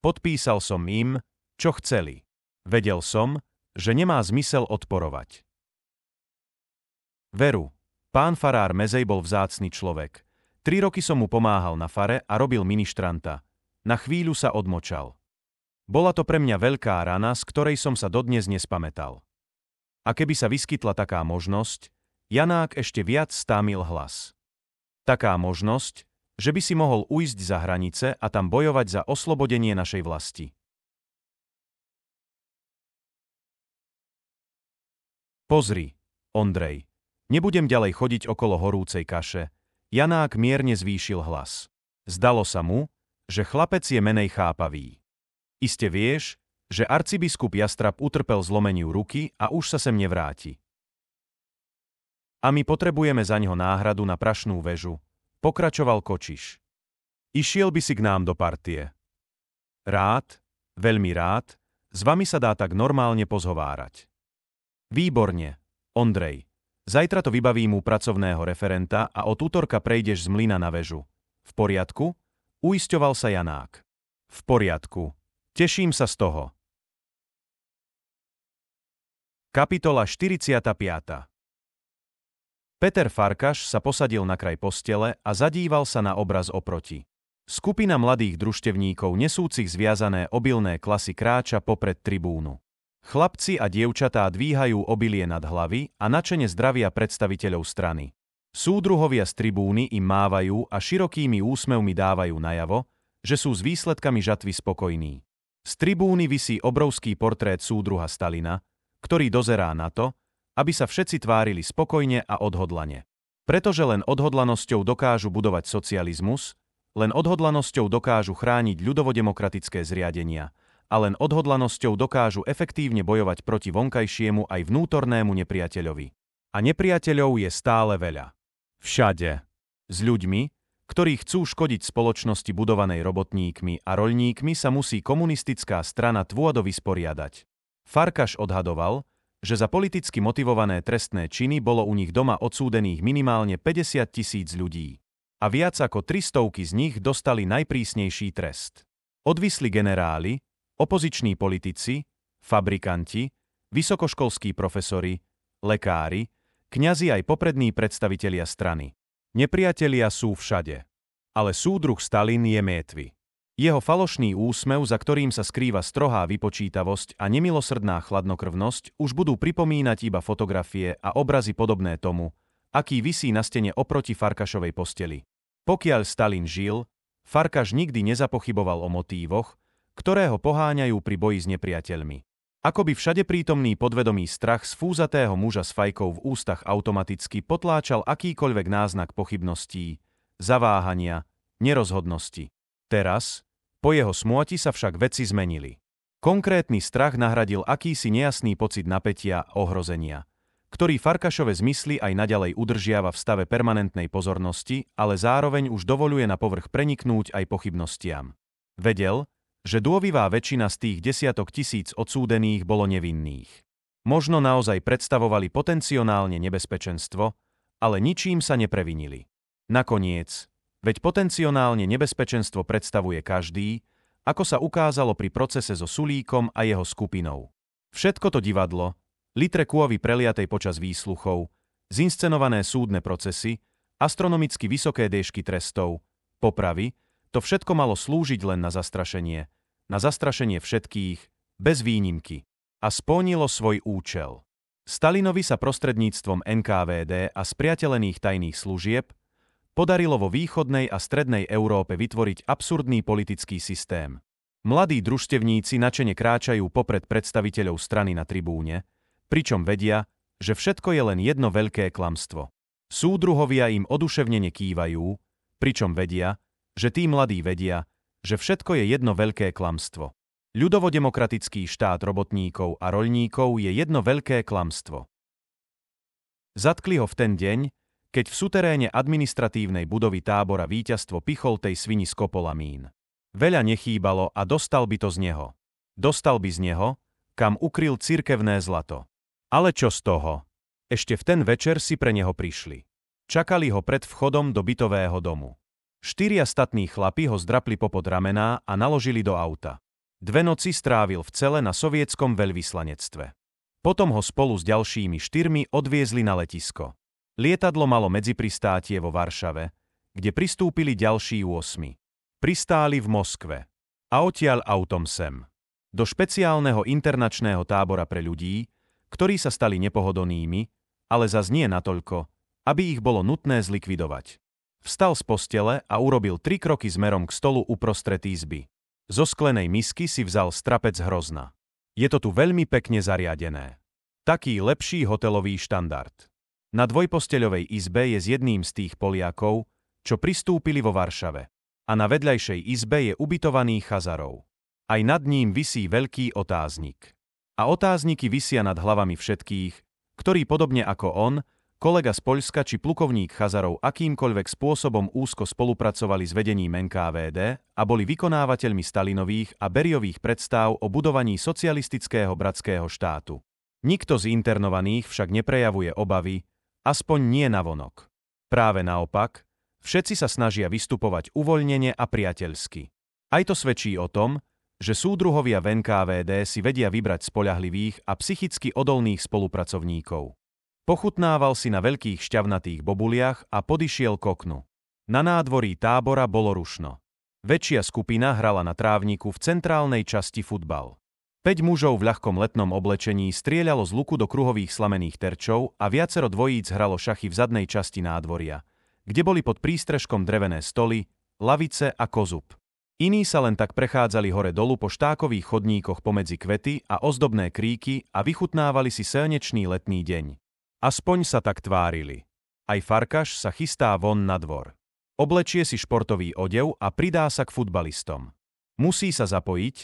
Podpísal som im, čo chceli. Vedel som, že nemá zmysel odporovať. Veru, pán farár Mezej bol vzácny človek. 3 roky som mu pomáhal na fare a robil ministranta. Na chvíľu sa odmočal. Bola to pre mňa veľká rana, z ktorej som sa dodnes nespamätal. A keby sa vyskytla taká možnosť, Janák ešte viac stámil hlas. Taká možnosť, že by si mohol ujsť za hranice a tam bojovať za oslobodenie našej vlasti. Pozri, Ondrej, nebudem ďalej chodiť okolo horúcej kaše. Janák mierne zvýšil hlas. Zdalo sa mu, že chlapec je menej chápavý. Iste vieš, že arcibiskup Jastrab utrpel zlomeniu ruky a už sa sem nevráti. A my potrebujeme zaňho náhradu na Prašnú väžu, pokračoval Kočiš. Išiel by si k nám do partie. Rád, veľmi rád, s vami sa dá tak normálne pozhovárať. Výborne, Ondrej. Zajtra to vybavím u pracovného referenta a od útorka prejdeš z mlyna na väžu. V poriadku? Uisťoval sa Janák. V poriadku. Teším sa z toho. Kapitola 45. Peter Farkaš sa posadil na kraj postele a zadíval sa na obraz oproti. Skupina mladých družstevníkov nesúcich zviazané obilné klasy kráča popred tribúnu. Chlapci a dievčatá dvíhajú obilie nad hlavy a nadšene zdravia predstaviteľov strany. Súdruhovia z tribúny im mávajú a širokými úsmevmi dávajú najavo, že sú s výsledkami žatvy spokojní. Z tribúny visí obrovský portrét súdruha Stalina, ktorý dozerá na to, aby sa všetci tvárili spokojne a odhodlane. Pretože len odhodlanosťou dokážu budovať socializmus, len odhodlanosťou dokážu chrániť ľudovodemokratické zriadenia a len odhodlanosťou dokážu efektívne bojovať proti vonkajšiemu aj vnútornému nepriateľovi. A nepriateľov je stále veľa. Všade. S ľuďmi, ktorí chcú škodiť spoločnosti budovanej robotníkmi a roľníkmi, sa musí komunistická strana tvôdo vysporiadať. Farkaš odhadoval, že za politicky motivované trestné činy bolo u nich doma odsúdených minimálne 50 000 ľudí. A viac ako 300 z nich dostali najprísnejší trest. Odvisli generáli, opoziční politici, fabrikanti, vysokoškolskí profesori, lekári, kňazi aj poprední predstavitelia strany. Nepriatelia sú všade. Ale súdruh Stalin je mŕtvy. Jeho falošný úsmev, za ktorým sa skrýva strohá vypočítavosť a nemilosrdná chladnokrvnosť, už budú pripomínať iba fotografie a obrazy podobné tomu, aký visí na stene oproti Farkašovej posteli. Pokiaľ Stalin žil, Farkaš nikdy nezapochyboval o motívoch, ktoré ho poháňajú pri boji s nepriateľmi. Akoby všade prítomný podvedomý strach z fúzatého muža s fajkou v ústach automaticky potláčal akýkoľvek náznak pochybností, zaváhania, nerozhodnosti. Teraz, po jeho smôti sa však veci zmenili. Konkrétny strach nahradil akýsi nejasný pocit napätia a ohrozenia, ktorý Farkašove zmysly aj naďalej udržiava v stave permanentnej pozornosti, ale zároveň už dovoľuje na povrch preniknúť aj pochybnostiam. Vedel, že drvivá väčšina z tých desiatok tisíc odsúdených bolo nevinných. Možno naozaj predstavovali potenciálne nebezpečenstvo, ale ničím sa neprevinili. Nakoniec, veď potenciálne nebezpečenstvo predstavuje každý, ako sa ukázalo pri procese so Sulíkom a jeho skupinou. Všetko to divadlo, litre kôvy preliatej počas výsluchov, zinscenované súdne procesy, astronomicky vysoké dĺžky trestov, popravy, to všetko malo slúžiť len na zastrašenie všetkých, bez výnimky. A splnilo svoj účel. Stalinovi sa prostredníctvom NKVD a spriateľených tajných služieb podarilo vo východnej a strednej Európe vytvoriť absurdný politický systém. Mladí družstevníci nadšene kráčajú popred predstaviteľov strany na tribúne, pričom vedia, že všetko je len jedno veľké klamstvo. Súdruhovia im oduševnene kývajú, pričom vedia, že tí mladí vedia, že všetko je jedno veľké klamstvo. Ľudovodemokratický štát robotníkov a roľníkov je jedno veľké klamstvo. Zatkli ho v ten deň, keď v suteréne administratívnej budovy tábora Víťazstvo pichol tej svini z kopolamín. Veľa nechýbalo a dostal by to z neho. Dostal by z neho, kam ukryl cirkevné zlato. Ale čo z toho? Ešte v ten večer si pre neho prišli. Čakali ho pred vchodom do bytového domu. 4 statní chlapi ho zdrapli popod ramená a naložili do auta. 2 noci strávil v cele na sovietskom veľvyslanectve. Potom ho spolu s ďalšími 4 odviezli na letisko. Lietadlo malo medzipristátie vo Varšave, kde pristúpili ďalší 8. Pristáli v Moskve. A odtiaľ autom sem. Do špeciálneho internačného tábora pre ľudí, ktorí sa stali nepohodlnými, ale zas nie natoľko, aby ich bolo nutné zlikvidovať. Vstal z postele a urobil 3 kroky smerom k stolu uprostred izby. Zo sklenej misky si vzal strapec hrozna. Je to tu veľmi pekne zariadené. Taký lepší hotelový štandard. Na dvojposteľovej izbe je s jedným z tých Poliakov, čo pristúpili vo Varšave. A na vedľajšej izbe je ubytovaný Chazarov. Aj nad ním visí veľký otáznik. A otázniky visia nad hlavami všetkých, ktorí podobne ako on, kolega z Poľska či plukovník Chazarov akýmkoľvek spôsobom úzko spolupracovali s vedením NKVD a boli vykonávateľmi Stalinových a Beriových predstáv o budovaní socialistického bratského štátu. Nikto z internovaných však neprejavuje obavy, aspoň nie navonok. Práve naopak, všetci sa snažia vystupovať uvoľnene a priateľsky. Aj to svedčí o tom, že súdruhovia v NKVD si vedia vybrať spoľahlivých a psychicky odolných spolupracovníkov. Pochutnával si na veľkých šťavnatých bobuliach a podišiel k oknu. Na nádvorí tábora bolo rušno. Väčšia skupina hrala na trávniku v centrálnej časti futbal. 5 mužov v ľahkom letnom oblečení strieľalo z luku do kruhových slamených terčov a viacero dvojíc hralo šachy v zadnej časti nádvoria, kde boli pod prístrežkom drevené stoly, lavice a kozub. Iní sa len tak prechádzali hore-dolu po štákových chodníkoch pomedzi kvety a ozdobné kríky a vychutnávali si slnečný letný deň. Aspoň sa tak tvárili. Aj Farkaš sa chystá von na dvor. Oblečie si športový odev a pridá sa k futbalistom. Musí sa zapojiť,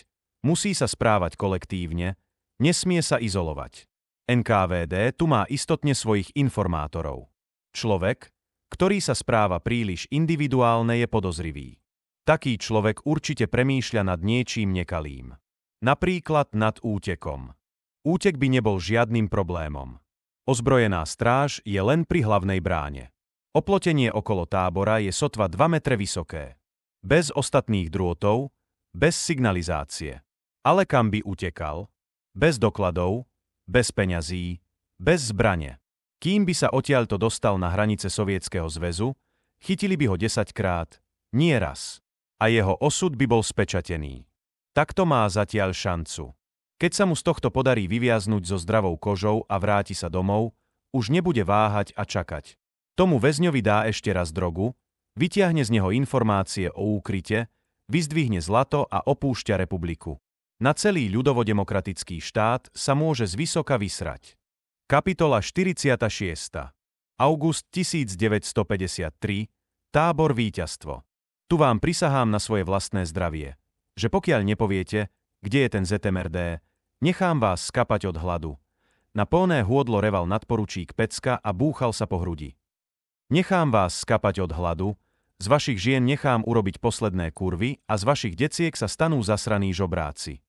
musí sa správať kolektívne, nesmie sa izolovať. NKVD tu má istotne svojich informátorov. Človek, ktorý sa správa príliš individuálne, je podozrivý. Taký človek určite premýšľa nad niečím nekalým. Napríklad nad útekom. Útek by nebol žiadnym problémom. Ozbrojená stráž je len pri hlavnej bráne. Oplotenie okolo tábora je sotva 2 metre vysoké. Bez ostatných drôtov, bez signalizácie. Ale kam by utekal? Bez dokladov, bez peňazí, bez zbrane. Kým by sa odtiaľto dostal na hranice Sovietskeho zväzu, chytili by ho 10-krát, nie raz. A jeho osud by bol spečatený. Takto má zatiaľ šancu. Keď sa mu z tohto podarí vyviaznuť so zdravou kožou a vráti sa domov, už nebude váhať a čakať. Tomu väzňovi dá ešte raz drogu, vytiahne z neho informácie o úkryte, vyzdvihne zlato a opúšťa republiku. Na celý ľudovodemokratický štát sa môže zvysoka vysrať. Kapitola 46. August 1953. Tábor Víťazstvo. Tu vám prisahám na svoje vlastné zdravie, že pokiaľ nepoviete, kde je ten ZMRD, nechám vás skapať od hladu. Na plné hôdlo reval nadporučík Pecka a búchal sa po hrudi. Nechám vás skapať od hladu, z vašich žien nechám urobiť posledné kurvy a z vašich deciek sa stanú zasraní žobráci.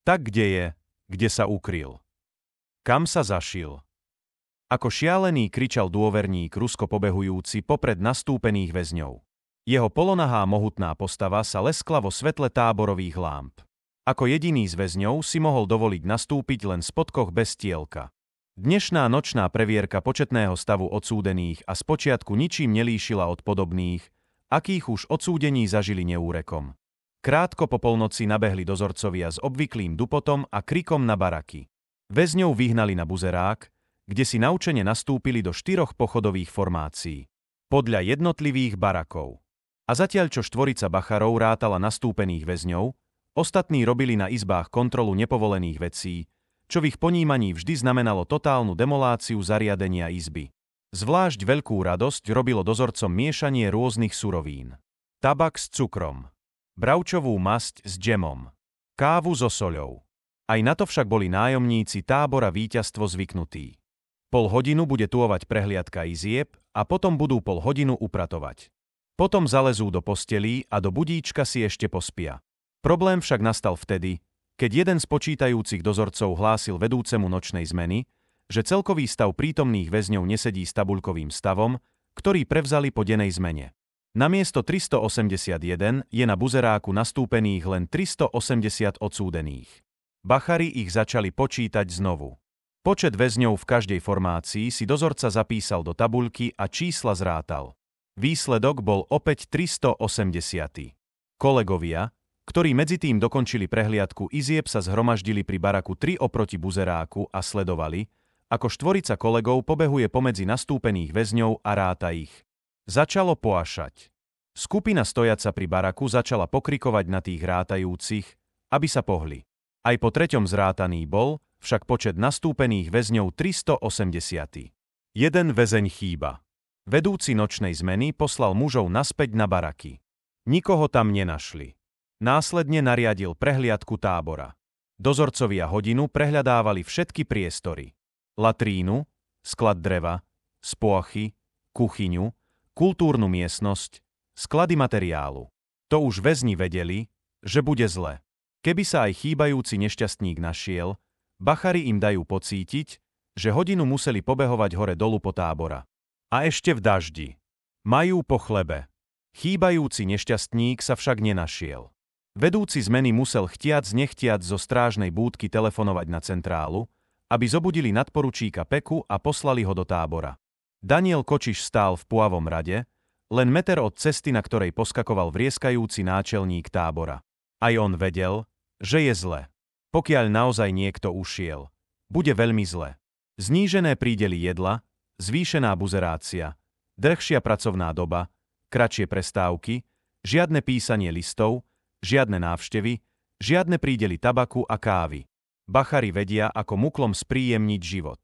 Tak kde je, kde sa ukryl? Kam sa zašil? Ako šialený kričal dôverník rusko pobehujúci popred nastúpených väzňov. Jeho polonahá mohutná postava sa leskla vo svetle táborových lámp. Ako jediný z väzňov si mohol dovoliť nastúpiť len v spodkoch bez tielka. Dnešná nočná previerka početného stavu odsúdených a spočiatku ničím nelíšila od podobných, akých už odsúdení zažili neúrekom. Krátko po polnoci nabehli dozorcovia s obvyklým dupotom a krikom na baraky. Väzňov vyhnali na buzerák, kde si naučene nastúpili do 4 pochodových formácií. Podľa jednotlivých barakov. A zatiaľ čo štvorica bacharov rátala nastúpených väzňov, ostatní robili na izbách kontrolu nepovolených vecí, čo v ich ponímaní vždy znamenalo totálnu demoláciu zariadenia izby. Zvlášť veľkú radosť robilo dozorcom miešanie rôznych surovín. Tabak s cukrom, bravčovú masť s džemom, kávu so soľou. Aj na to však boli nájomníci tábora Víťazstvo zvyknutí. Pol hodinu bude tuovať prehliadka izieb a potom budú pol hodinu upratovať. Potom zalezú do postelí a do budíčka si ešte pospia. Problém však nastal vtedy, keď jeden z počítajúcich dozorcov hlásil vedúcemu nočnej zmeny, že celkový stav prítomných väzňov nesedí s tabuľkovým stavom, ktorý prevzali po dennej zmene. Namiesto 381 je na buzeráku nastúpených len 380 odsúdených. Bachari ich začali počítať znovu. Počet väzňov v každej formácii si dozorca zapísal do tabuľky a čísla zrátal. Výsledok bol opäť 380. Kolegovia, ktorí medzitým dokončili prehliadku izieb, sa zhromaždili pri baraku 3 oproti buzeráku a sledovali, ako štvorica kolegov pobehuje pomedzi nastúpených väzňov a ráta ich. Začalo poašať. Skupina stojaca pri baraku začala pokrikovať na tých rátajúcich, aby sa pohli. Aj po 3. zrátaný bol, však počet nastúpených väzňov 380. Jeden väzeň chýba. Vedúci nočnej zmeny poslal mužov naspäť na baraky. Nikoho tam nenašli. Následne nariadil prehliadku tábora. Dozorcovia hodinu prehľadávali všetky priestory. Latrínu, sklad dreva, spôchy, kuchyňu, kultúrnu miestnosť, sklady materiálu. To už väzni vedeli, že bude zle. Keby sa aj chýbajúci nešťastník našiel, bachari im dajú pocítiť, že hodinu museli pobehovať hore-dolu po tábora. A ešte v daždi. Majú po chlebe. Chýbajúci nešťastník sa však nenašiel. Vedúci zmeny musel chtiac nechtiac zo strážnej búdky telefonovať na centrálu, aby zobudili nadporučíka Peku a poslali ho do tábora. Daniel Kočiš stál v Puavom rade, len meter od cesty, na ktorej poskakoval vrieskajúci náčelník tábora. Aj on vedel, že je zle. Pokiaľ naozaj niekto ušiel, bude veľmi zle. Znížené prídely jedla, zvýšená buzerácia, dlhšia pracovná doba, kratšie prestávky, žiadne písanie listov, žiadne návštevy, žiadne prídely tabaku a kávy. Bachari vedia, ako muklom spríjemniť život.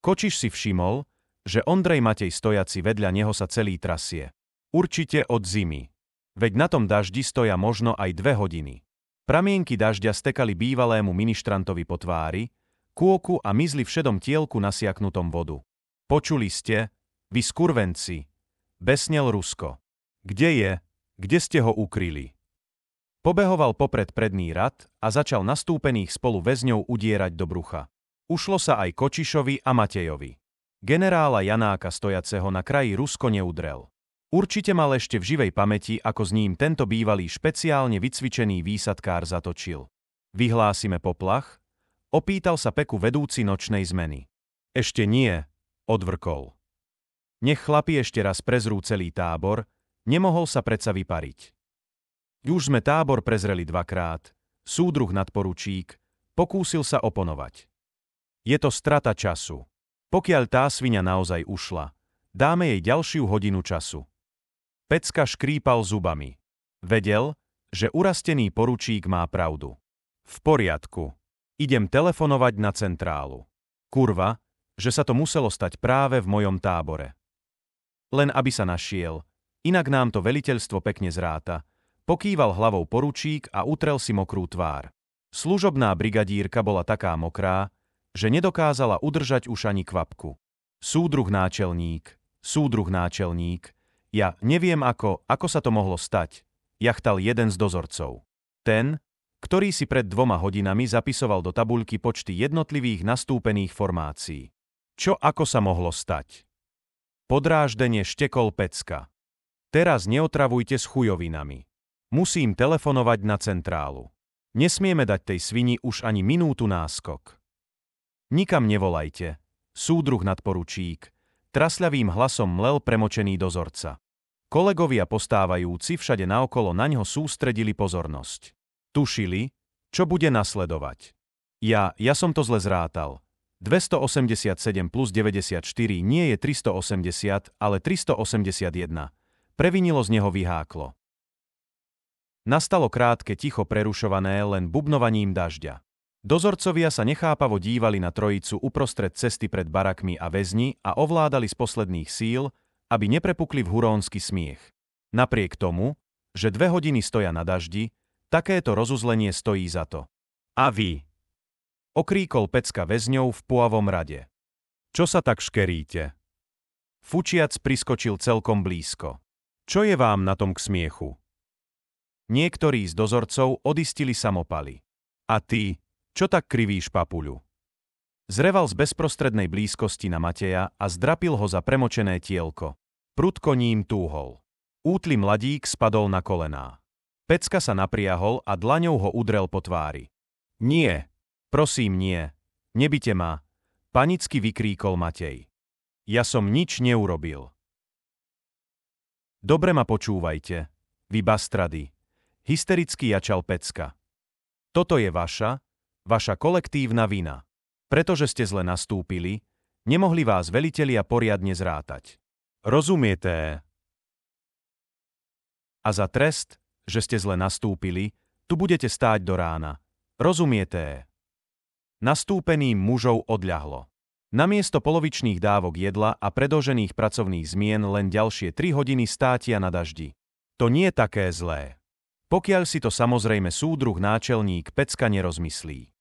Kočiš si všimol, že Ondrej Matej stojaci vedľa neho sa celý trasie. Určite od zimy. Veď na tom daždi stoja možno aj 2 hodiny. Pramienky dažďa stekali bývalému ministrantovi po tvári, kôku a mizli v šedom tielku nasiaknutom vodu. Počuli ste, vy skurvenci, besnel Rusko. Kde je? Kde ste ho ukryli? Pobehoval popred predný rad a začal nastúpených spolu väzňov udierať do brucha. Ušlo sa aj Kočišovi a Matejovi. Generála Janáka stojaceho na kraji Rusko neudrel. Určite mal ešte v živej pamäti, ako s ním tento bývalý špeciálne vycvičený výsadkár zatočil. Vyhlásime poplach? Opýtal sa Peku vedúci nočnej zmeny. Ešte nie, odvrkol. Nech chlapi ešte raz prezrú celý tábor, nemohol sa predsa vypariť. Už sme tábor prezreli 2-krát, súdruh nadporučík, pokúsil sa oponovať. Je to strata času. Pokiaľ tá sviňa naozaj ušla, dáme jej ďalšiu hodinu času. Pecka škrípal zubami. Vedel, že urastený poručík má pravdu. V poriadku. Idem telefonovať na centrálu. Kurva, že sa to muselo stať práve v mojom tábore. Len aby sa našiel, inak nám to veliteľstvo pekne zráta. Pokýval hlavou poručík a utrel si mokrú tvár. Služobná brigadírka bola taká mokrá, že nedokázala udržať už ani kvapku. Súdruh náčelník, ja neviem ako sa to mohlo stať, jachtal jeden z dozorcov. Ten, ktorý si pred 2 hodinami zapisoval do tabuľky počty jednotlivých nastúpených formácií. Čo ako sa mohlo stať? Podráždene štekol Pecka. Teraz neotravujte s chujovinami. Musím telefonovať na centrálu. Nesmieme dať tej svini už ani minútu náskok. Nikam nevolajte, súdruh nadporučík, trasľavým hlasom mlel premočený dozorca. Kolegovia postávajúci všade naokolo naňho sústredili pozornosť. Tušili, čo bude nasledovať. Ja som to zle zrátal. 287 plus 94 nie je 380, ale 381. Previnilo z neho vyháklo. Nastalo krátke ticho prerušované len bubnovaním dažďa. Dozorcovia sa nechápavo dívali na trojicu uprostred cesty pred barakmi a väzni a ovládali z posledných síl, aby neprepukli v hurónsky smiech. Napriek tomu, že 2 hodiny stoja na daždi, takéto rozuzlenie stojí za to. A vy? Okríkol Pecka väzňov v Puavom rade. Čo sa tak škeríte? Fučiac priskočil celkom blízko. Čo je vám na tom k smiechu? Niektorí z dozorcov odistili samopaly. A ty, čo tak krivíš papuľu? Zreval z bezprostrednej blízkosti na Mateja a zdrapil ho za premočené tielko. Prudko ním túhol. Útly mladík spadol na kolená. Pecka sa napriahol a dlaňou ho udrel po tvári. Nie, prosím nie, nebite ma, panicky vykríkol Matej. Ja som nič neurobil. Dobre ma počúvajte, vy bastrady. Hystericky jačal Pecka. Toto je vaša kolektívna vina. Pretože ste zle nastúpili, nemohli vás velitelia poriadne zrátať. Rozumiete? A za trest, že ste zle nastúpili, tu budete stáť do rána. Rozumiete? Nastúpeným mužov odľahlo. Namiesto polovičných dávok jedla a predĺžených pracovných zmien len ďalšie 3 hodiny státia na daždi. To nie je také zlé. Pokiaľ si to samozrejme súdruh náčelník Pecka nerozmyslí.